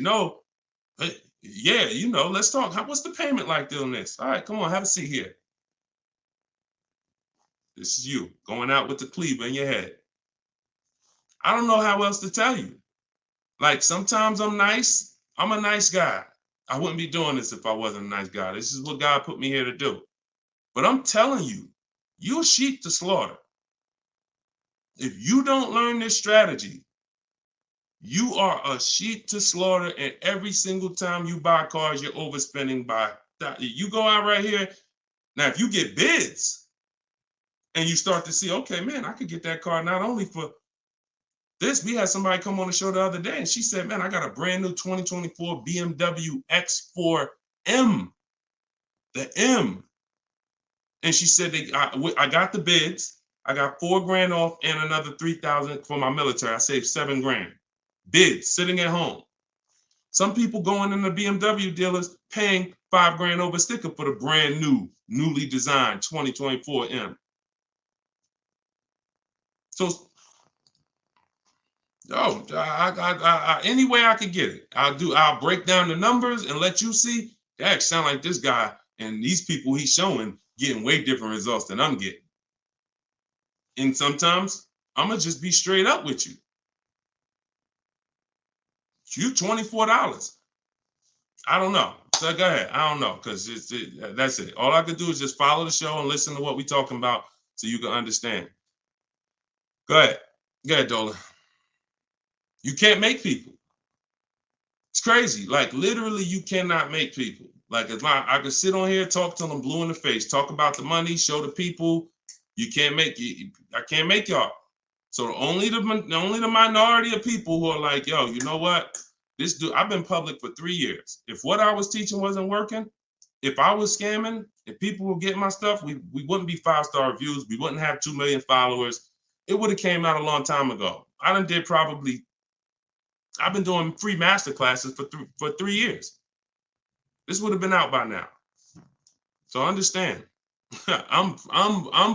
hey, yeah, let's talk. What's the payment like doing this? All right, come on, have a seat here. This is you going out with the cleaver in your head. I don't know how else to tell you. Like, sometimes I'm nice. I'm a nice guy. I wouldn't be doing this if I wasn't a nice guy. This is what God put me here to do. But I'm telling you, you're a sheep to slaughter. If you don't learn this strategy, you are a sheep to slaughter, and every single time you buy cars, you're overspending by that. You go out right here. Now, if you get bids and you start to see, okay, man, I could get that car not only for this. We had somebody come on the show the other day, and she said, man, I got a brand new 2024 BMW X4M, the M. And she said, I got the bids. I got 4 grand off and another 3,000 for my military. I saved 7 grand. Bids sitting at home. Some people going in the BMW dealers paying 5 grand over sticker for the brand new, newly designed 2024 M. So, any way I could get it, I'll break down the numbers and let you see. That sound like this guy and these people he's showing getting way different results than I'm getting. And sometimes I'm gonna just be straight up with you. You $24. I don't know. So go ahead. I don't know, because that's it. All I could do is just follow the show and listen to what we're talking about so you can understand. Go ahead. Go ahead, Dola. You can't make people. It's crazy. Like, literally, you cannot make people. Like, I could sit on here, talk to them blue in the face, talk about the money, show the people. You can't make you. I can't make y'all. So only the minority of people who are like, yo, you know what? This dude, I've been public for 3 years. If what I was teaching wasn't working, if I was scamming, if people were getting my stuff, we wouldn't be 5-star reviews. We wouldn't have 2 million followers. It would have came out a long time ago. I've been doing free master classes for 3 years. This would have been out by now. So understand, I'm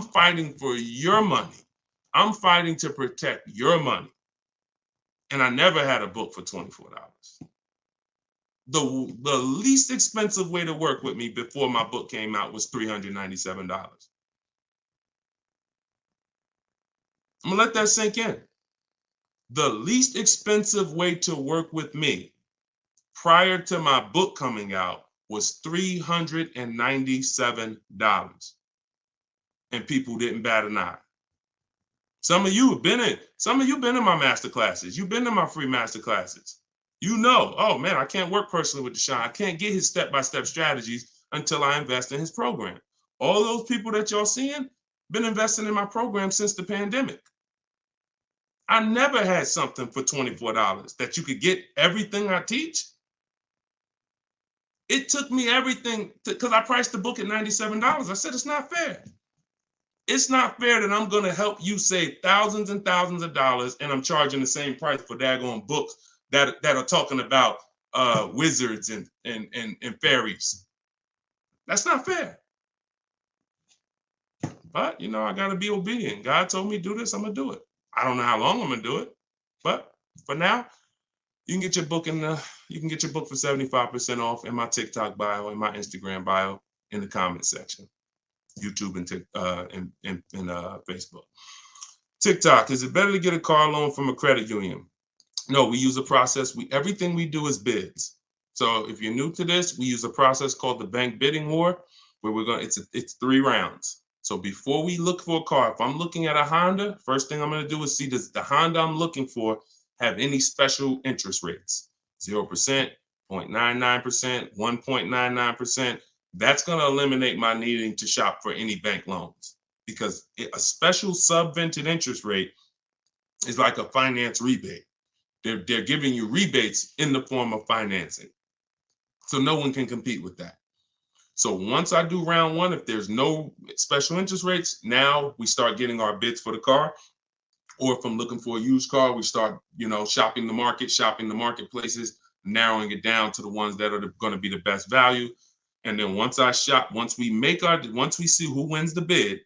fighting for your money. I'm fighting to protect your money. And I never had a book for $24. The least expensive way to work with me before my book came out was $397. I'm gonna let that sink in. The least expensive way to work with me prior to my book coming out was $397. And people didn't bat an eye. Some of you been in my master classes. You've been in my free master classes. You know, oh man, I can't work personally with Deshone. I can't get his step-by-step strategies until I invest in his program. All those people that y'all seeing been investing in my program since the pandemic. I never had something for $24 that you could get everything I teach. It took me everything because I priced the book at $97. I said, it's not fair. It's not fair that I'm going to help you save thousands and thousands of dollars and I'm charging the same price for daggone books that are talking about wizards and fairies. That's not fair. But, I got to be obedient. God told me do this, I'm going to do it. I don't know how long I'm going to do it. But for now, You can get your book you can get your book for 75% off in my TikTok bio, in my Instagram bio, in the comment section. YouTube and Facebook. TikTok, is it better to get a car loan from a credit union? No, we use a process. Everything we do is bids. So if you're new to this, we use a process called the bank bidding war, where it's 3 rounds. So before we look for a car, if I'm looking at a Honda, first thing I'm going to do is see, does the Honda I'm looking for have any special interest rates? 0%, 0.99%, 1.99%. That's going to eliminate my needing to shop for any bank loans, because a special subvented interest rate is like a finance rebate. They're giving you rebates in the form of financing. So no one can compete with that. So once I do round 1, if there's no special interest rates, now we start getting our bids for the car. Or if I'm looking for a used car, we start, shopping the marketplaces, narrowing it down to the ones that are going to be the best value. And then once we see who wins the bid,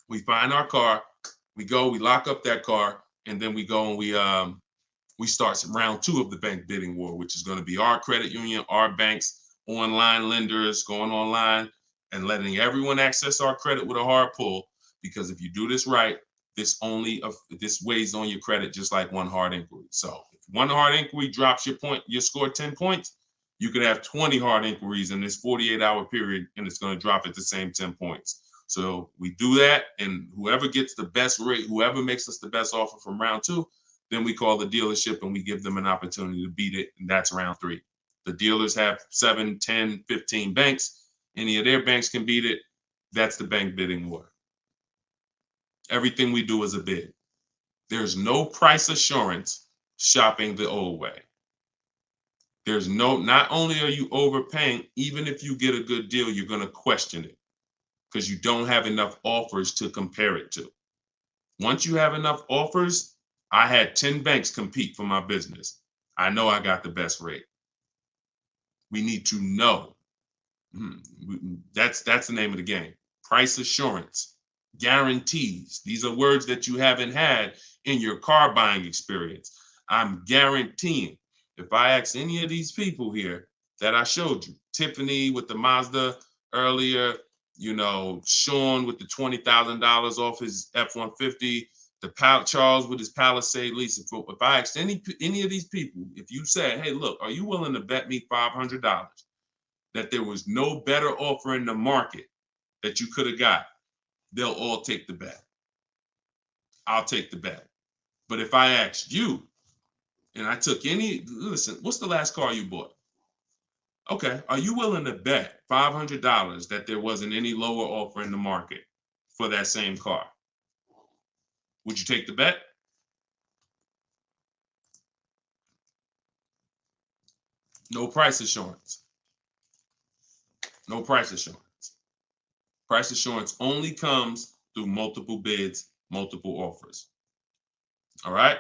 we find our car, we lock up that car, and then we go and we start round 2 of the bank bidding war, which is going to be our credit union, our banks, online lenders, going online and letting everyone access our credit with a hard pull. Because if you do this right, this weighs on your credit just like one hard inquiry. So if one hard inquiry drops your score 10 points, you could have 20 hard inquiries in this 48-hour period, and it's going to drop at the same 10 points. So we do that, and whoever gets the best rate, whoever makes us the best offer from round 2, then we call the dealership and we give them an opportunity to beat it, and that's round 3. The dealers have 7, 10, 15 banks. Any of their banks can beat it. That's the bank bidding war. Everything we do is a bid. There's no price assurance shopping the old way. Not only are you overpaying, even if you get a good deal, you're going to question it because you don't have enough offers to compare it to. Once you have enough offers, I had 10 banks compete for my business. I know I got the best rate. We need to know. That's the name of the game. Price assurance, guarantees. These are words that you haven't had in your car buying experience. I'm guaranteeing. If I ask any of these people here that I showed you, Tiffany with the Mazda earlier, Sean with the $20,000 off his F-150, Charles with his Palisade lease. If I asked any of these people, if you said, hey, look, are you willing to bet me $500 that there was no better offer in the market that you could have got, they'll all take the bet. I'll take the bet. But if I asked you, and I took listen, what's the last car you bought? Okay, are you willing to bet $500 that there wasn't any lower offer in the market for that same car? Would you take the bet? No price assurance. No price assurance. Price assurance only comes through multiple bids, multiple offers. All right.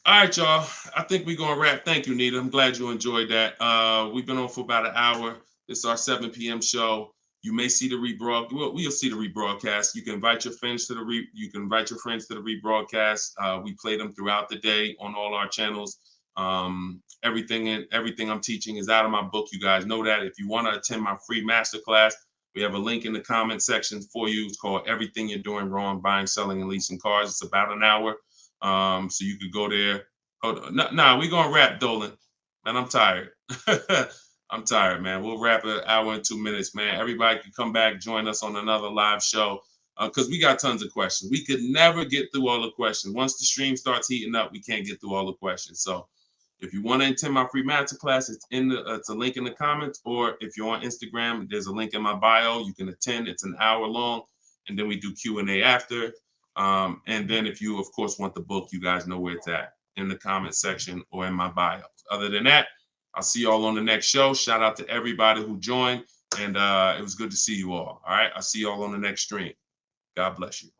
All right, y'all. I think we're going to wrap. Thank you, Nita. I'm glad you enjoyed that. We've been on for about an hour. This is our 7 p.m. show. You may see the rebroadcast. Well, we'll see the rebroadcast. You can invite your friends to the rebroadcast. We play them throughout the day on all our channels. Everything I'm teaching is out of my book. You guys know that. If you want to attend my free masterclass, we have a link in the comment section for you. It's called Everything You're Doing Wrong, Buying, Selling, and Leasing Cars. It's about an hour. So you could go there. Hold on. We're going to wrap, Dolan. Man, I'm tired. I'm tired, man. We'll wrap an hour and 2 minutes, man. Everybody can come back, join us on another live show because we got tons of questions. We could never get through all the questions. Once the stream starts heating up, we can't get through all the questions. So if you want to attend my free masterclass, it's a link in the comments, or if you're on Instagram, there's a link in my bio. You can attend. It's an hour long, and then we do Q&A after. And then if you, of course, want the book, you guys know where it's at, in the comment section or in my bio. Other than that, I'll see you all on the next show. Shout out to everybody who joined, and it was good to see you all. All right, I'll see you all on the next stream. God bless you.